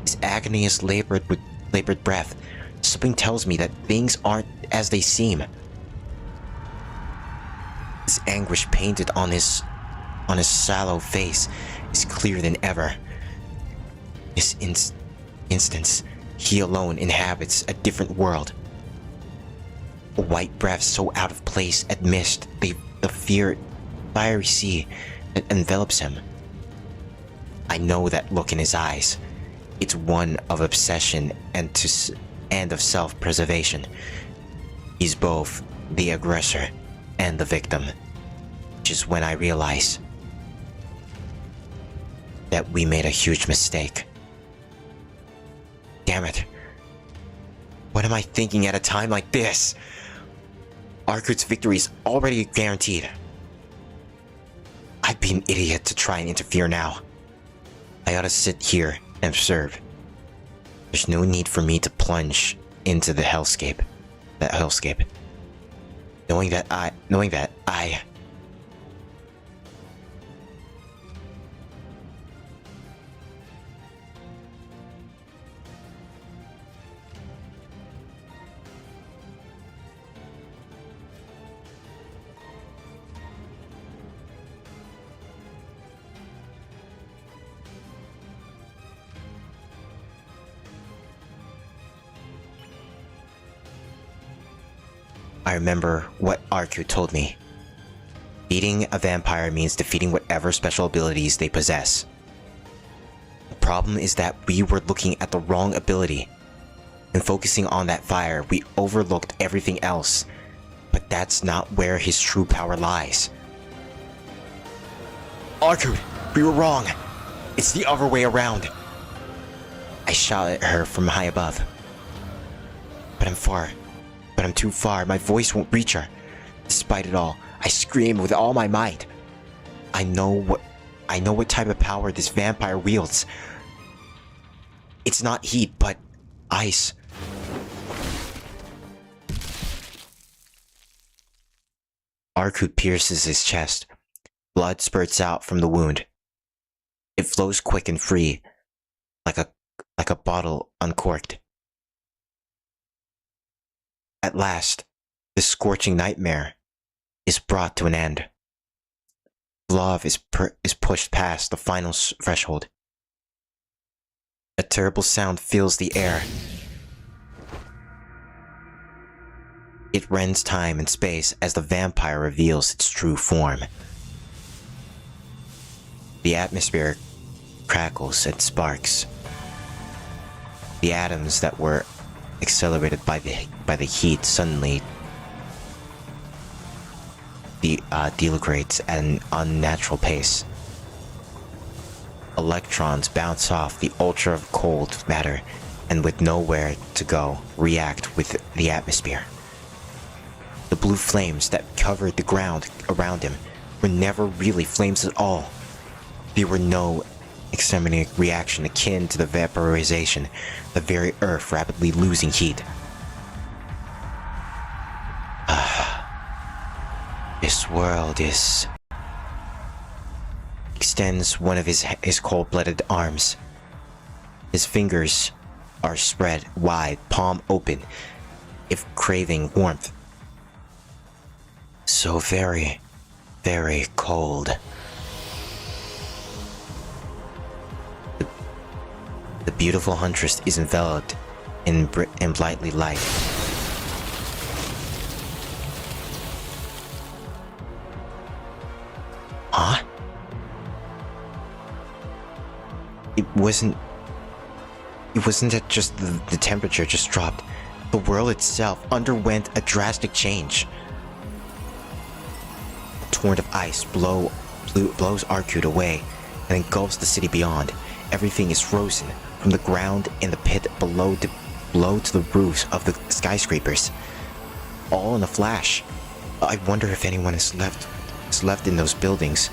His agony is labored with labored breath. Something tells me that things aren't as they seem. His anguish painted on his sallow face is clearer than ever. This instance, he alone inhabits a different world. A white breath so out of place amidst the fiery sea that envelops him. I know that look in his eyes. It's one of obsession and of self-preservation. He's both the aggressor and the victim. Which is when I realize that we made a huge mistake. Damn it. What am I thinking at a time like this? Arkut's victory is already guaranteed. I'd be an idiot to try and interfere now. I ought to sit here and observe. There's no need for me to plunge into that hellscape. Knowing that I remember what Arku told me. Beating a vampire means defeating whatever special abilities they possess. The problem is that we were looking at the wrong ability. In focusing on that fire, we overlooked everything else. But that's not where his true power lies. Arku, we were wrong. It's the other way around. I shout at her from high above. But I'm too far. My voice won't reach her. Despite it all, I scream with all my might. I know what type of power this vampire wields. It's not heat, but ice. Arku pierces his chest. Blood spurts out from the wound. It flows quick and free, like a bottle uncorked. At last, this scorching nightmare is brought to an end. Love is pushed past the final threshold. A terrible sound fills the air. It rends time and space as the vampire reveals its true form. The atmosphere crackles and sparks. The atoms that were accelerated by the heat suddenly degrades at an unnatural pace. Electrons bounce off the ultra-cold matter and with nowhere to go, react with the atmosphere. The blue flames that covered the ground around him were never really flames at all. There were no exterminating reaction akin to the vaporization, the very earth rapidly losing heat. This world is... Extends one of his cold-blooded arms. His fingers are spread wide, palm open, if craving warmth. So very, very cold. The beautiful huntress is enveloped in brightly light. Huh? It wasn't that just the temperature just dropped. The world itself underwent a drastic change. A torrent of ice blows Arcute away and engulfs the city beyond. Everything is frozen, from the ground in the pit below to the roofs of the skyscrapers. All in a flash. I wonder if anyone is left in those buildings.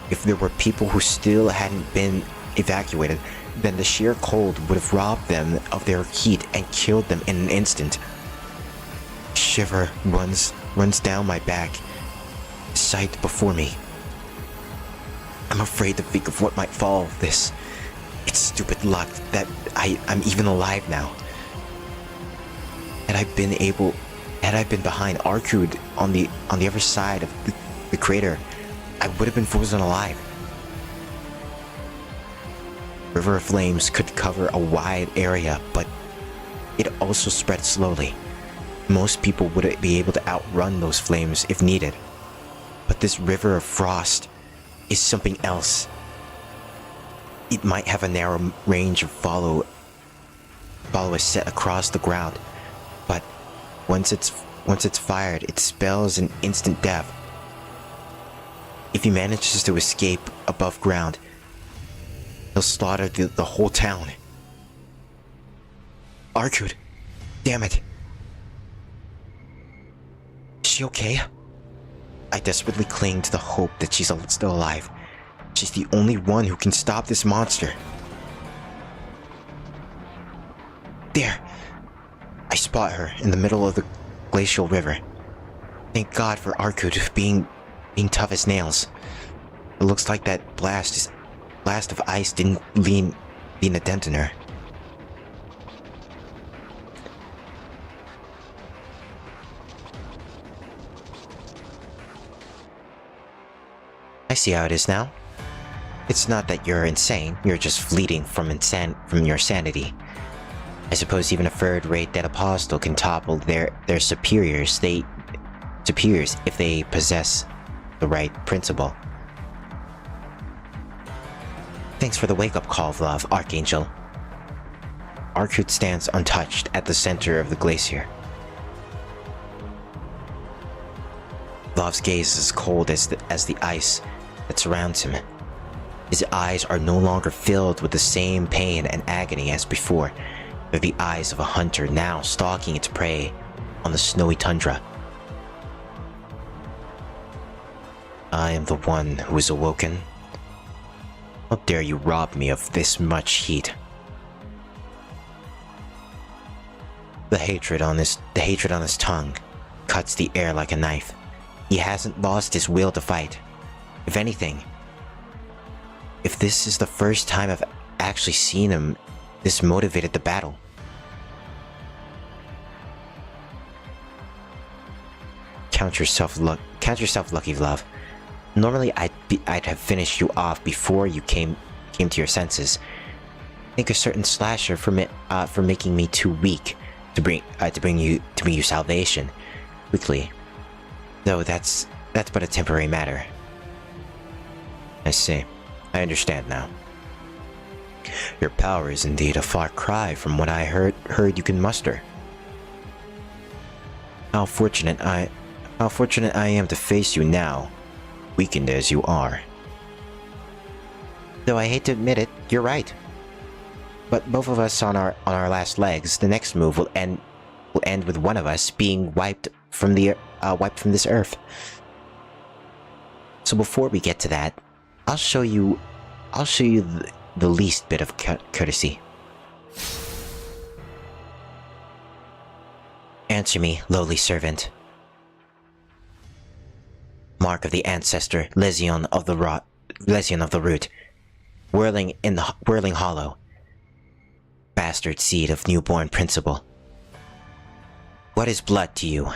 If there were people who still hadn't been evacuated, then the sheer cold would have robbed them of their heat and killed them in an instant. Shiver runs down my back, sight before me. I'm afraid to think of what might fall of this. It's stupid luck that I'm even alive now. Had I been behind Arcute on the other side of the crater, I would have been frozen alive. River of Flames could cover a wide area, but it also spread slowly. Most people would be able to outrun those flames if needed. But this river of frost is something else. It might have a narrow range of follow set across the ground, but once it's fired, it spells an instant death. If he manages to escape above ground, he'll slaughter the whole town. Arcute, damn it. Is she okay? I desperately cling to the hope that she's still alive. She's the only one who can stop this monster. There! I spot her in the middle of the glacial river. Thank God for Arcute being tough as nails. It looks like that blast of ice didn't lean a dent in her. I see how it is now. It's not that you're insane, you're just fleeting from your sanity. I suppose even a third-rate dead apostle can topple their superiors if they possess the right principle. Thanks for the wake-up call, Vlav, Archangel. Arcute stands untouched at the center of the glacier. Vlav's gaze is cold as the ice that surrounds him. His eyes are no longer filled with the same pain and agony as before. They're the eyes of a hunter now stalking its prey on the snowy tundra. I am the one who is awoken. How dare you rob me of this much heat? The hatred on his tongue cuts the air like a knife. He hasn't lost his will to fight. If anything, if this is the first time I've actually seen him this motivated to battle. Count yourself lucky, Vlav. Normally I'd have finished you off before you came to your senses. Thank a certain slasher for making me too weak to bring you salvation quickly. Though that's but a temporary matter. I see. I understand now. Your power is indeed a far cry from what I heard you can muster. How fortunate How fortunate I am to face you now, weakened as you are. Though I hate to admit it, you're right. But both of us on our last legs, the next move will end with one of us being wiped from this earth. So before we get to that, I'll show you the least bit of courtesy. Answer me, lowly servant. Mark of the ancestor, Lesion of the root, whirling hollow, bastard seed of newborn principle. What is blood to you?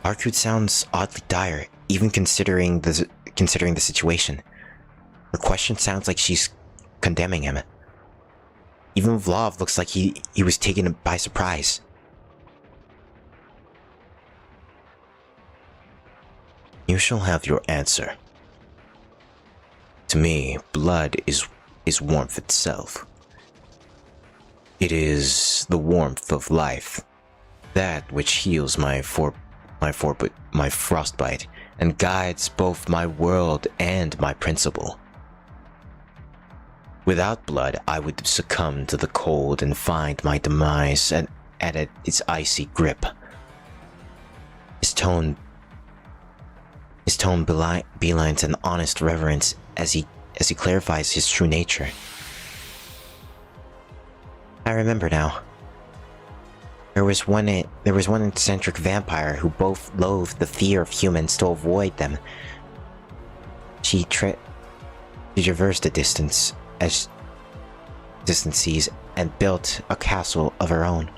Arkud sounds oddly dire, even considering the situation. Her question sounds like she's condemning him. Even Vlov looks like he was taken by surprise. You shall have your answer. To me, blood is warmth itself. It is the warmth of life, that which heals my frostbite and guides both my world and my principle. Without blood, I would succumb to the cold and find my demise at its icy grip. His tone belines an honest reverence as he clarifies his true nature. I remember now. There was one eccentric vampire who both loathed the fear of humans to avoid them. She traversed the distances and built a castle of her own.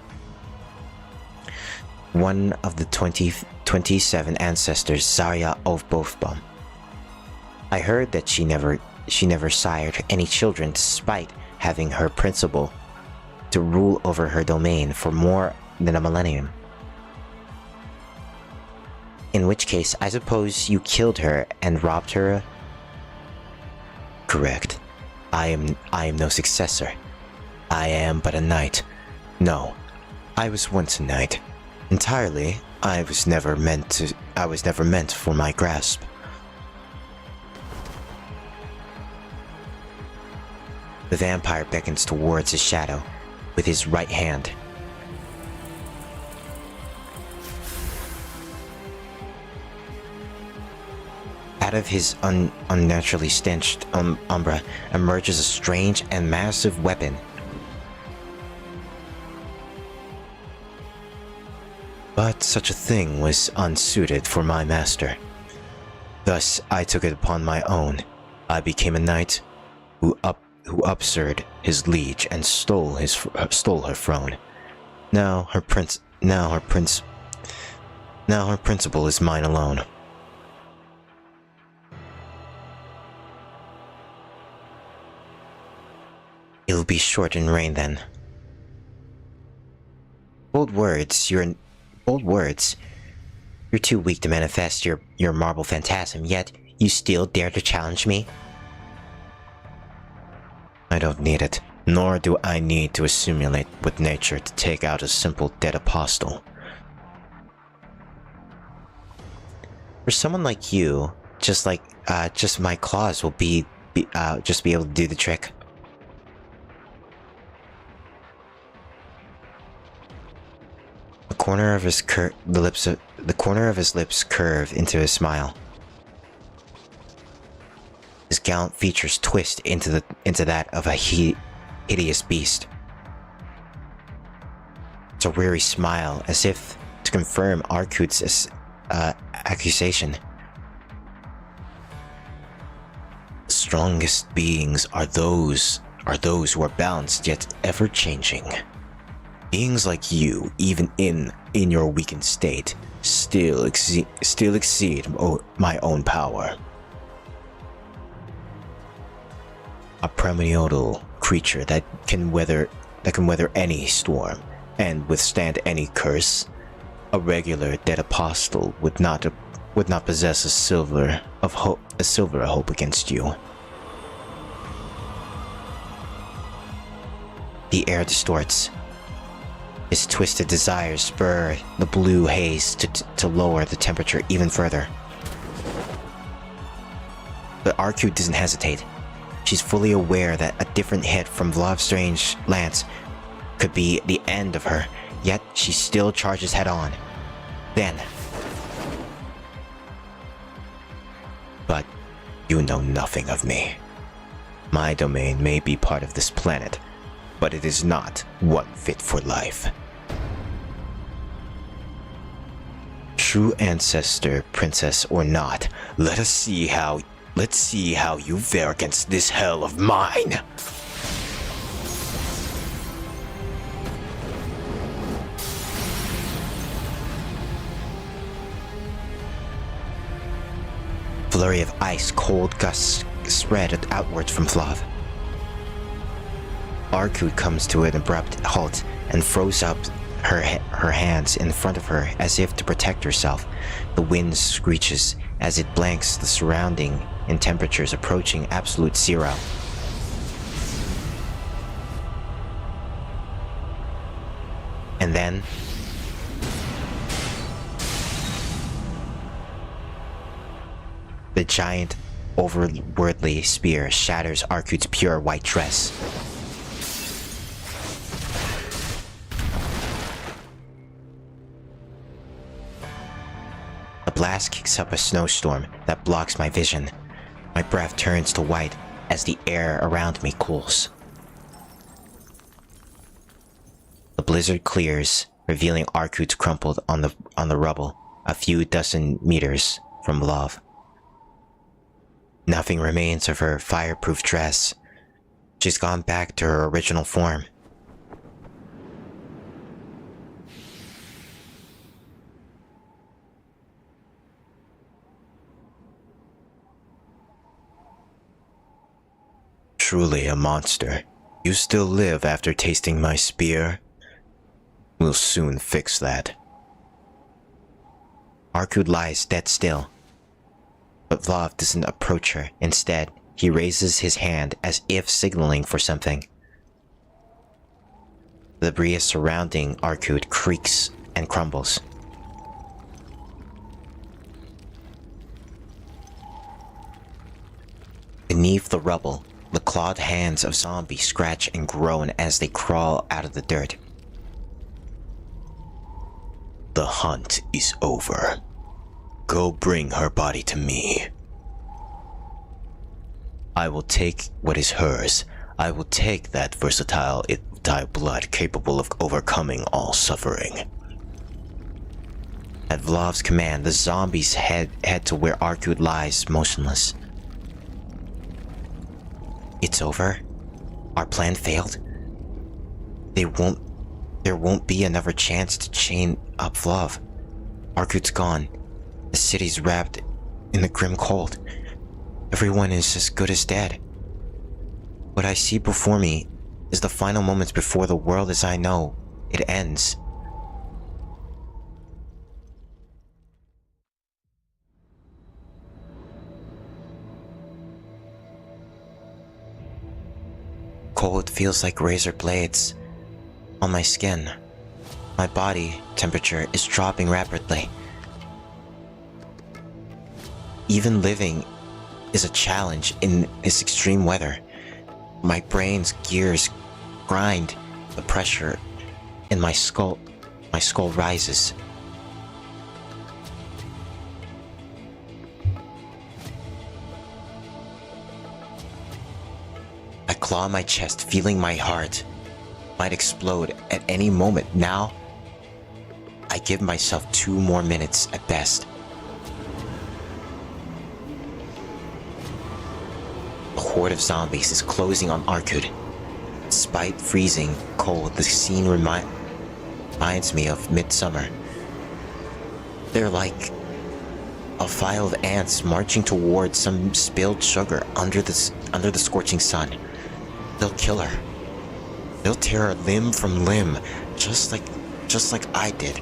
One of the 27 ancestors, Zarya of Bofbom. I heard that she never sired any children despite having her principal to rule over her domain for more than a millennium. In which case, I suppose you killed her and robbed her? Correct. I am no successor. I am but a knight. No, I was once a knight. Entirely, I was never meant for my grasp. The vampire beckons towards his shadow with his right hand. Out of his unnaturally stenched umbra emerges a strange and massive weapon. But such a thing was unsuited for my master. Thus, I took it upon my own. I became a knight who upsurred his liege and stole her throne. Now her principal is mine alone. It'll be short in reign then. Bold words. You're too weak to manifest your marble phantasm, yet you still dare to challenge me? I don't need it, nor do I need to assimilate with nature to take out a simple dead apostle. For someone like you, just my claws will be able to do the trick. The corner of his lips curve into a smile. His gallant features twist into that of a hideous beast. It's a weary smile, as if to confirm Arkut's accusation. The strongest beings are those who are balanced yet ever-changing. Beings like you, even in your weakened state, still exceed my own power. A primordial creature that can weather any storm and withstand any curse. A regular dead apostle would not possess a silver of hope against you. The air distorts. His twisted desires spur the blue haze to lower the temperature even further. But Arcute doesn't hesitate. She's fully aware that a different hit from Vlov's strange lance could be the end of her, yet she still charges head-on. Then... But you know nothing of me. My domain may be part of this planet, but it is not one fit for life. True ancestor, princess or not, let's see how you fare against this hell of mine. Flurry of ice, cold gusts spread outwards from Vlov. Arcute comes to an abrupt halt and throws up her hands in front of her as if to protect herself. The wind screeches as it blanks the surrounding in temperatures approaching absolute zero. And then... the giant, overworldly spear shatters Arcute's pure white dress. A blast kicks up a snowstorm that blocks my vision. My breath turns to white as the air around me cools. The blizzard clears, revealing Arcute crumpled on the rubble, a few dozen meters from Vlov. Nothing remains of her fireproof dress. She's gone back to her original form. Truly a monster. You still live after tasting my spear? We'll soon fix that. Arcute lies dead still. But Vlov doesn't approach her. Instead, he raises his hand as if signaling for something. The debris surrounding Arcute creaks and crumbles. Beneath the rubble, the clawed hands of zombies scratch and groan as they crawl out of the dirt. The hunt is over. Go bring her body to me. I will take what is hers. I will take that versatile blood capable of overcoming all suffering. At Vlov's command, the zombies head to where Arcute lies motionless. It's over? Our plan failed? There won't be another chance to chain up Vlov. Arcute's gone. The city's wrapped in the grim cold. Everyone is as good as dead. What I see before me is the final moments before the world as I know it ends. Cold feels like razor blades on my skin. My body temperature is dropping rapidly. Even living is a challenge in this extreme weather. My brain's gears grind. The pressure in my skull rises. I claw my chest, feeling my heart might explode at any moment. Now, I give myself 2 more minutes at best. A horde of zombies is closing on Arcute. Despite freezing cold, the scene reminds me of midsummer. They're like a file of ants marching towards some spilled sugar under the scorching sun. They'll kill her. They'll tear her limb from limb, just like I did.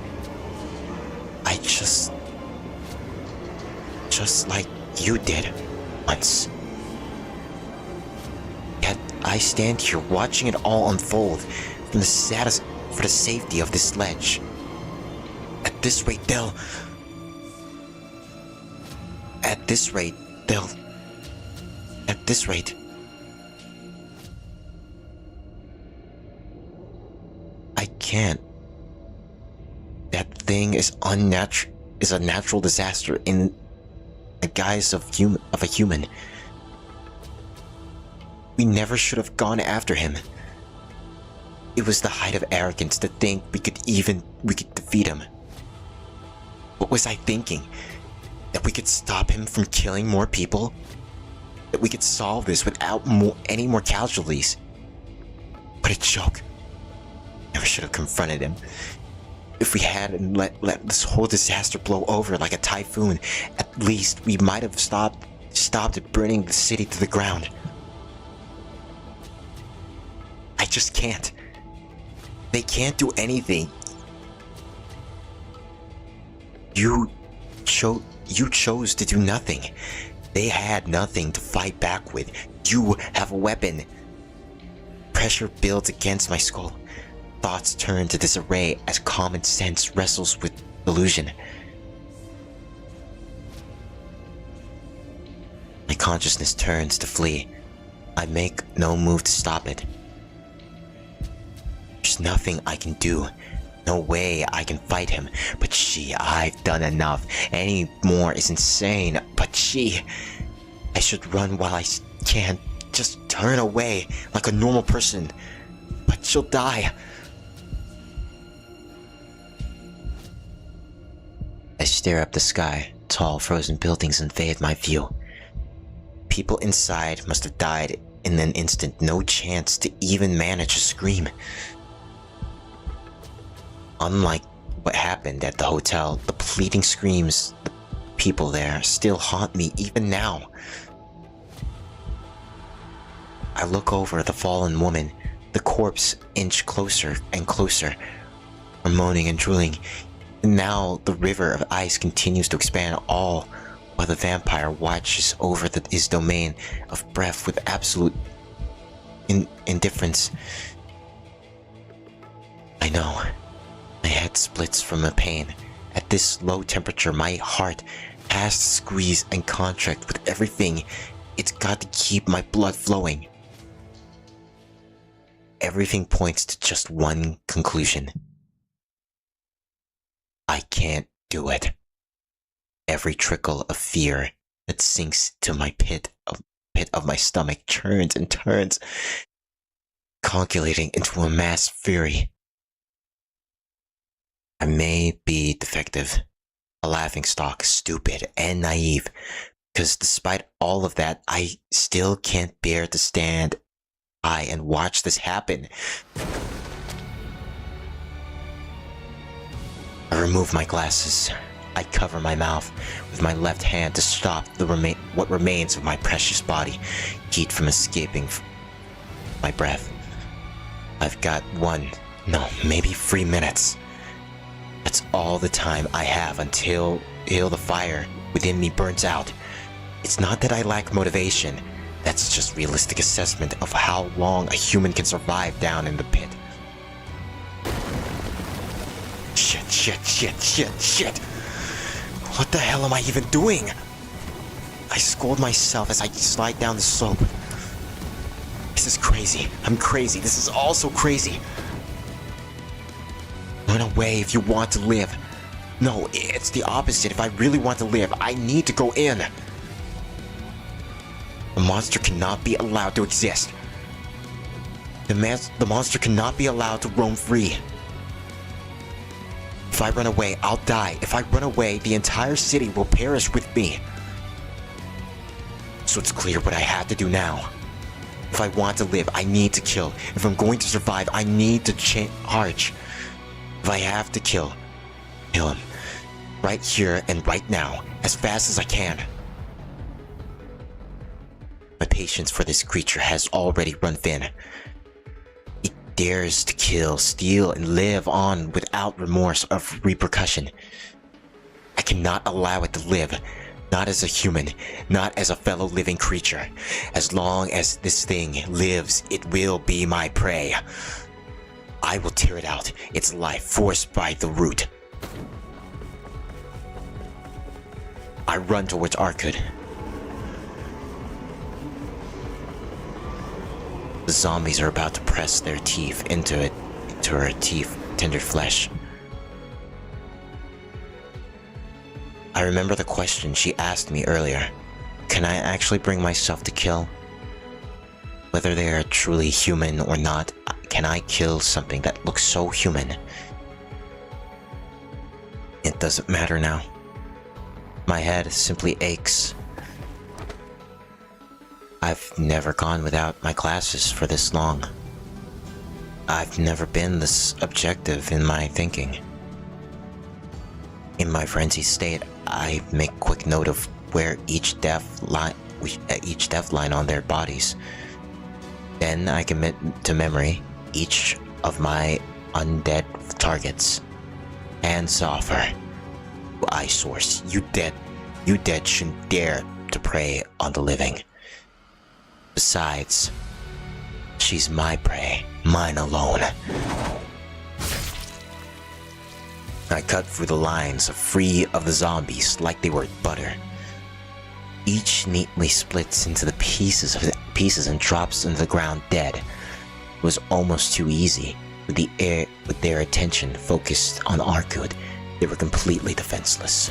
Just like you did once. Yet I stand here watching it all unfold from the for the safety of this sledge. At this rate, they'll... At this rate... I can't. That thing is a natural disaster in the guise of a human. We never should have gone after him. It was the height of arrogance to think we could defeat him. What was I thinking? That we could stop him from killing more people? That we could solve this without any more casualties? What a joke. Never should have confronted him. If we hadn't let this whole disaster blow over like a typhoon, at least we might have stopped it burning the city to the ground. I just can't. They can't do anything. You chose to do nothing. They had nothing to fight back with. You have a weapon. Pressure builds against my skull. Thoughts turn to disarray as common sense wrestles with illusion. My consciousness turns to flee. I make no move to stop it. There's nothing I can do. No way I can fight him. But I've done enough. Any more is insane. But I should run while I can. Just turn away like a normal person. But she'll die. I stare up the sky. Tall, frozen buildings invade my view. People inside must have died in an instant. No chance to even manage a scream. Unlike what happened at the hotel, the pleading screams of the people there still haunt me even now. I look over the fallen woman. The corpse inch closer and closer, moaning and drooling. Now the river of ice continues to expand, all while the vampire watches over his domain of breath with absolute indifference. I know. My head splits from the pain. At this low temperature, my heart has to squeeze and contract with everything. It's got to keep my blood flowing. Everything points to just one conclusion. I can't do it. Every trickle of fear that sinks to my pit of my stomach turns and turns, calculating into a mass fury. I may be defective, a laughingstock, stupid and naive, because despite all of that, I still can't bear to stand by and watch this happen. I remove my glasses. I cover my mouth with my left hand to stop what remains of my precious body, heat from escaping my breath. I've got maybe 3 minutes. That's all the time I have until the fire within me burns out. It's not that I lack motivation. That's just realistic assessment of how long a human can survive down in the pit. Shit. What the hell am I even doing? I scold myself as I slide down the slope. This is crazy. I'm crazy. This is all so crazy. Run away if you want to live. No, it's the opposite. If I really want to live, I need to go in. The monster cannot be allowed to exist. The monster cannot be allowed to roam free. If I run away, I'll die. If I run away, the entire city will perish with me. So it's clear what I have to do now. If I want to live, I need to kill. If I'm going to survive, I need to charge. If I have to kill him. Right here and right now, as fast as I can. My patience for this creature has already run thin. It dares to kill, steal, and live on without remorse of repercussion. I cannot allow it to live, not as a human, not as a fellow living creature. As long as this thing lives, it will be my prey. I will tear it out, its life forced by the root. I run towards Arcud. The zombies are about to press their teeth into her teeth, tender flesh. I remember the question she asked me earlier. Can I actually bring myself to kill? Whether they are truly human or not, can I kill something that looks so human? It doesn't matter now. My head simply aches. I've never gone without my glasses for this long. I've never been this objective in my thinking. In my frenzied state, I make quick note of where each death line on their bodies. Then I commit to memory each of my undead targets. Hands off her. You eyesores, you dead shouldn't dare to prey on the living. Besides, she's my prey, mine alone. I cut through the lines, free of the zombies like they were butter. Each neatly splits into the pieces and drops into the ground dead. It was almost too easy. With their attention focused on Arcud, they were completely defenseless.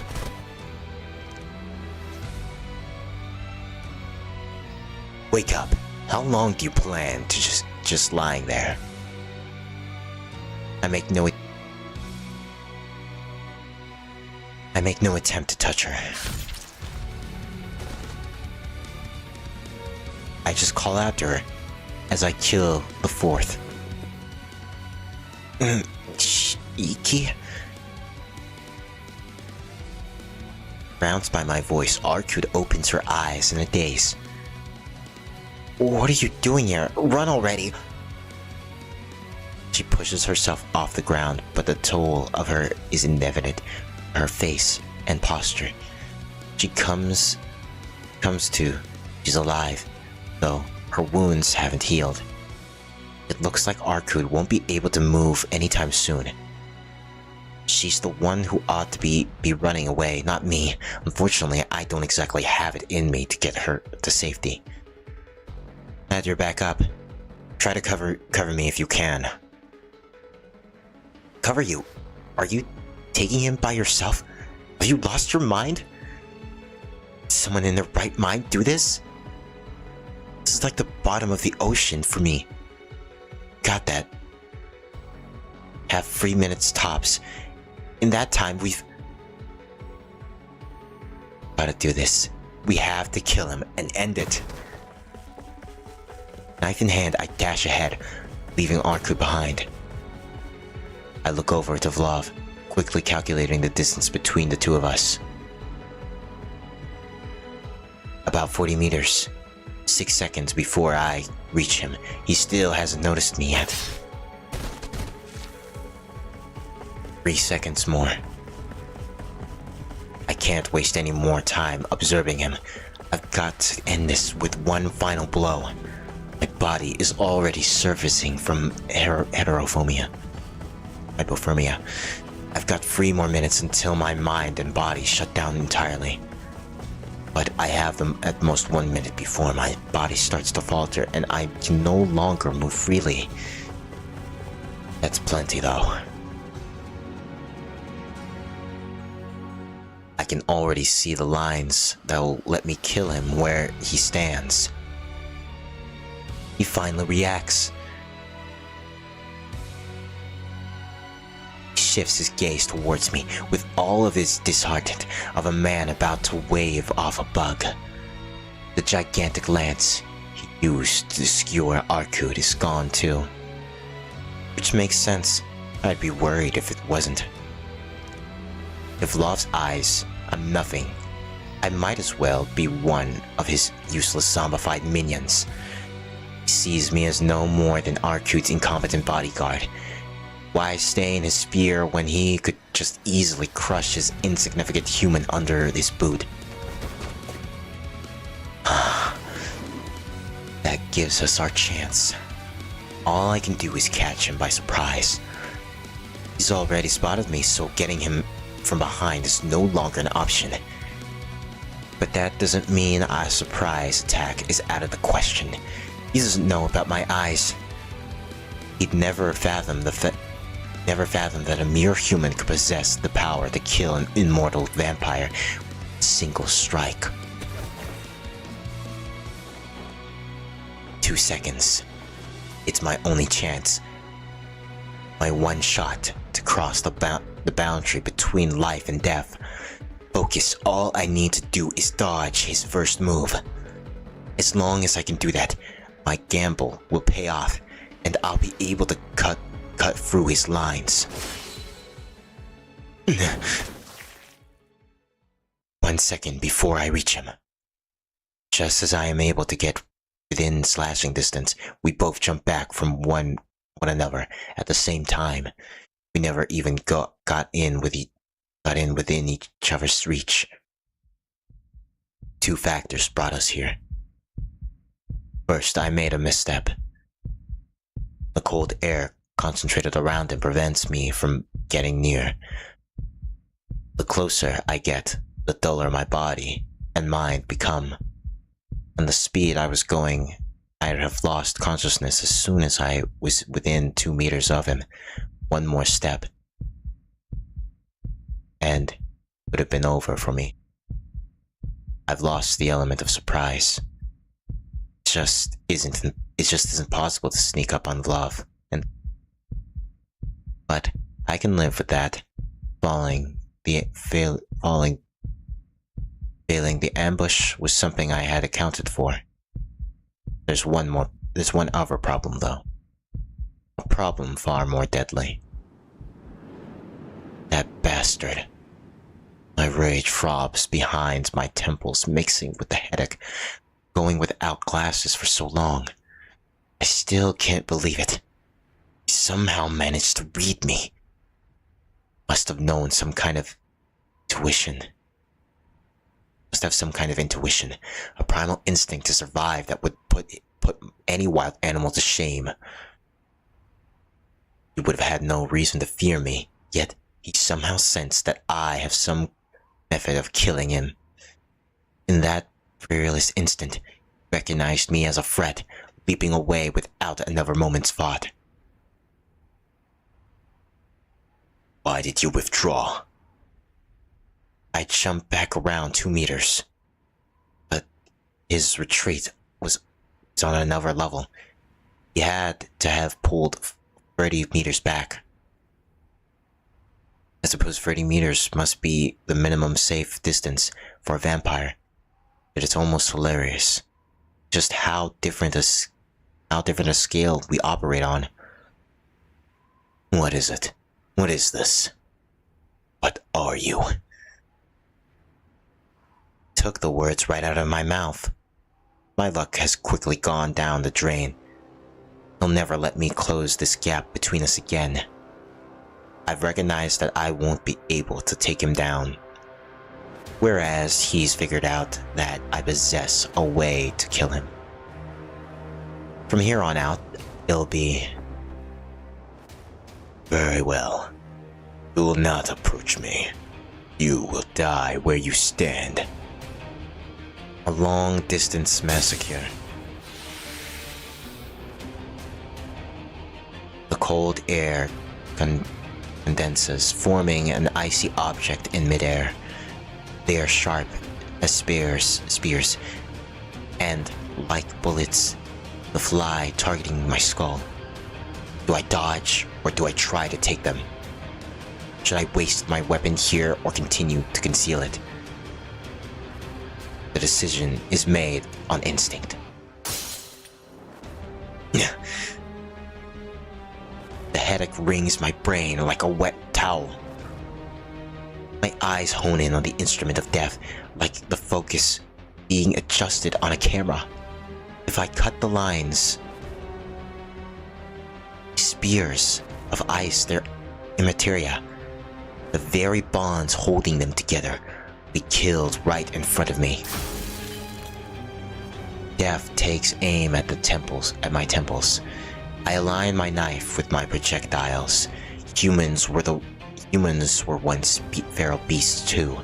Wake up. How long do you plan to just lying there? I make no attempt to touch her. I just call out to her as I kill the fourth. Iki? Bounced by my voice, Arcud opens her eyes in a daze. What are you doing here? Run already! She pushes herself off the ground, but the toll of her is evident. Her face and posture. She comes to. She's alive, though her wounds haven't healed. It looks like Arcud won't be able to move anytime soon. She's the one who ought to be running away, not me. Unfortunately, I don't exactly have it in me to get her to safety. Add your back up. Try to cover me if you can. Cover you? Are you taking him by yourself? Have you lost your mind? Did someone in their right mind do this? This is like the bottom of the ocean for me. Got that. Have 3 minutes tops. In that time, we've gotta do this. We have to kill him and end it. Knife in hand, I dash ahead, leaving Arcud behind. I look over to Vlov, quickly calculating the distance between the two of us. About 40 meters. 6 seconds before I reach him. He still hasn't noticed me yet. 3 seconds more. I can't waste any more time observing him. I've got to end this with one final blow. My body is already surfacing from hypothermia. I've got 3 more minutes until my mind and body shut down entirely. But I have them at most 1 minute before my body starts to falter and I can no longer move freely. That's plenty though. I can already see the lines that will let me kill him where he stands. He finally reacts. He shifts his gaze towards me with all of his disheartened of a man about to wave off a bug. The gigantic lance he used to skewer Arcud is gone too. Which makes sense. I'd be worried if it wasn't. If Vlov's eyes are nothing, I might as well be one of his useless zombified minions. He sees me as no more than Arcud's incompetent bodyguard. Why stay in his spear when he could just easily crush his insignificant human under his boot? That gives us our chance. All I can do is catch him by surprise. He's already spotted me, so getting him from behind is no longer an option. But that doesn't mean a surprise attack is out of the question. He doesn't know about my eyes. He'd never fathomed that a mere human could possess the power to kill an immortal vampire with a single strike. 2 seconds. It's my only chance. My one shot to cross the boundary between life and death. Focus, all I need to do is dodge his first move. As long as I can do that, my gamble will pay off, and I'll be able to cut through his lines. 1 second before I reach him. Just as I am able to get within slashing distance, we both jump back from one another at the same time. We never even got in within each other's reach. 2 factors brought us here. First, I made a misstep. The cold air concentrated around him prevents me from getting near. The closer I get, the duller my body and mind become. And the speed I was going, I'd have lost consciousness as soon as I was within 2 meters of him. One more step, and it would have been over for me. I've lost the element of surprise. It just isn't possible to sneak up on Vlav, but I can live with that. Failing the ambush was something I had accounted for. There's one other problem though. A problem far more deadly. That bastard. My rage throbs behind my temples, mixing with the headache. Going without glasses for so long. I still can't believe it. He somehow managed to read me. Must have some kind of intuition. A primal instinct to survive that would put any wild animal to shame. He would have had no reason to fear me, yet he somehow sensed that I have some method of killing him. In that fearless instant, he recognized me as a threat, leaping away without another moment's thought. Why did you withdraw? I jumped back around 2 meters, but his retreat was on another level. He had to have pulled 30 meters back. I suppose 30 meters must be the minimum safe distance for a vampire, but it's almost hilarious. Just how different a scale we operate on. What is it? What is this? What are you? Took the words right out of my mouth. My luck has quickly gone down the drain. He'll never let me close this gap between us again. I've recognized that I won't be able to take him down, whereas he's figured out that I possess a way to kill him. From here on out, it'll be... Very well. You will not approach me. You will die where you stand. A long-distance massacre. The cold air condenses, forming an icy object in midair. They are sharp as spears, and like bullets, the fly targeting my skull. Do I dodge, or do I try to take them? Should I waste my weapon here or continue to conceal it? The decision is made on instinct. The headache wrings my brain like a wet towel. My eyes hone in on the instrument of death, like the focus being adjusted on a camera. If I cut the lines, spears of ice, their immateria, the very bonds holding them together, be killed right in front of me. Death takes aim at my temples. I align my knife with my projectiles. Humans were once feral beasts too.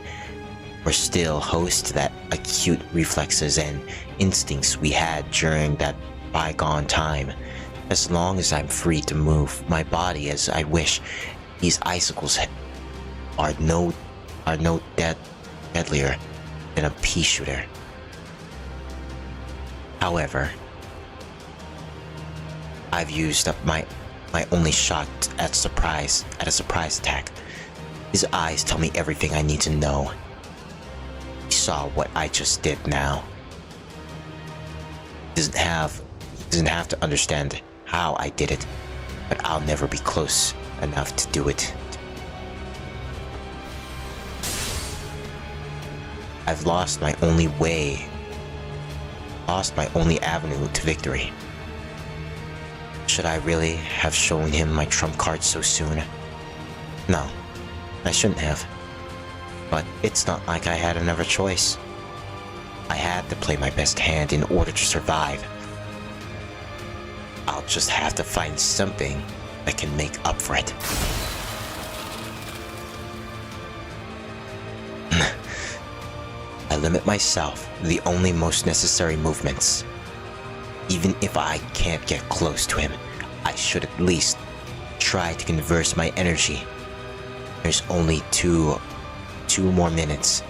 We're still host to that acute reflexes and instincts we had during that bygone time. As long as I'm free to move my body as I wish, these icicles are no deadlier than a pea shooter. However, I've used up my only shot at a surprise attack. His eyes tell me everything I need to know. He saw what I just did now. He doesn't have to understand how I did it, but I'll never be close enough to do it. I've lost my only avenue to victory. Should I really have shown him my trump card so soon? No, I shouldn't have. But it's not like I had another choice. I had to play my best hand in order to survive. I'll just have to find something that can make up for it. I limit myself to the only most necessary movements. Even if I can't get close to him, I should at least try to converse my energy. There's only two more minutes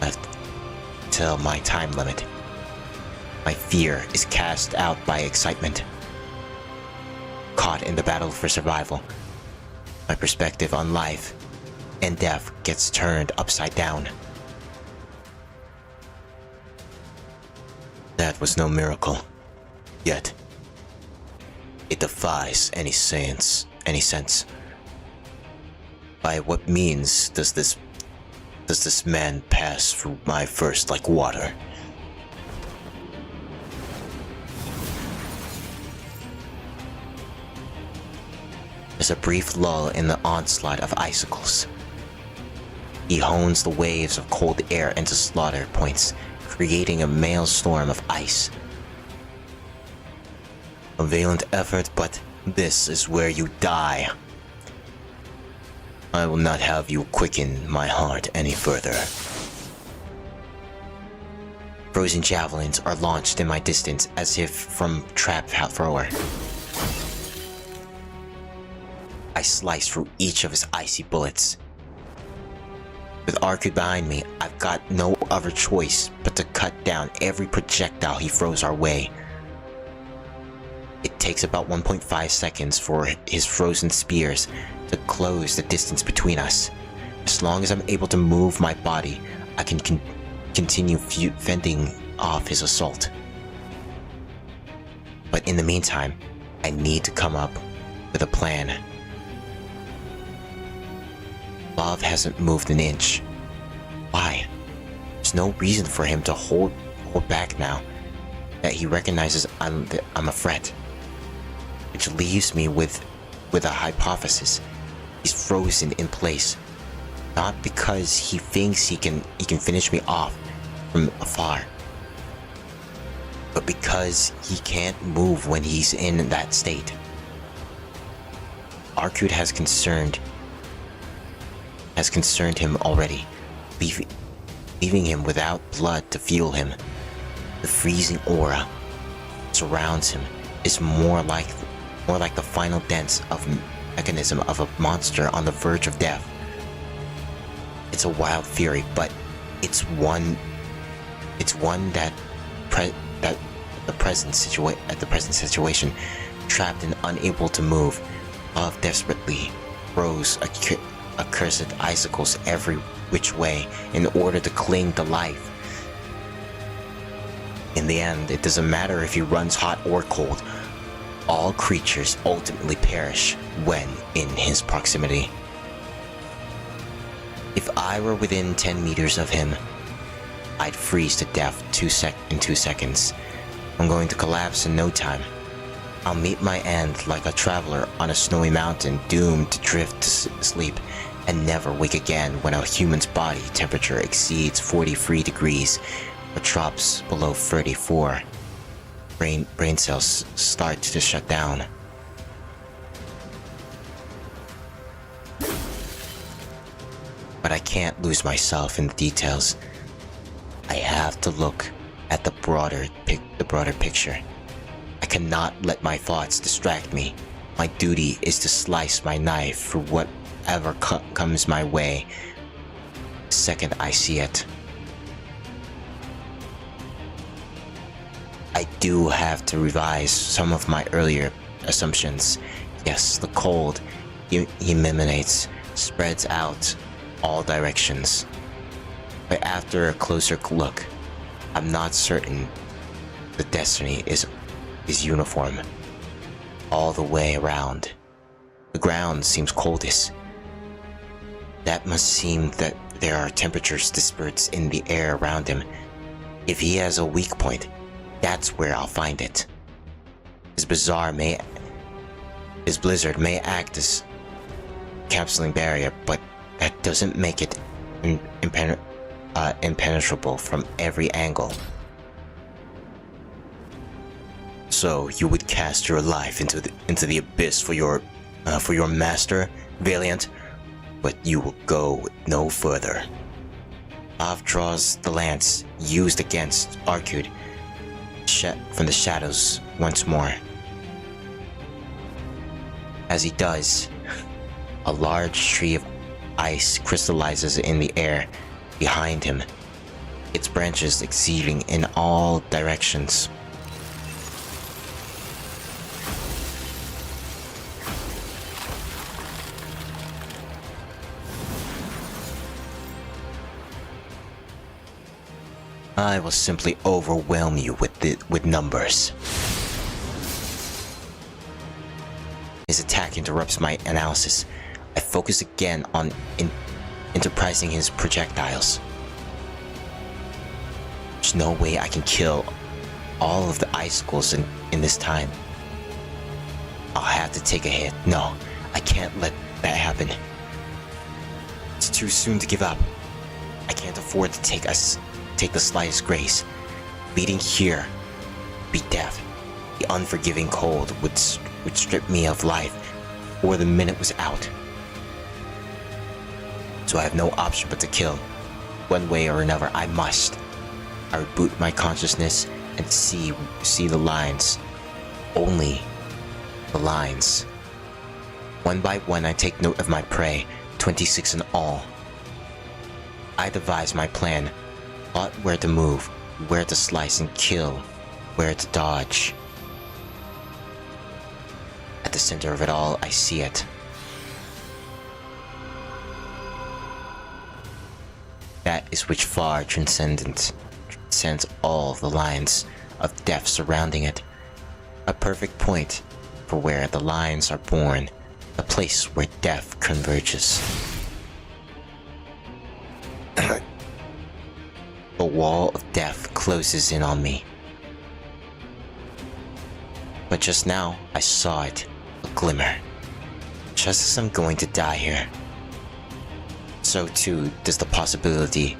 left till my time limit. My fear is cast out by excitement. Caught in the battle for survival, my perspective on life and death gets turned upside down. That was no miracle. Yet, it defies any sense. By what means does this man pass through my first like water? There's a brief lull in the onslaught of icicles. He hones the waves of cold air into slaughter points, creating a maelstrom of ice. A valiant effort, but this is where you die. I will not have you quicken my heart any further. Frozen javelins are launched in my distance as if from trap thrower. I slice through each of his icy bullets. With Arcud behind me, I've got no other choice but to cut down every projectile he throws our way. It takes about 1.5 seconds for his frozen spears to close the distance between us. As long as I'm able to move my body, I can continue fending off his assault. But in the meantime, I need to come up with a plan. Love hasn't moved an inch. Why? There's no reason for him to hold back now that he recognizes I'm a threat. Which leaves me with a hypothesis. He's frozen in place, not because he thinks he can finish me off from afar, but because he can't move when he's in that state. Arcud has concerned him already, leaving him without blood to fuel him. The freezing aura surrounds him is more like the final dents of mechanism of a monster on the verge of death. It's a wild theory, but it's one that at the present situation, trapped and unable to move, Love desperately throws accursed icicles every which way in order to cling to life. In the end, it doesn't matter if he runs hot or cold. All creatures ultimately perish when in his proximity. If I were within 10 meters of him, I'd freeze to death in 2 seconds. I'm going to collapse in no time. I'll meet my end like a traveler on a snowy mountain doomed to drift to sleep and never wake again when a human's body temperature exceeds 43 degrees or drops below 34. Brain cells start to shut down. But I can't lose myself in the details. I have to look at the broader picture. I cannot let my thoughts distract me. My duty is to slice my knife for whatever comes my way the second I see it. I do have to revise some of my earlier assumptions. Yes, the cold emanates, spreads out all directions. But after a closer look, I'm not certain the destiny is uniform all the way around. The ground seems coldest. That must seem that there are temperatures dispersed in the air around him. If he has a weak point, that's where I'll find it. His blizzard may act as encapsulating barrier, but that doesn't make it impenetrable from every angle. So you would cast your life into the abyss for your master, Valiant, but you will go no further. Av draws the lance used against Arcud from the shadows once more. As he does, a large tree of ice crystallizes in the air behind him, its branches exceeding in all directions. I will simply overwhelm you with numbers. His attack interrupts my analysis. I focus again on enterprising his projectiles. There's no way I can kill all of the icicles in this time. I'll have to take a hit. No, I can't let that happen. It's too soon to give up. I can't afford to take the slightest grace. Bleeding here, be death. The unforgiving cold would strip me of life before the minute was out. So I have no option but to kill. One way or another, I must. I reboot my consciousness and see the lines. Only the lines. One by one, I take note of my prey, 26 in all. I devise my plan, plot where to move, where to slice and kill, where to dodge. At the center of it all, I see it. That is which far transcends all the lines of death surrounding it. A perfect point for where the lines are born, a place where death converges. The wall of death closes in on me. But just now, I saw it, a glimmer. Just as I'm going to die here, so too does the possibility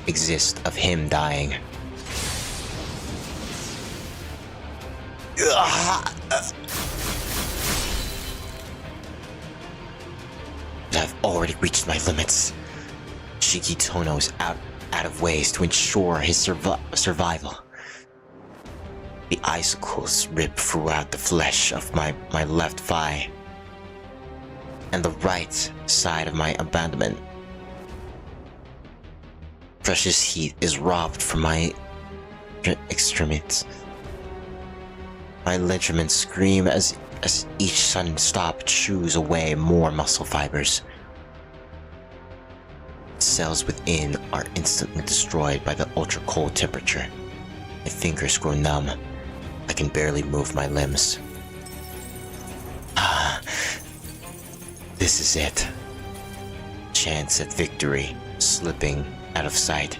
exist of him dying. But I've already reached my limits. Shigitono's out of ways to ensure his survival. The icicles rip throughout the flesh of my left thigh and the right side of my abdomen. Precious heat is robbed from my extremities. My ligaments scream as each sudden stop chews away more muscle fibers. Cells within are instantly destroyed by the ultra-cold temperature. My fingers grow numb. I can barely move my limbs. This is it. Chance at victory, slipping out of sight.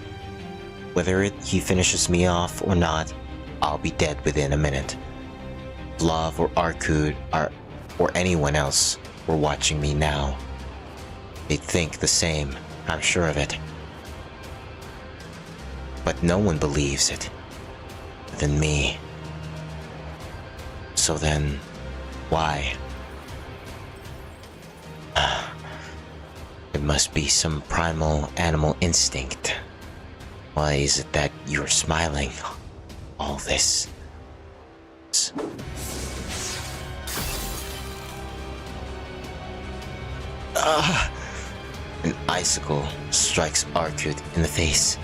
Whether he finishes me off or not, I'll be dead within a minute. Love or Arcud or anyone else were watching me now. They'd think the same, I'm sure of it. But no one believes it than me. So then, why? must be some primal animal instinct. Why is it that you're smiling? All this. An icicle strikes Arcud in the face.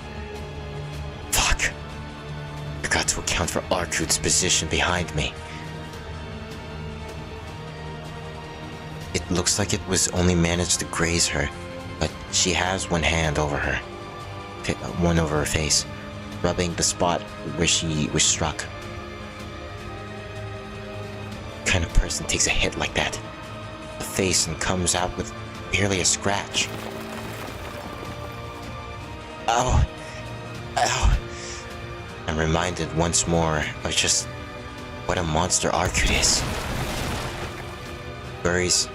Fuck. I got to account for Arcud's position behind me. It looks like it was only managed to graze her, but she has one hand over her. One over her face, rubbing the spot where she was struck. What kind of person takes a hit like that? The face and comes out with barely a scratch. Ow! Ow! I'm reminded once more of just what a monster Arcud is. Buries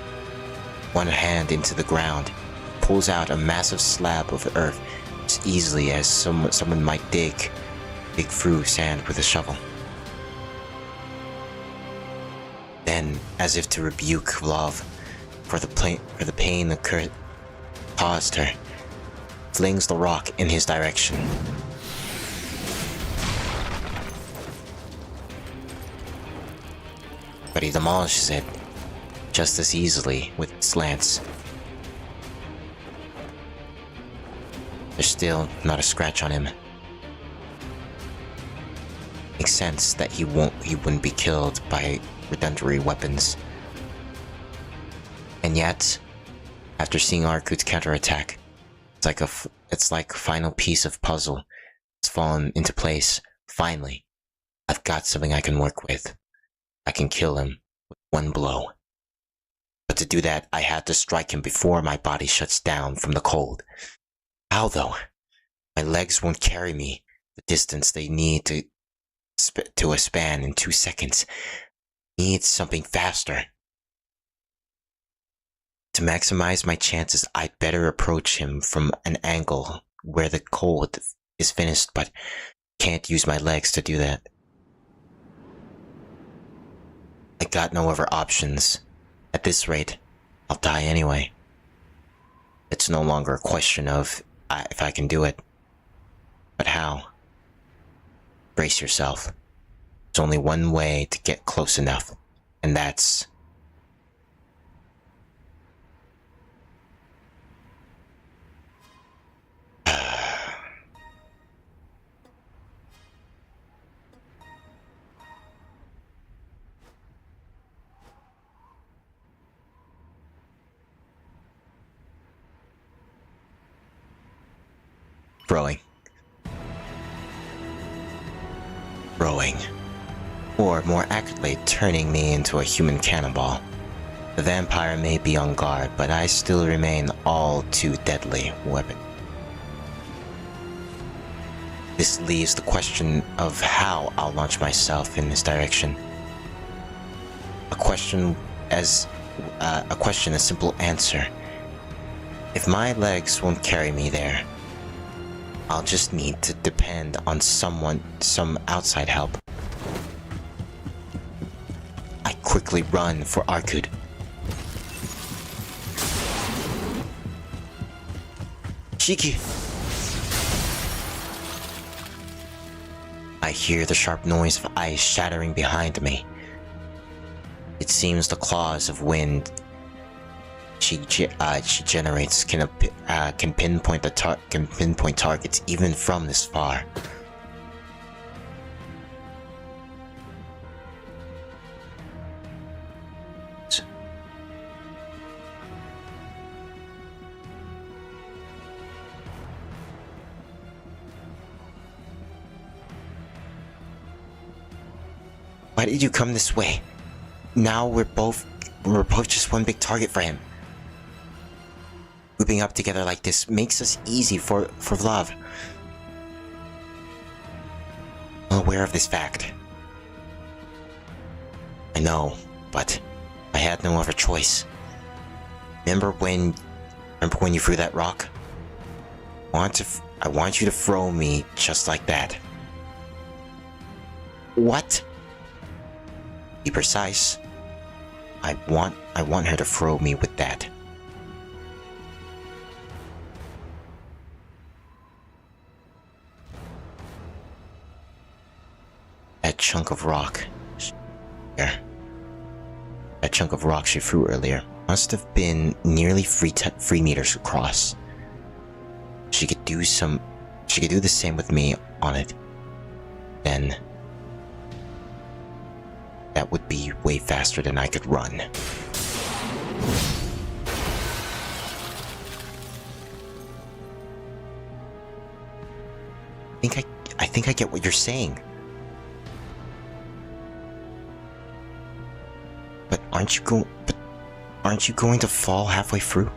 one hand into the ground, pulls out a massive slab of earth as easily as someone might dig through sand with a shovel. Then, as if to rebuke love for the pain that caused her, flings the rock in his direction. But he demolishes it just as easily with its lance. There's still not a scratch on him. Makes sense that he wouldn't be killed by redundant weapons. And yet, after seeing Arcud's counterattack, it's like a final piece of puzzle. It's fallen into place. Finally, I've got something I can work with. I can kill him with one blow. But to do that, I had to strike him before my body shuts down from the cold. How though? My legs won't carry me the distance they need to a span in 2 seconds. Need something faster. To maximize my chances, I'd better approach him from an angle where the cold is finished, but can't use my legs to do that. I got no other options. At this rate, I'll die anyway. It's no longer a question of if I can do it, but how. Brace yourself. There's only one way to get close enough, and that's... Rowing. Or more accurately, turning me into a human cannonball. The vampire may be on guard, but I still remain all too deadly weapon. This leaves the question of how I'll launch myself in this direction. A question, a simple answer. If my legs won't carry me there, I'll just need to depend on some outside help. I quickly run for Arcud. Shiki! I hear the sharp noise of ice shattering behind me. It seems the claws of wind she generates can pinpoint targets even from this far. Why did you come this way? Now we're both just one big target for him. Grouping up together like this makes us easy for love. I'm aware of this fact. I know, but I had no other choice. Remember when you threw that rock? I want you to throw me just like that. What? Be precise. I want her to throw me with that. that chunk of rock. There. That chunk of rock she threw earlier must have been nearly 3 meters across. She could do the same with me on it. Then that would be way faster than I could run. I think I get what you're saying. But aren't you going to fall halfway through?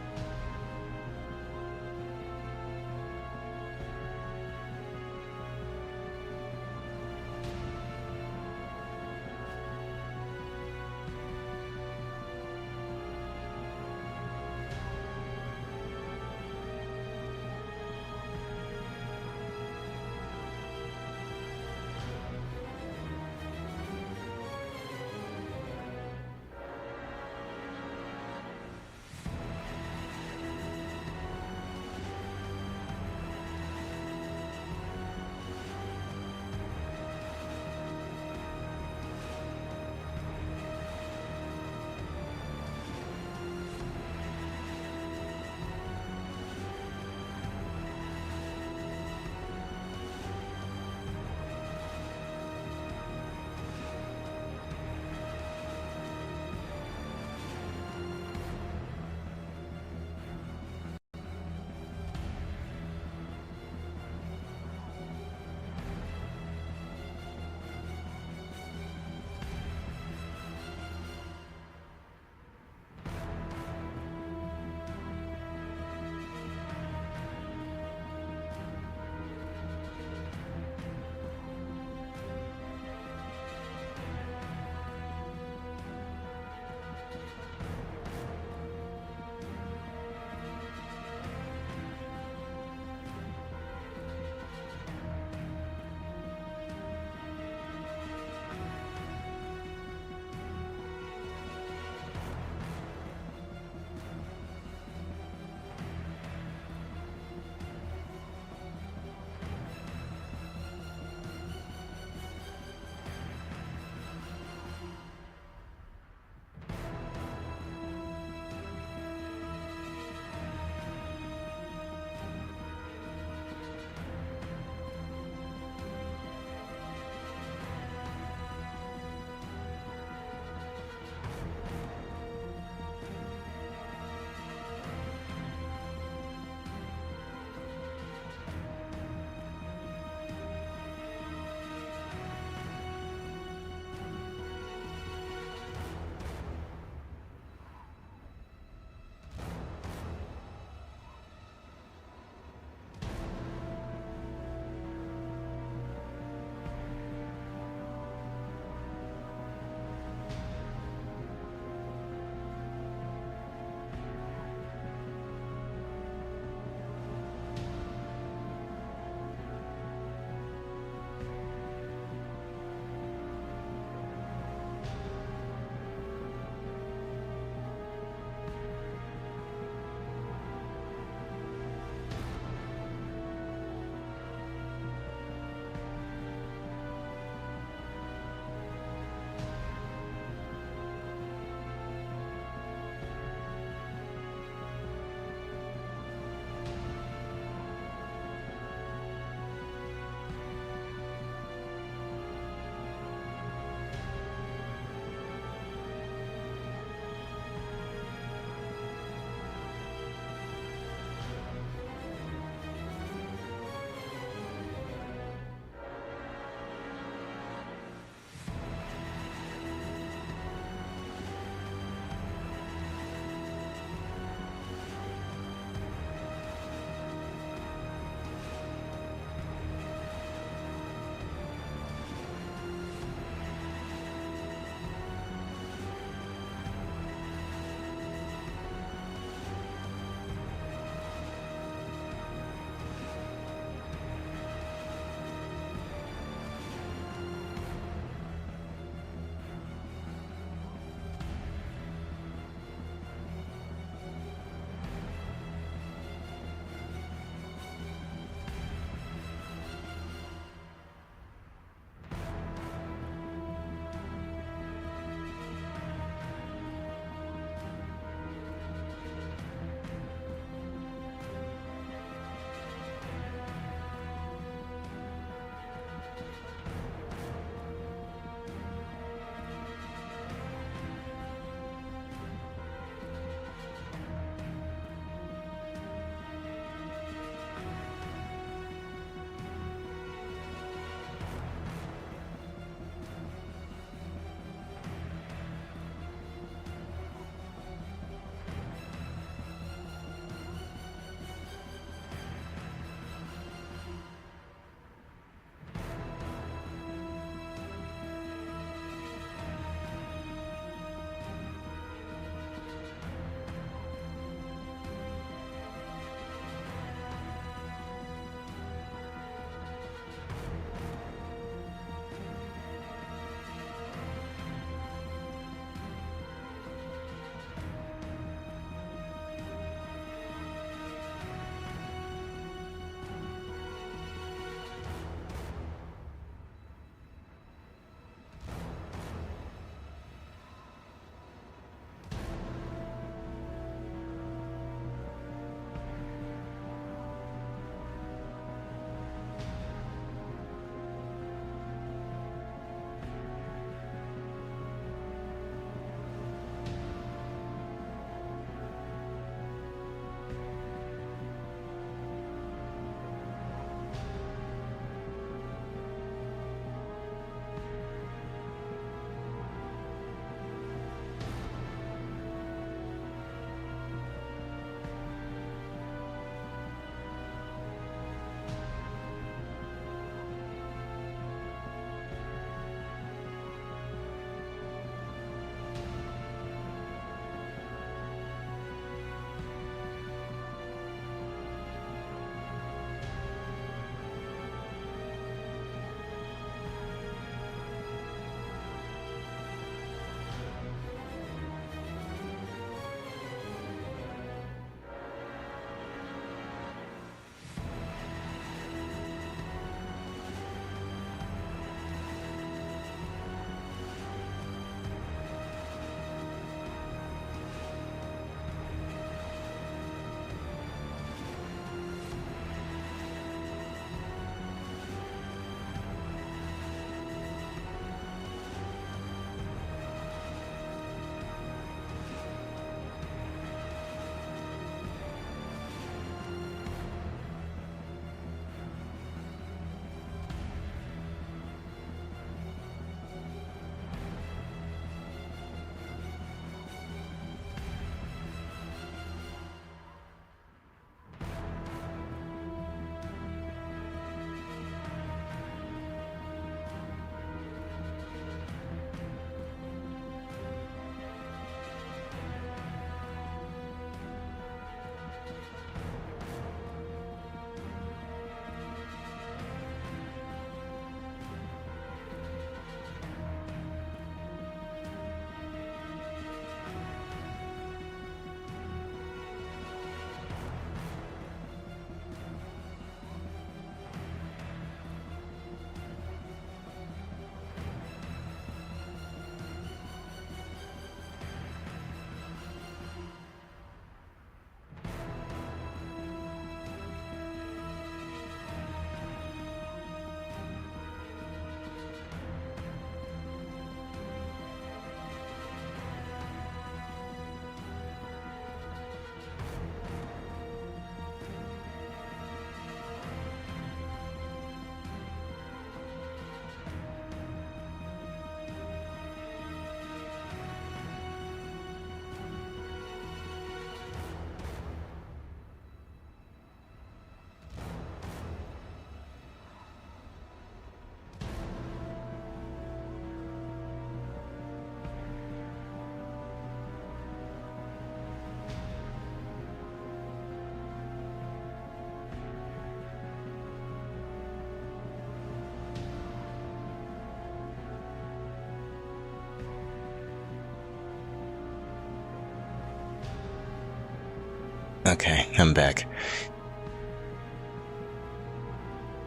Okay, I'm back.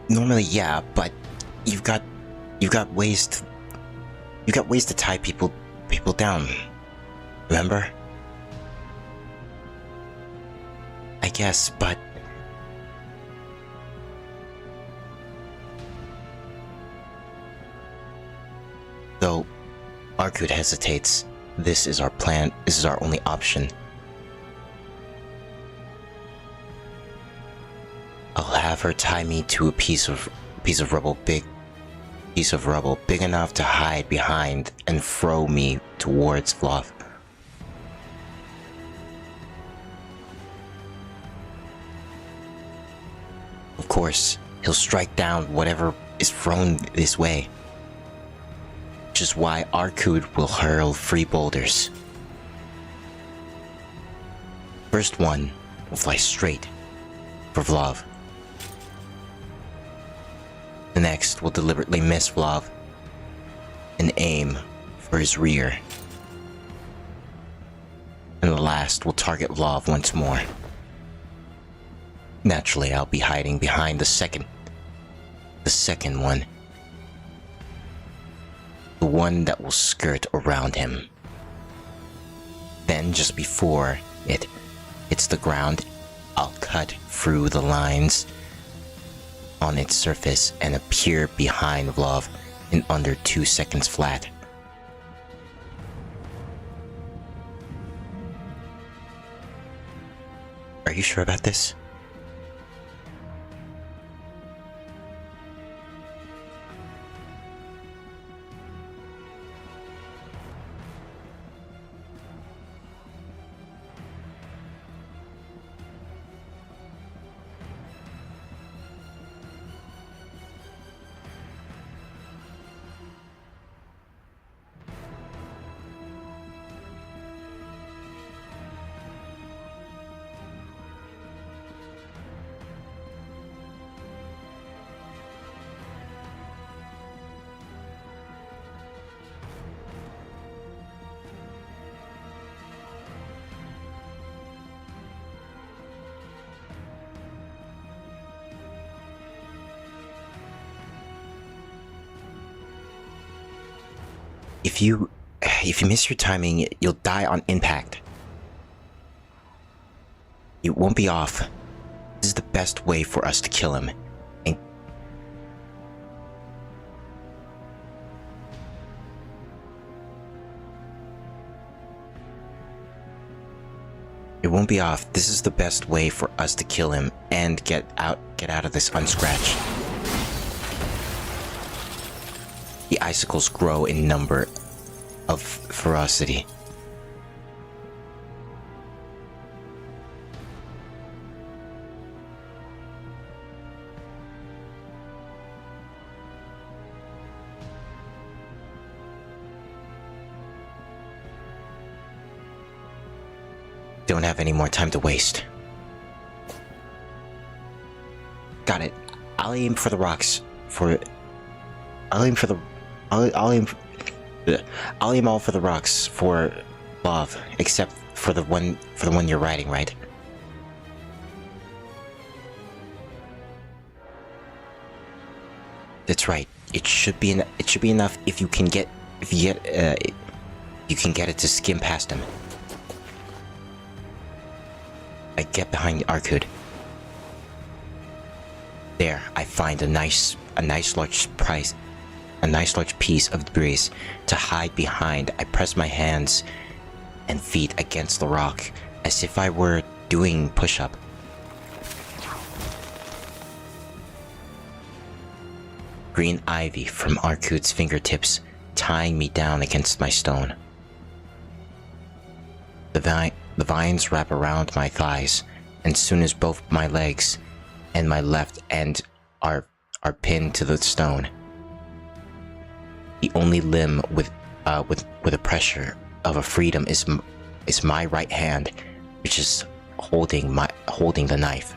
Normally, yeah, but you've got ways to tie people down. Remember? I guess, but though Arkud hesitates, this is our plan. This is our only option. I'll have her tie me to a piece of rubble big enough to hide behind and throw me towards Vlov. Of course, he'll strike down whatever is thrown this way. Which is why Arkud will hurl 3 boulders. First one will fly straight for Vlov. The next will deliberately miss Vlov and aim for his rear. And the last will target Vlov once more. Naturally, I'll be hiding behind the second one. The one that will skirt around him. Then, just before it hits the ground, I'll cut through the lines on its surface and appear behind Vlov in under 2 seconds flat. Are you sure about this? If you miss your timing, you'll die on impact. It won't be off. This is the best way for us to kill him. And it won't be off. This is the best way for us to kill him and get out of this unscratched. The icicles grow in number of ferocity. Don't have any more time to waste. Got it. I'll aim for the rocks. I'll aim all for the rocks for Vlov, except for the one you're riding, right? That's right. It should be enough if you can get it to skim past him. I get behind Arkud. There, I find a nice large piece of debris to hide behind. I press my hands and feet against the rock as if I were doing push-up. Green ivy from Arkud's fingertips tying me down against my stone. The vines wrap around my thighs, and soon as both my legs and my left end are pinned to the stone. The only limb with a pressure of a freedom is my right hand, which is holding the knife.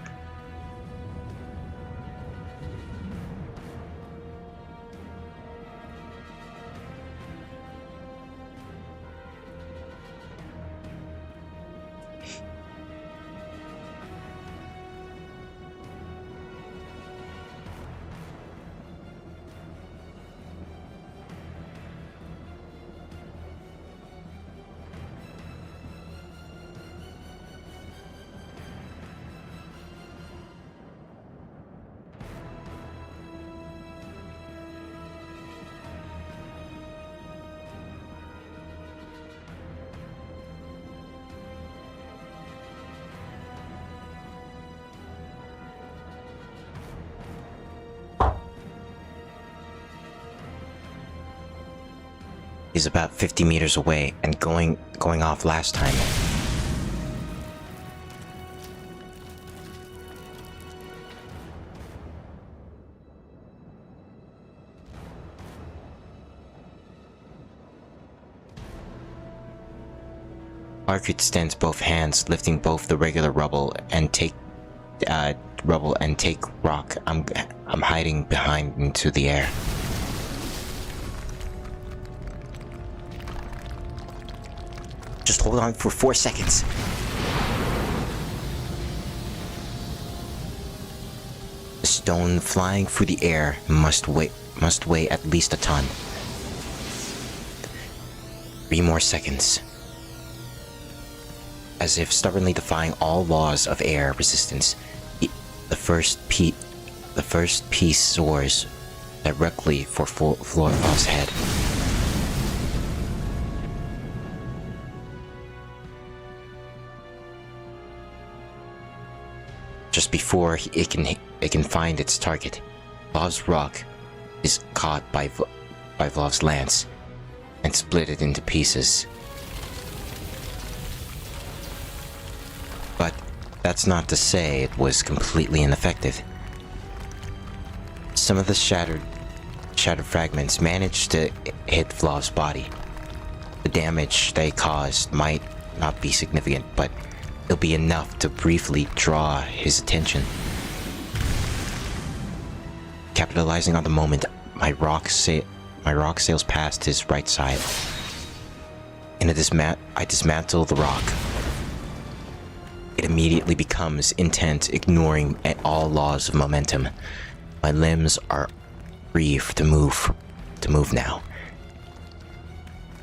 He's about 50 meters away and going off last time. Ark extends both hands, lifting both the regular rubble and take rock. I'm hiding behind into the air. Just hold on for 4 seconds. The stone flying through the air must weigh at least a ton. 3 more seconds. As if stubbornly defying all laws of air resistance, the first piece soars directly for Florov's head. Just before it can find its target, Vlov's rock is caught by Vlov's lance and split it into pieces. But that's not to say it was completely ineffective. Some of the shattered fragments managed to hit Vlov's body. The damage they caused might not be significant, but it'll be enough to briefly draw his attention. Capitalizing on the moment, my rock sails past his right side, and I dismantle the rock. It immediately becomes intent, ignoring all laws of momentum. My limbs are free to move now.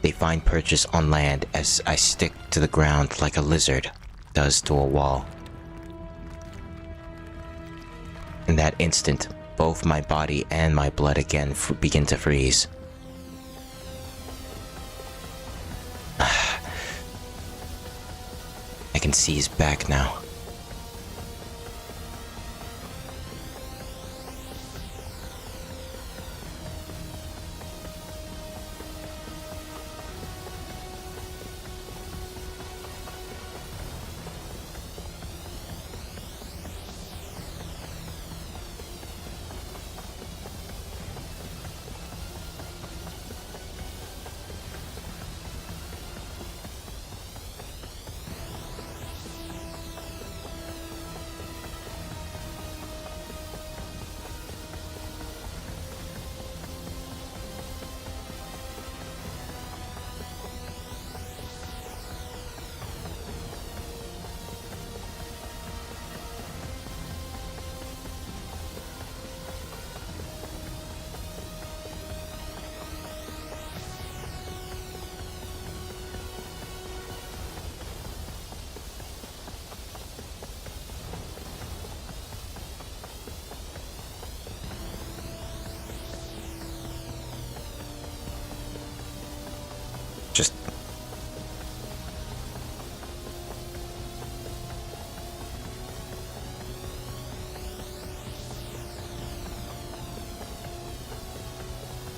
They find purchase on land as I stick to the ground like a lizard does to a wall. In that instant, both my body and my blood again begin to freeze. I can see his back now.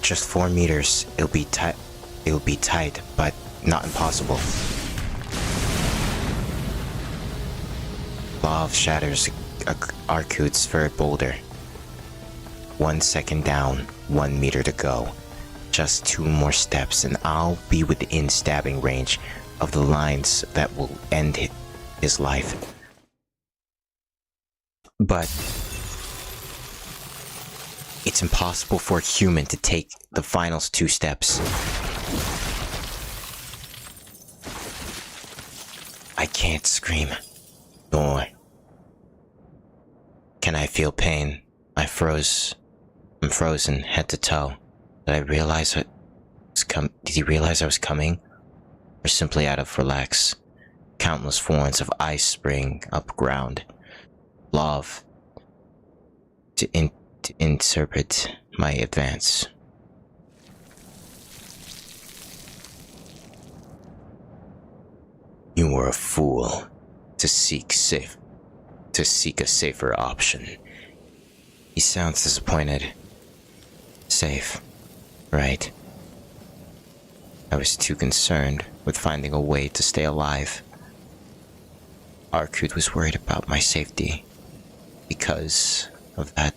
Just 4 meters. It'll be tight, but not impossible. Vlov shatters Arkut's third boulder. 1 second down, 1 meter to go. Just 2 more steps and I'll be within stabbing range of the lines that will end his life. But it's impossible for a human to take the final 2 steps. I can't scream, nor can I feel pain. I'm frozen head to toe. Did he realize I was coming? Or simply out of relax? Countless forms of ice spring up ground. Love to interpret my advance. You were a fool to seek a safer option. He sounds disappointed. Safe, right? I was too concerned with finding a way to stay alive. Arcud was worried about my safety. Because of that,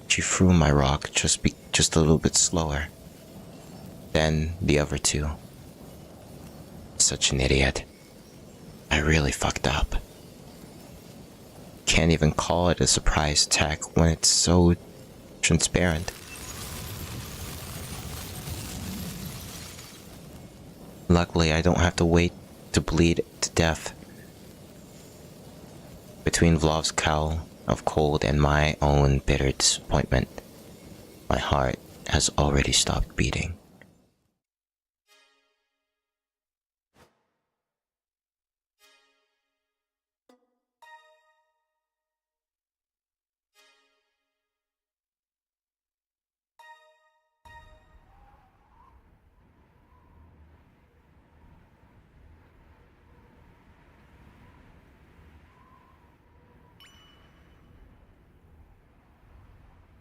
she threw my rock just a little bit slower than the other two. Such an idiot. I really fucked up. Can't even call it a surprise attack when it's so transparent. Luckily, I don't have to wait to bleed to death. Between Vlov's cowl of cold and my own bitter disappointment, my heart has already stopped beating.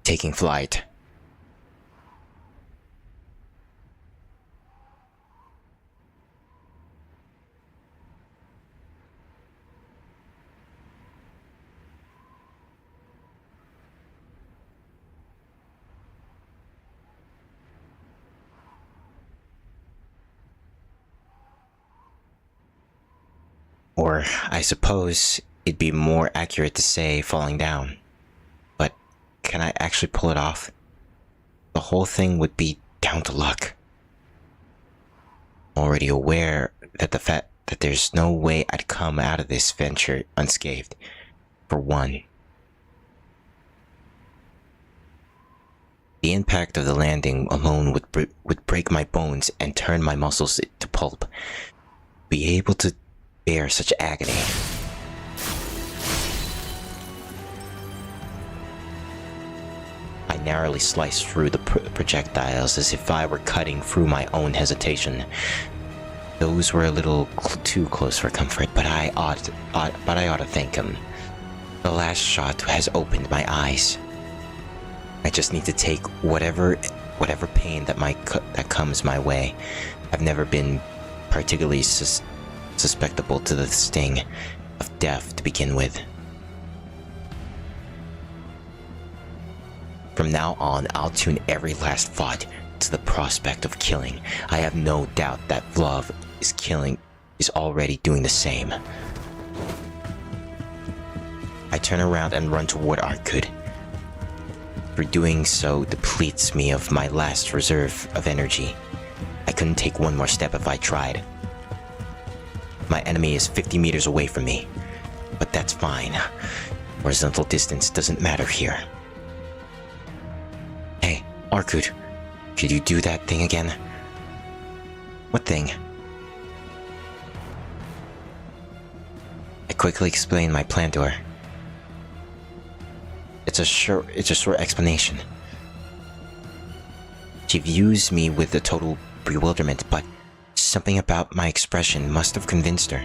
Taking flight. Or, I suppose, it'd be more accurate to say falling down. But, can I actually pull it off? The whole thing would be down to luck. I'm already aware that the fact that there's no way I'd come out of this venture unscathed. For one. The impact of the landing alone would break my bones and turn my muscles to pulp. Be able to bear such agony. I narrowly sliced through the projectiles as if I were cutting through my own hesitation. Those were a little too close for comfort, but I ought to thank him. The last shot has opened my eyes. I just need to take whatever pain that comes my way. I've never been particularly susceptible to the sting of death to begin with. From now on, I'll tune every last thought to the prospect of killing. I have no doubt that Vlov is already doing the same. I turn around and run toward Arcud. For doing so depletes me of my last reserve of energy. I couldn't take one more step if I tried. My enemy is 50 meters away from me, but that's fine. Horizontal distance doesn't matter here. Hey, Arcud, could you do that thing again? What thing? I quickly explained my plan to her. It's a short explanation. She views me with a total bewilderment, but something about my expression must have convinced her.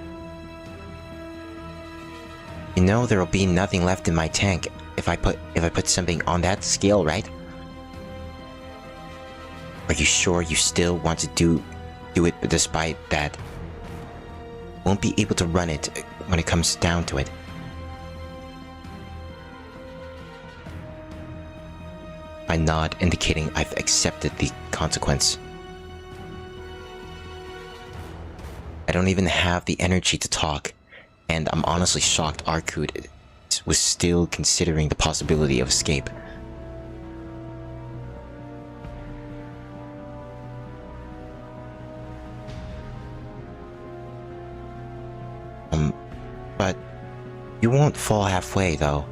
You know there'll be nothing left in my tank if I put something on that scale, right? Are you sure you still want to do it despite that? Won't be able to run it when it comes down to it. I nod, indicating I've accepted the consequence. I don't even have the energy to talk, and I'm honestly shocked Arcud was still considering the possibility of escape. But you won't fall halfway, though.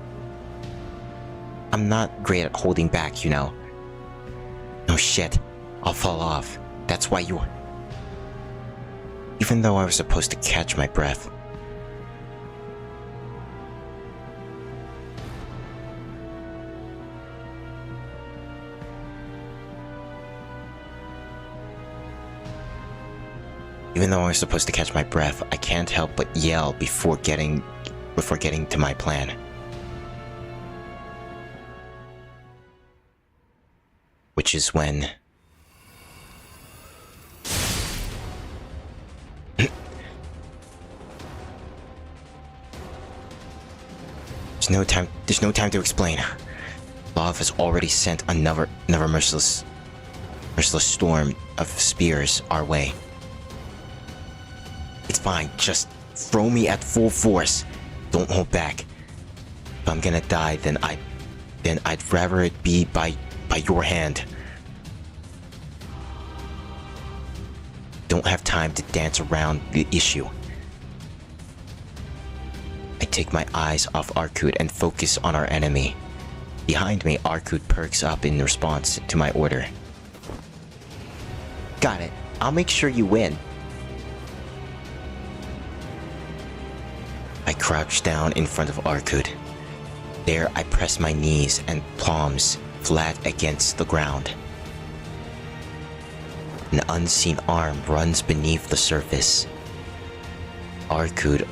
I'm not great at holding back, you know. No shit, I'll fall off. That's why you're... Even though I was supposed to catch my breath. Even though I was supposed to catch my breath, I can't help but yell before getting to my plan. Which is when There's no time to explain. Love has already sent another merciless storm of spears our way. It's fine, just throw me at full force. Don't hold back. If I'm gonna die, then I'd rather it be by your hand. Don't have time to dance around the issue. I take my eyes off Arkut and focus on our enemy. Behind me, Arkut perks up in response to my order. Got it. I'll make sure you win. I crouch down in front of Arkut. There, I press my knees and palms flat against the ground. An unseen arm runs beneath the surface. Arkut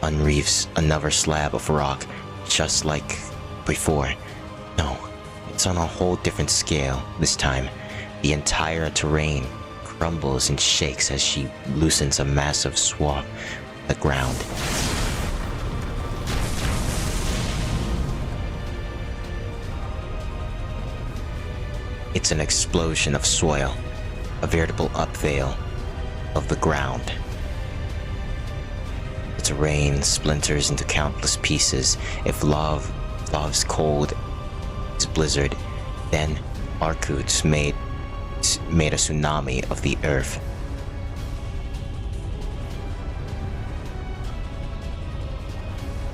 unreaves another slab of rock, just like before. No, it's on a whole different scale this time. The entire terrain crumbles and shakes as she loosens a massive swath of the ground. It's an explosion of soil, a veritable upveil of the ground. The terrain splinters into countless pieces. If love's cold is blizzard, then Arkut's made a tsunami of the earth.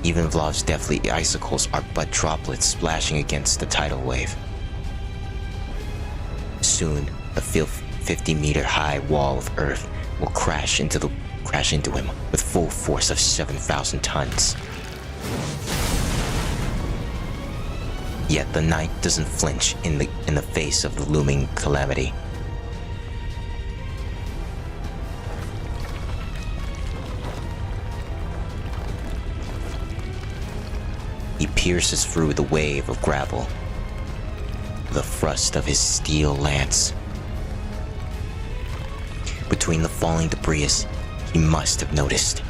Even Vlov's deathly icicles are but droplets splashing against the tidal wave. Soon, a 50-meter-high wall of earth will crash into him with full force of 7,000 tons. Yet the knight doesn't flinch in the face of the looming calamity. He pierces through the wave of gravel, the thrust of his steel lance. Between the falling debris, he must have noticed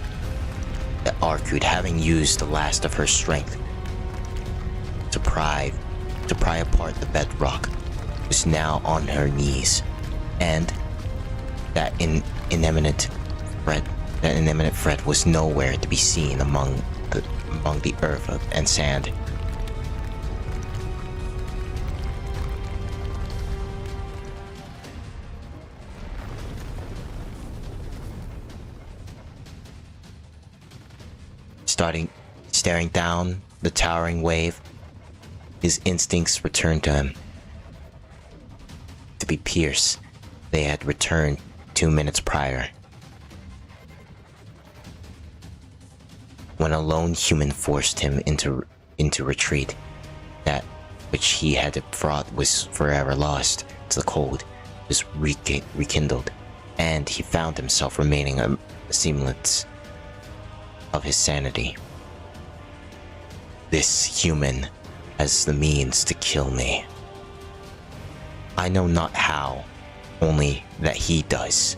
that Arkut, having used the last of her strength to pry apart the bedrock, was now on her knees, and that inimminent threat was nowhere to be seen among the earth and sand. Staring down the towering wave, his instincts returned to him. To be pierced, they had returned 2 minutes prior. When a lone human forced him into retreat, that which he had thought was forever lost to the cold was rekindled, and he found himself remaining a semblance of his sanity. This human has the means to kill me. I know not how, only that he does.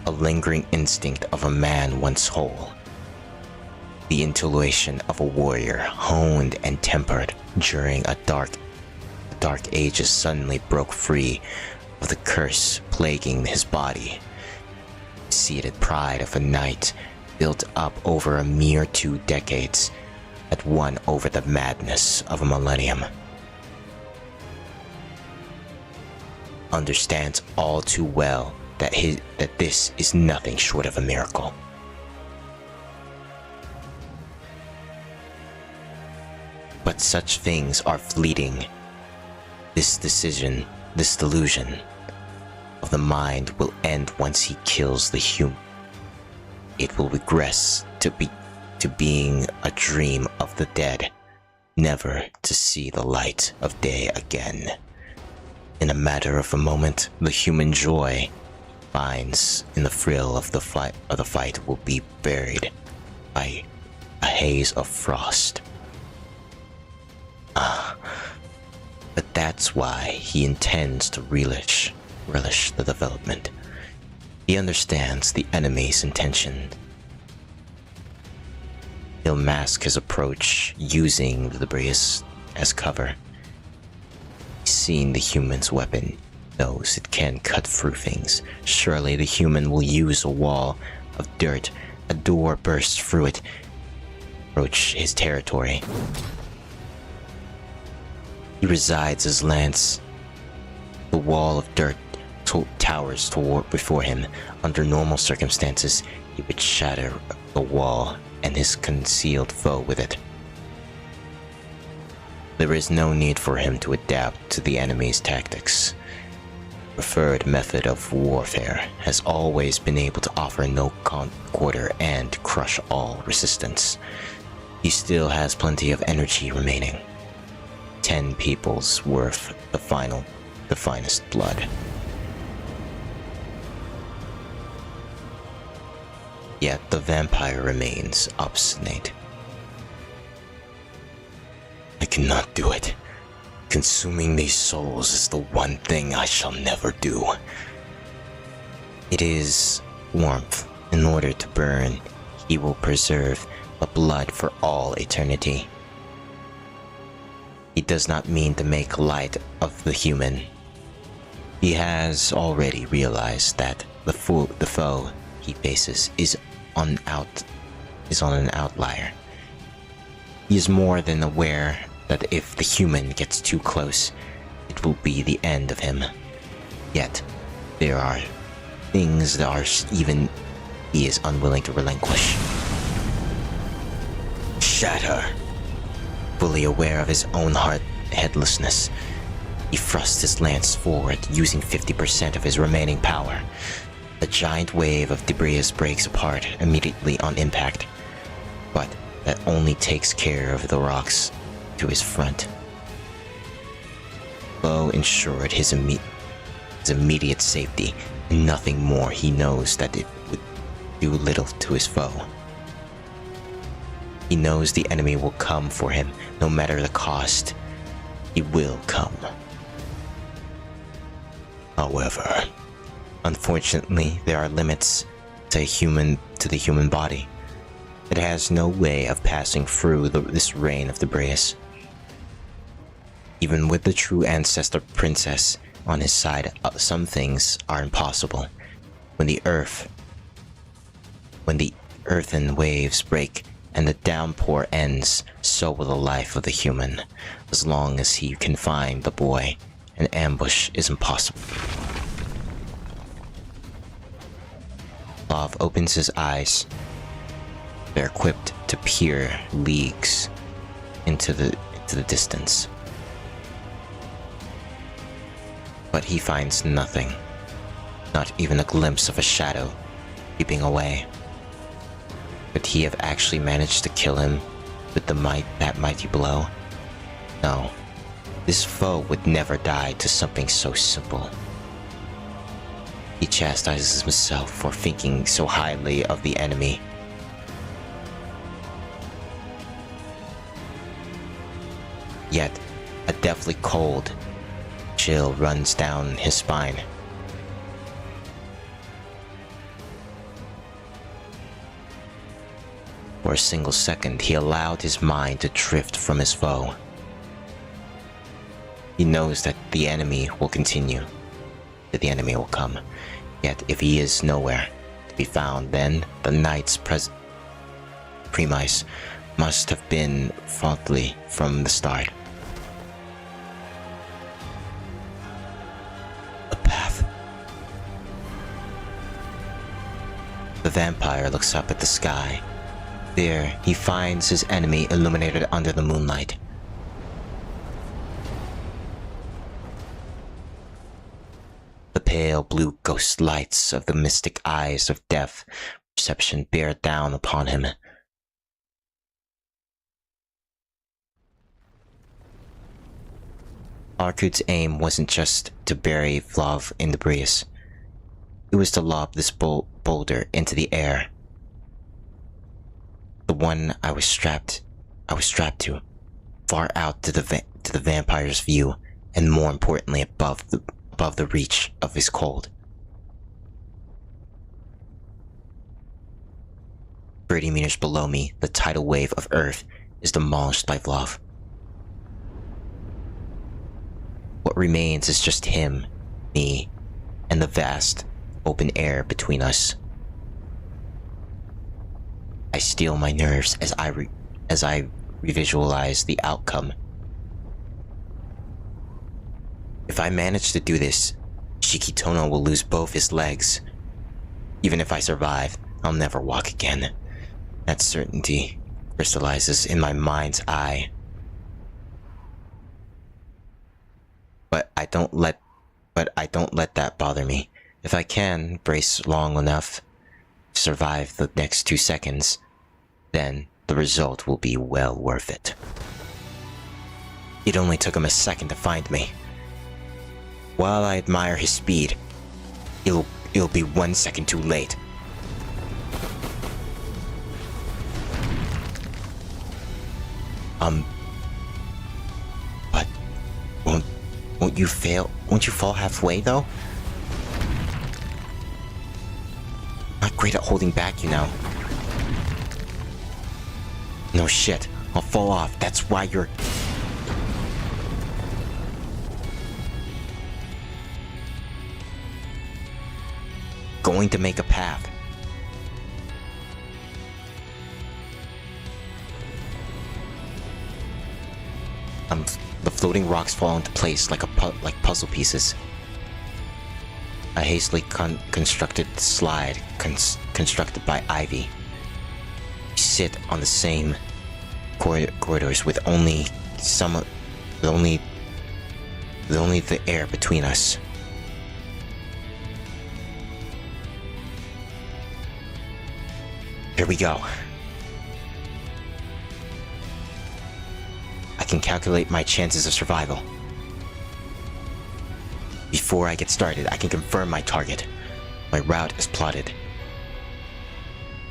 A lingering instinct of a man once whole. The intuition of a warrior, honed and tempered during a dark ages, suddenly broke free of the curse plaguing his body. Seated pride of a knight built up over a mere 2 decades had won over the madness of a millennium. Understands all too well that this is nothing short of a miracle. But such things are fleeting. This delusion of the mind will end once he kills the human. It will regress to being a dream of the dead, never to see the light of day again. In a matter of a moment, the human joy finds in the thrill of the fight will be buried by a haze of frost. But that's why he intends to relish the development. He understands the enemy's intention. He'll mask his approach using the debris as cover. He's seen the human's weapon, knows it can cut through things. Surely the human will use a wall of dirt. A door bursts through it, approach his territory. He resides his lance. The wall of dirt towers toward before him. Under normal circumstances, he would shatter the wall and his concealed foe with it. There is no need for him to adapt to the enemy's tactics. Preferred method of warfare has always been able to offer no quarter and crush all resistance. He still has plenty of energy remaining. 10 people's worth, the finest blood. Yet the vampire remains obstinate. I cannot do it. Consuming these souls is the one thing I shall never do. It is warmth. In order to burn, he will preserve the blood for all eternity. He does not mean to make light of the human. He has already realized that the foe he faces is on an outlier. He is more than aware that if the human gets too close, it will be the end of him. Yet, there are things that even he is unwilling to relinquish. Shatter! Fully aware of his own headlessness, he thrusts his lance forward, using 50% of his remaining power. The giant wave of debris breaks apart immediately on impact, but that only takes care of the rocks to his front. Foe ensured his immediate safety, and nothing more. He knows that it would do little to his foe. He knows the enemy will come for him, no matter the cost. He will come. However, unfortunately, there are limits to the human body. It has no way of passing through this rain of debris. Even with the true ancestor princess on his side, some things are impossible. When the earthen waves break and the downpour ends, so will the life of the human. As long as he can find the boy, an ambush is impossible. Love opens his eyes. They're equipped to peer leagues into the distance. But he finds nothing. Not even a glimpse of a shadow creeping away. Could he have actually managed to kill him with that mighty blow? No. This foe would never die to something so simple. He chastises himself for thinking so highly of the enemy. Yet, a deathly cold chill runs down his spine. For a single second, he allowed his mind to drift from his foe. He knows that the enemy will continue, that the enemy will come. Yet, if he is nowhere to be found, then the knight's premise must have been faulty from the start. A path. The vampire looks up at the sky. There, he finds his enemy illuminated under the moonlight. The pale blue ghost lights of the mystic eyes of death perception bear down upon him. Arkud's aim wasn't just to bury Vlav in the breeze. It was to lob this boulder into the air. The one I was strapped to, far out to the vampire's view, and more importantly, above the reach of his cold. 30 meters below me, the tidal wave of Earth is demolished by Vlov. What remains is just him, me, and the vast, open air between us. I steel my nerves as I revisualize the outcome. If I manage to do this, Shikitono will lose both his legs. Even if I survive, I'll never walk again. That certainty crystallizes in my mind's eye. But I don't let that bother me. If I can brace long enough to survive the next 2 seconds, then the result will be well worth it. It only took him a second to find me. While I admire his speed, it'll be 1 second too late. But won't you fail? Won't you fall halfway though? Not great at holding back, you know. No shit, I'll fall off. That's why you're... going to make a path. The floating rocks fall into place like puzzle pieces. A hastily constructed slide constructed by Ivy. We sit on the same corridors with only the air between us. Here we go. I can calculate my chances of survival. Before I get started, I can confirm my target. My route is plotted.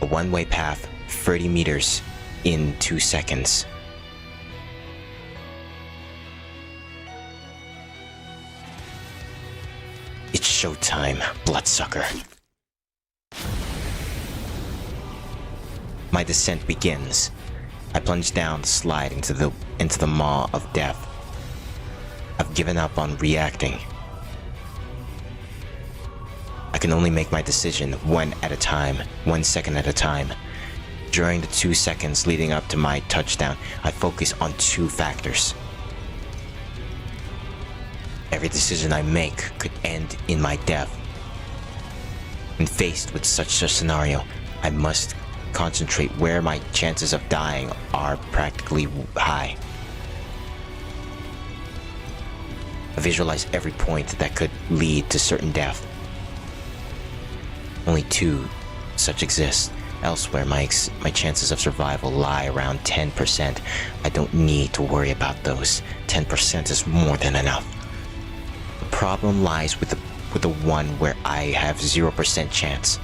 A one-way path, 30 meters in 2 seconds. It's showtime, bloodsucker. My descent begins. I plunge down the slide into the maw of death. I've given up on reacting. I can only make my decision 1 second at a time. During the 2 seconds leading up to my touchdown, I focus on 2 factors. Every decision I make could end in my death. When faced with such a scenario, I must concentrate where my chances of dying are practically high. I visualize every point that could lead to certain death. Only 2 such exist. Elsewhere, my chances of survival lie around 10%. I don't need to worry about those. 10% is more than enough. The problem lies with the one where I have 0% chance.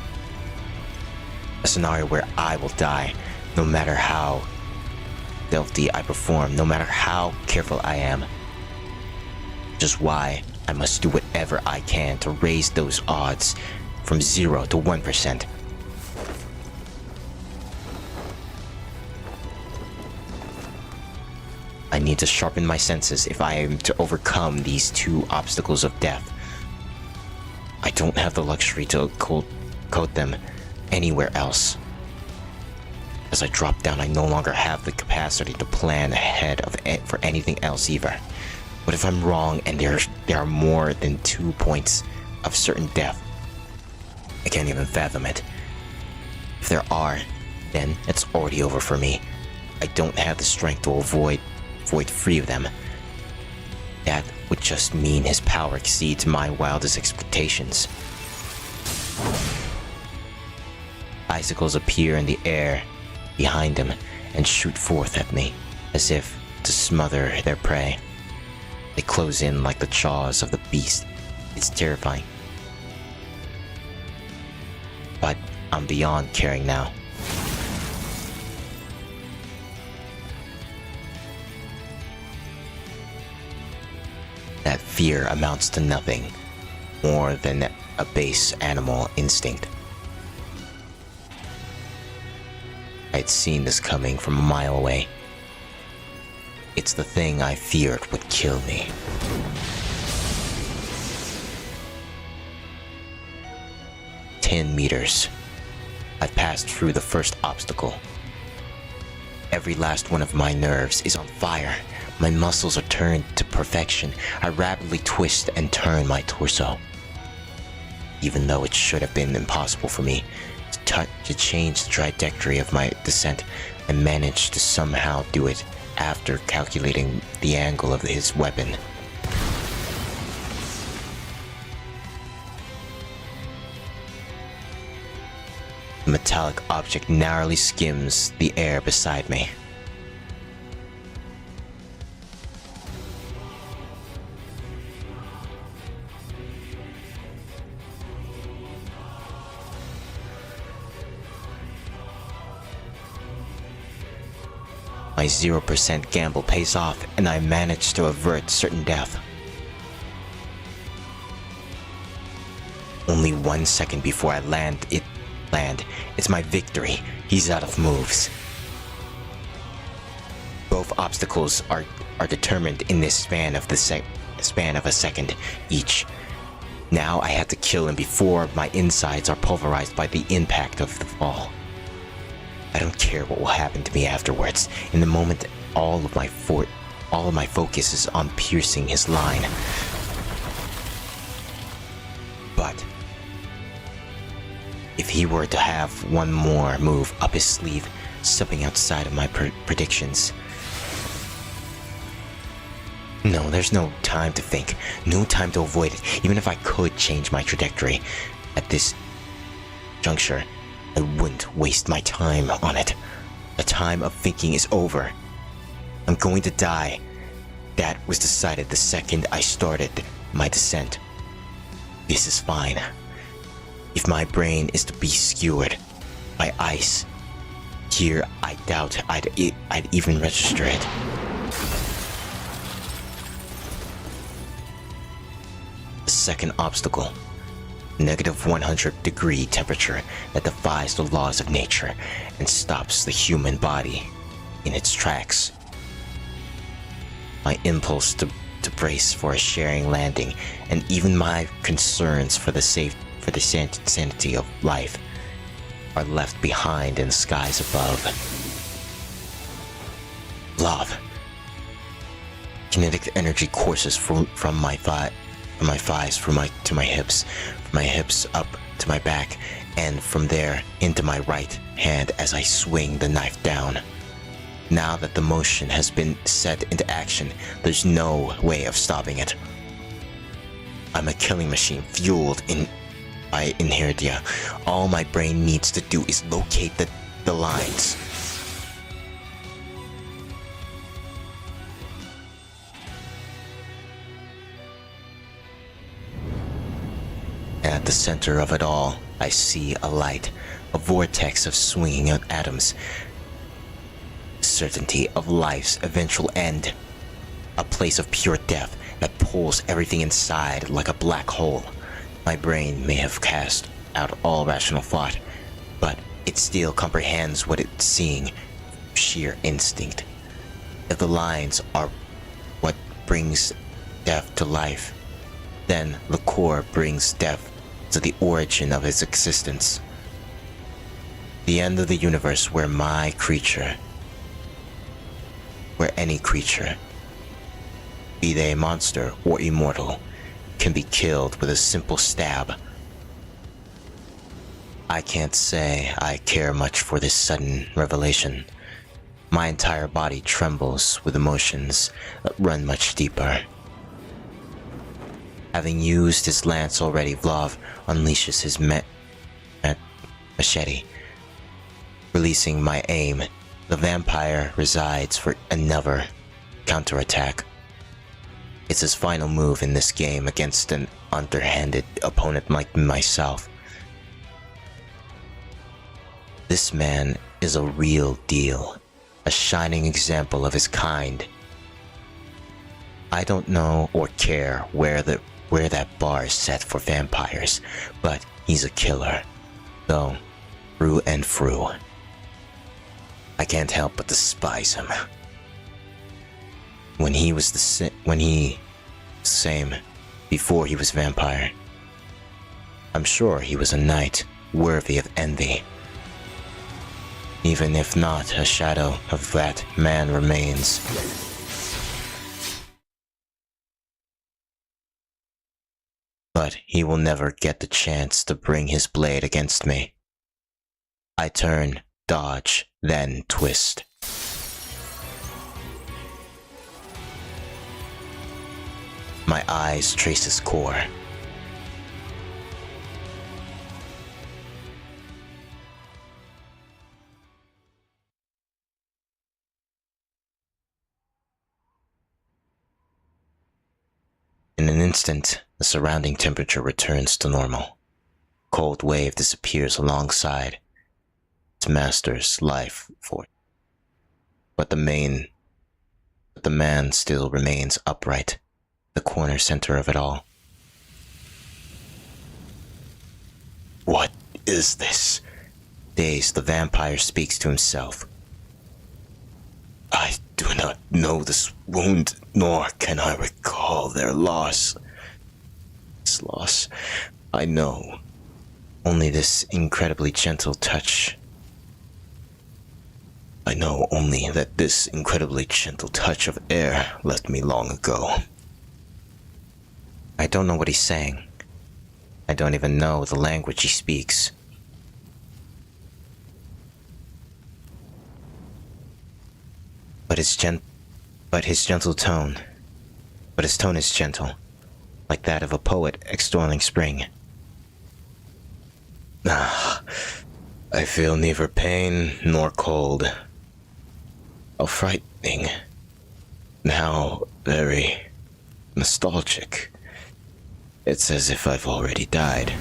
A scenario where I will die, no matter how stealthy I perform, no matter how careful I am. Which is why I must do whatever I can to raise those odds from 0 to 1%. I need to sharpen my senses if I am to overcome these 2 obstacles of death. I don't have the luxury to coat them anywhere else. As I drop down, I no longer have the capacity to plan ahead for anything else either. What if I'm wrong and there are more than 2 points of certain death? I can't even fathom it. If there are, then it's already over for me. I don't have the strength to avoid 3 of them. That would just mean his power exceeds my wildest expectations. Icicles appear in the air behind him and shoot forth at me, as if to smother their prey. They close in like the jaws of the beast. It's terrifying. But I'm beyond caring now. That fear amounts to nothing more than a base animal instinct. I had seen this coming from a mile away. It's the thing I feared would kill me. "10 meters. I've passed through the first obstacle. Every last one of my nerves is on fire. My muscles are turned to perfection. I rapidly twist and turn my torso. Even though it should have been impossible for me to change the trajectory of my descent, I managed to somehow do it after calculating the angle of his weapon. A metallic object narrowly skims the air beside me. My 0% gamble pays off, and I manage to avert certain death. Only 1 second before I land, it's my victory. He's out of moves. Both obstacles are determined in this span of a second each. Now I have to kill him before my insides are pulverized by the impact of the fall. I don't care what will happen to me afterwards. In the moment, all of my focus is on piercing his line. But if he were to have one more move up his sleeve, stepping outside of my predictions. No, there's no time to think, no time to avoid it. Even if I could change my trajectory at this juncture, I wouldn't waste my time on it. The time of thinking is over. I'm going to die. That was decided the second I started my descent. This is fine. If my brain is to be skewered by ice, here I doubt I'd even register it. The second obstacle. -100-degree temperature that defies the laws of nature and stops the human body in its tracks. My impulse to brace for a sharing landing, and even my concerns for the sanity of life, are left behind in the skies above. Love. Kinetic energy courses from my thighs to my hips, from my hips up to my back, and from there into my right hand as I swing the knife down. Now that the motion has been set into action, there's no way of stopping it. I'm a killing machine fueled by inertia. All my brain needs to do is locate the lines. At the center of it all, I see a light, a vortex of swinging atoms, certainty of life's eventual end, a place of pure death that pulls everything inside like a black hole. My brain may have cast out all rational thought, but it still comprehends what it's seeing, sheer instinct. If the lines are what brings death to life, then the core brings death to the origin of its existence. The end of the universe where any creature, be they monster or immortal, can be killed with a simple stab. I can't say I care much for this sudden revelation. My entire body trembles with emotions that run much deeper. Having used his lance already, Vlav unleashes his machete. Releasing my aim, the vampire resides for another counterattack. It's his final move in this game against an underhanded opponent like myself. This man is a real deal, a shining example of his kind. I don't know or care where that bar is set for vampires, but he's a killer, though, through and through. I can't help but despise him. When he was the same before he was vampire. I'm sure he was a knight worthy of envy. Even if not, a shadow of that man remains. But he will never get the chance to bring his blade against me. I turn, dodge, then twist. My eyes trace his core. In an instant, the surrounding temperature returns to normal. Cold wave disappears alongside its master's life force. But the man still remains upright, the corner center of it all. What is this? Dazed, the vampire speaks to himself. I do not know this wound, nor can I recall their loss. This loss, I know. Only this incredibly gentle touch. I know only that this incredibly gentle touch of air left me long ago. I don't know what he's saying. I don't even know the language he speaks. But his tone is gentle, like that of a poet extolling spring. I feel neither pain nor cold. How frightening, and how very nostalgic. It's as if I've already died.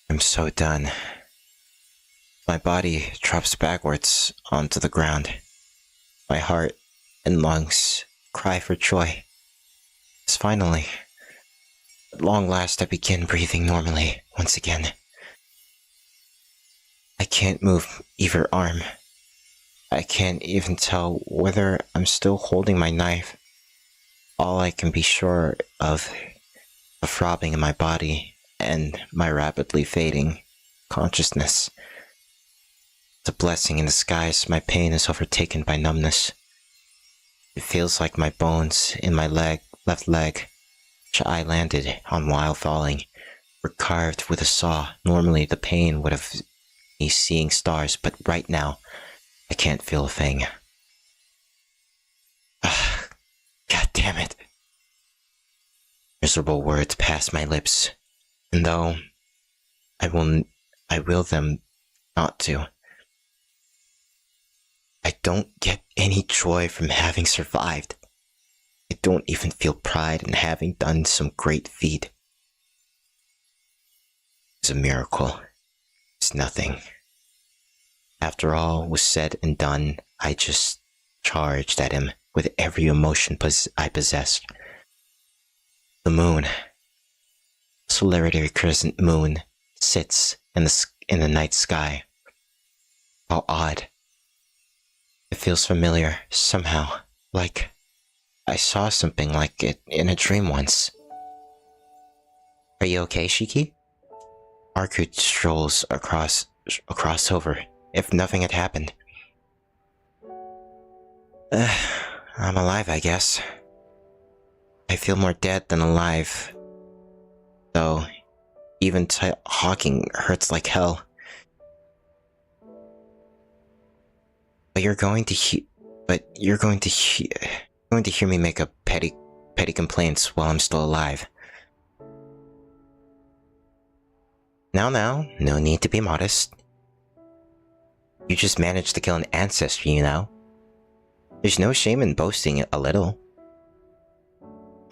I'm so done. My body drops backwards onto the ground. My heart and lungs cry for joy. It's finally, at long last, I begin breathing normally once again. I can't move either arm. I can't even tell whether I'm still holding my knife. All I can be sure of the throbbing in my body and my rapidly fading consciousness. It's a blessing in disguise. My pain is overtaken by numbness. It feels like my bones in my left leg, which I landed on while falling, were carved with a saw. Normally the pain would have me seeing stars, but right now, I can't feel a thing. God damn it. Miserable words pass my lips, and though I will them not to. I don't get any joy from having survived. I don't even feel pride in having done some great feat. It's a miracle. It's nothing. After all was said and done, I just charged at him with every emotion I possessed. The moon, solitary crescent moon, sits in the night sky. How odd. It feels familiar, somehow, like I saw something like it in a dream once. Are you okay, Shiki? Arkud strolls across over, if nothing had happened. I'm alive, I guess. I feel more dead than alive. Though, even talking hurts like hell. But you're going to hear me make a petty complaints while I'm still alive. Now, no need to be modest. You just managed to kill an ancestor, you know. There's no shame in boasting a little.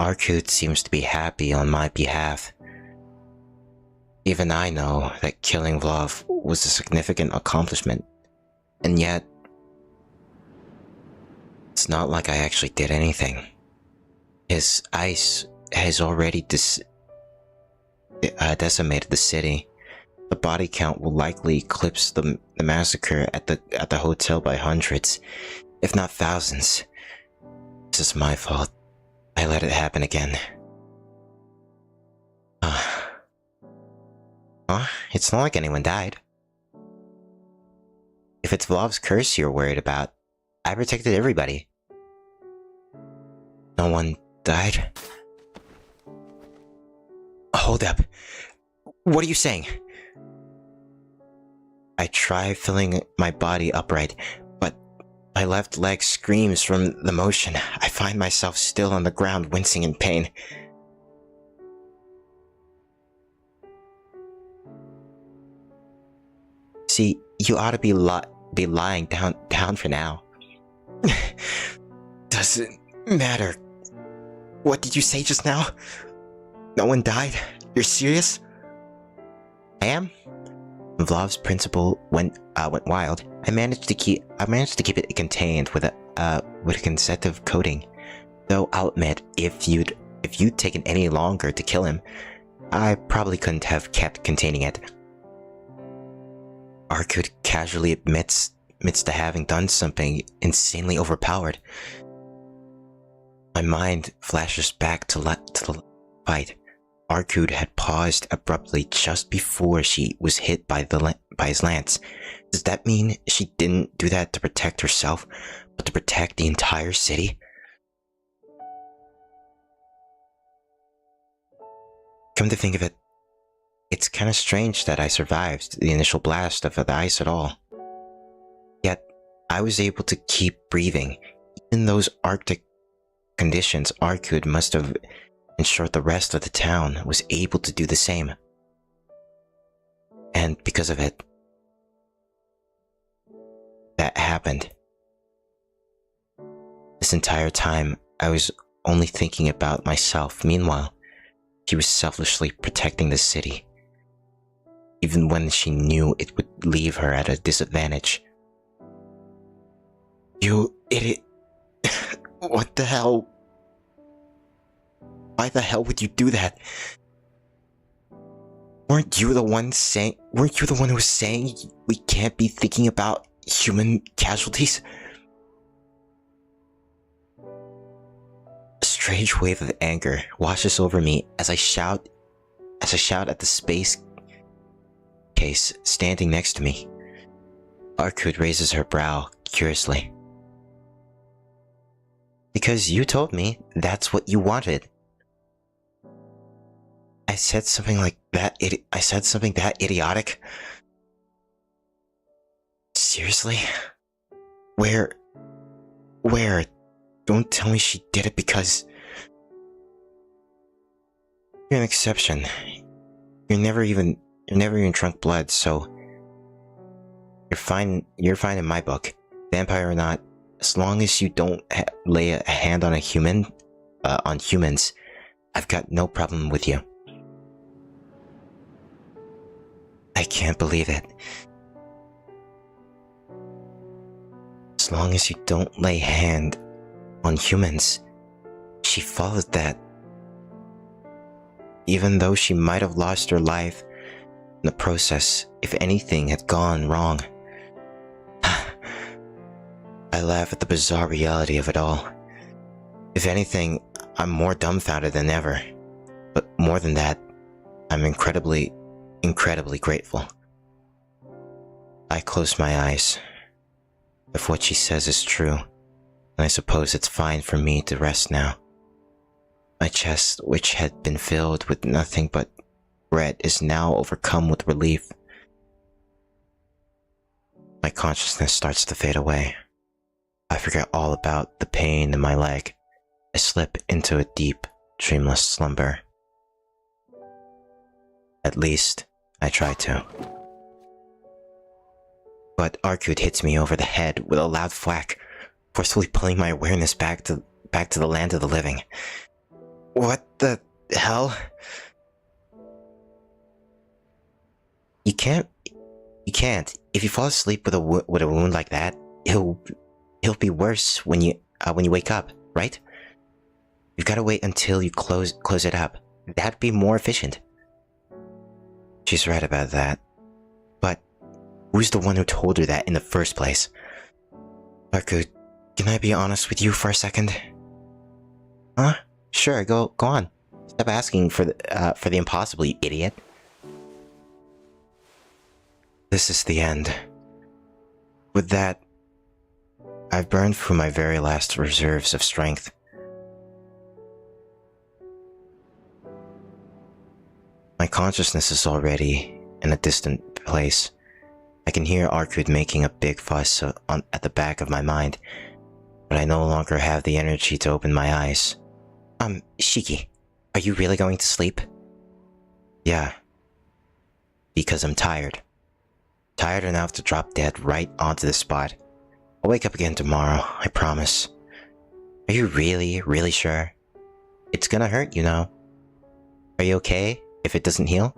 Arkud seems to be happy on my behalf. Even I know that killing Vlav was a significant accomplishment, and yet It's not like I actually did anything. His ice has already decimated the city. The body count will likely eclipse the massacre at the hotel by hundreds, if not thousands. This is my fault. I let it happen again. It's not like anyone died. If it's Vlov's curse you're worried about, I protected everybody. No one died? Hold up. What are you saying? I try filling my body upright, but my left leg screams from the motion. I find myself still on the ground, wincing in pain. See, you ought to be lying down for now. Doesn't matter. What did you say just now? No one died? You're serious? I am. Vlov's principle went wild. I managed to keep it contained with a consecutive coating. Though I'll admit, if you'd taken any longer to kill him, I probably couldn't have kept containing it. Arkud casually admits to having done something insanely overpowered. My mind flashes back to the fight. Arkud had paused abruptly just before she was hit by his lance. Does that mean she didn't do that to protect herself, but to protect the entire city? Come to think of it, it's kinda strange that I survived the initial blast of the ice at all. Yet, I was able to keep breathing. Even those Arctic conditions, Arkud must have ensured the rest of the town was able to do the same. And because of it, that happened. This entire time, I was only thinking about myself. Meanwhile, she was selfishly protecting the city. Even when she knew it would leave her at a disadvantage. You idiot. What the hell? Why the hell would you do that? Weren't you the one who was saying we can't be thinking about human casualties? A strange wave of anger washes over me as I shout at the space case standing next to me. Arkud raises her brow curiously. Because you told me that's what you wanted. I said something like that. I said something that idiotic. Seriously? Where? Don't tell me she did it because you're an exception. You're never even drunk blood, so you're fine. You're fine in my book, vampire or not. As long as you don't lay a hand on on humans, I've got no problem with you. I can't believe it. As long as you don't lay hand on humans, she followed that. Even though she might have lost her life in the process, if anything had gone wrong. I laugh at the bizarre reality of it all. If anything, I'm more dumbfounded than ever. But more than that, I'm incredibly grateful. I close my eyes. If what she says is true, then I suppose it's fine for me to rest now. My chest, which had been filled with nothing but regret, is now overcome with relief. My consciousness starts to fade away. I forget all about the pain in my leg. I slip into a deep, dreamless slumber. At least, I try to. But Arkud hits me over the head with a loud thwack, forcefully pulling my awareness back to the land of the living. What the hell? You can't. If you fall asleep with a wound like that, it'll be worse when you when you wake up, right? You've got to wait until you close it up. That'd be more efficient. She's right about that. But who's the one who told her that in the first place? Haku, can I be honest with you for a second? Huh? Sure, go on. Stop asking for the impossible, you idiot. This is the end. With that, I've burned through my very last reserves of strength. My consciousness is already in a distant place. I can hear Arkud making a big fuss at the back of my mind, but I no longer have the energy to open my eyes. Shiki, are you really going to sleep? Yeah. Because I'm tired. Tired enough to drop dead right onto the spot. I'll wake up again tomorrow, I promise. Are you really sure? It's gonna hurt, you know. Are you okay if it doesn't heal?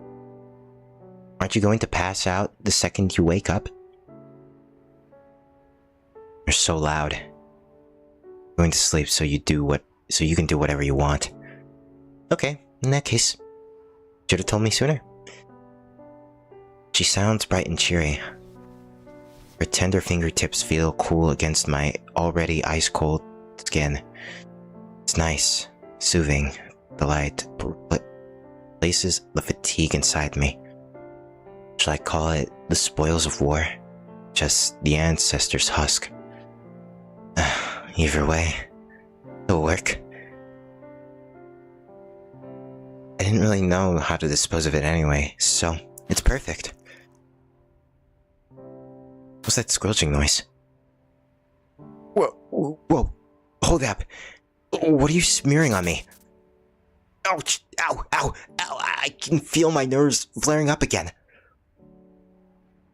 Aren't you going to pass out the second you wake up? You're so loud. Going to sleep so you can do whatever you want. Okay, in that case, should have told me sooner. She sounds bright and cheery. Her tender fingertips feel cool against my already ice-cold skin. It's nice, soothing. The light places the fatigue inside me. Shall I call it the spoils of war? Just the ancestors' husk. Either way, it'll work. I didn't really know how to dispose of it anyway, so it's perfect. What's that squelching noise? Whoa, hold up. What are you smearing on me? Ouch, ow, I can feel my nerves flaring up again.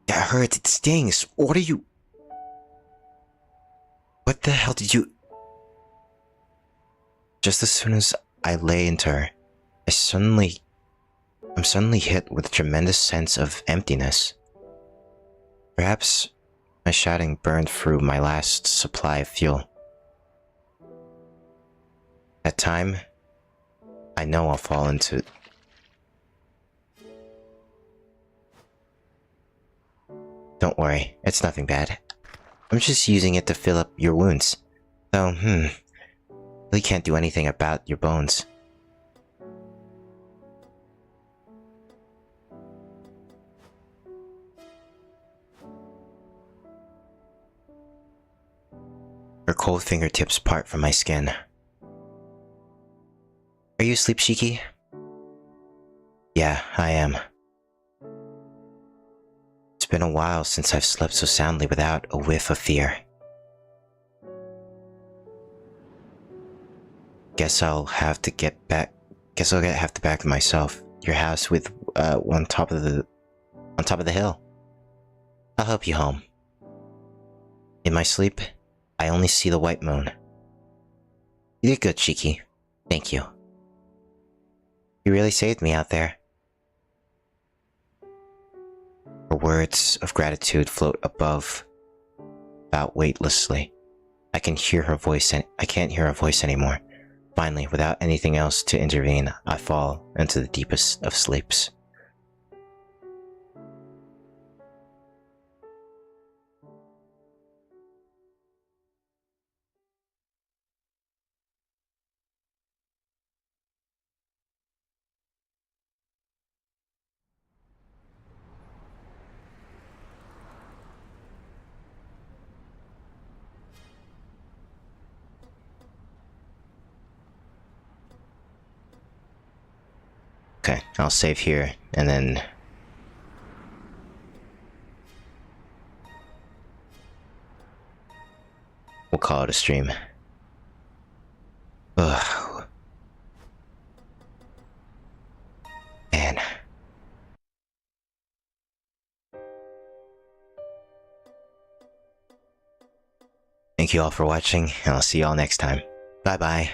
That hurts, it stings. What the hell did you... Just as soon as I lay into her, I'm suddenly hit with a tremendous sense of emptiness. Perhaps my shouting burned through my last supply of fuel. At time, I know I'll fall into... Don't worry, it's nothing bad. I'm just using it to fill up your wounds. So, really can't do anything about your bones. Her cold fingertips part from my skin. Are you asleep, Shiki? Yeah, I am. It's been a while since I've slept so soundly without a whiff of fear. Guess I'll have to back to myself. Your house with on top of the hill. I'll help you home. In my sleep, I only see the white moon. You did good, Shiki. Thank you. You really saved me out there. Her words of gratitude float about weightlessly. I can't hear her voice anymore. Finally, without anything else to intervene, I fall into the deepest of sleeps. Okay, I'll save here, and then... we'll call it a stream. Ugh. Man. Thank you all for watching, and I'll see you all next time. Bye bye.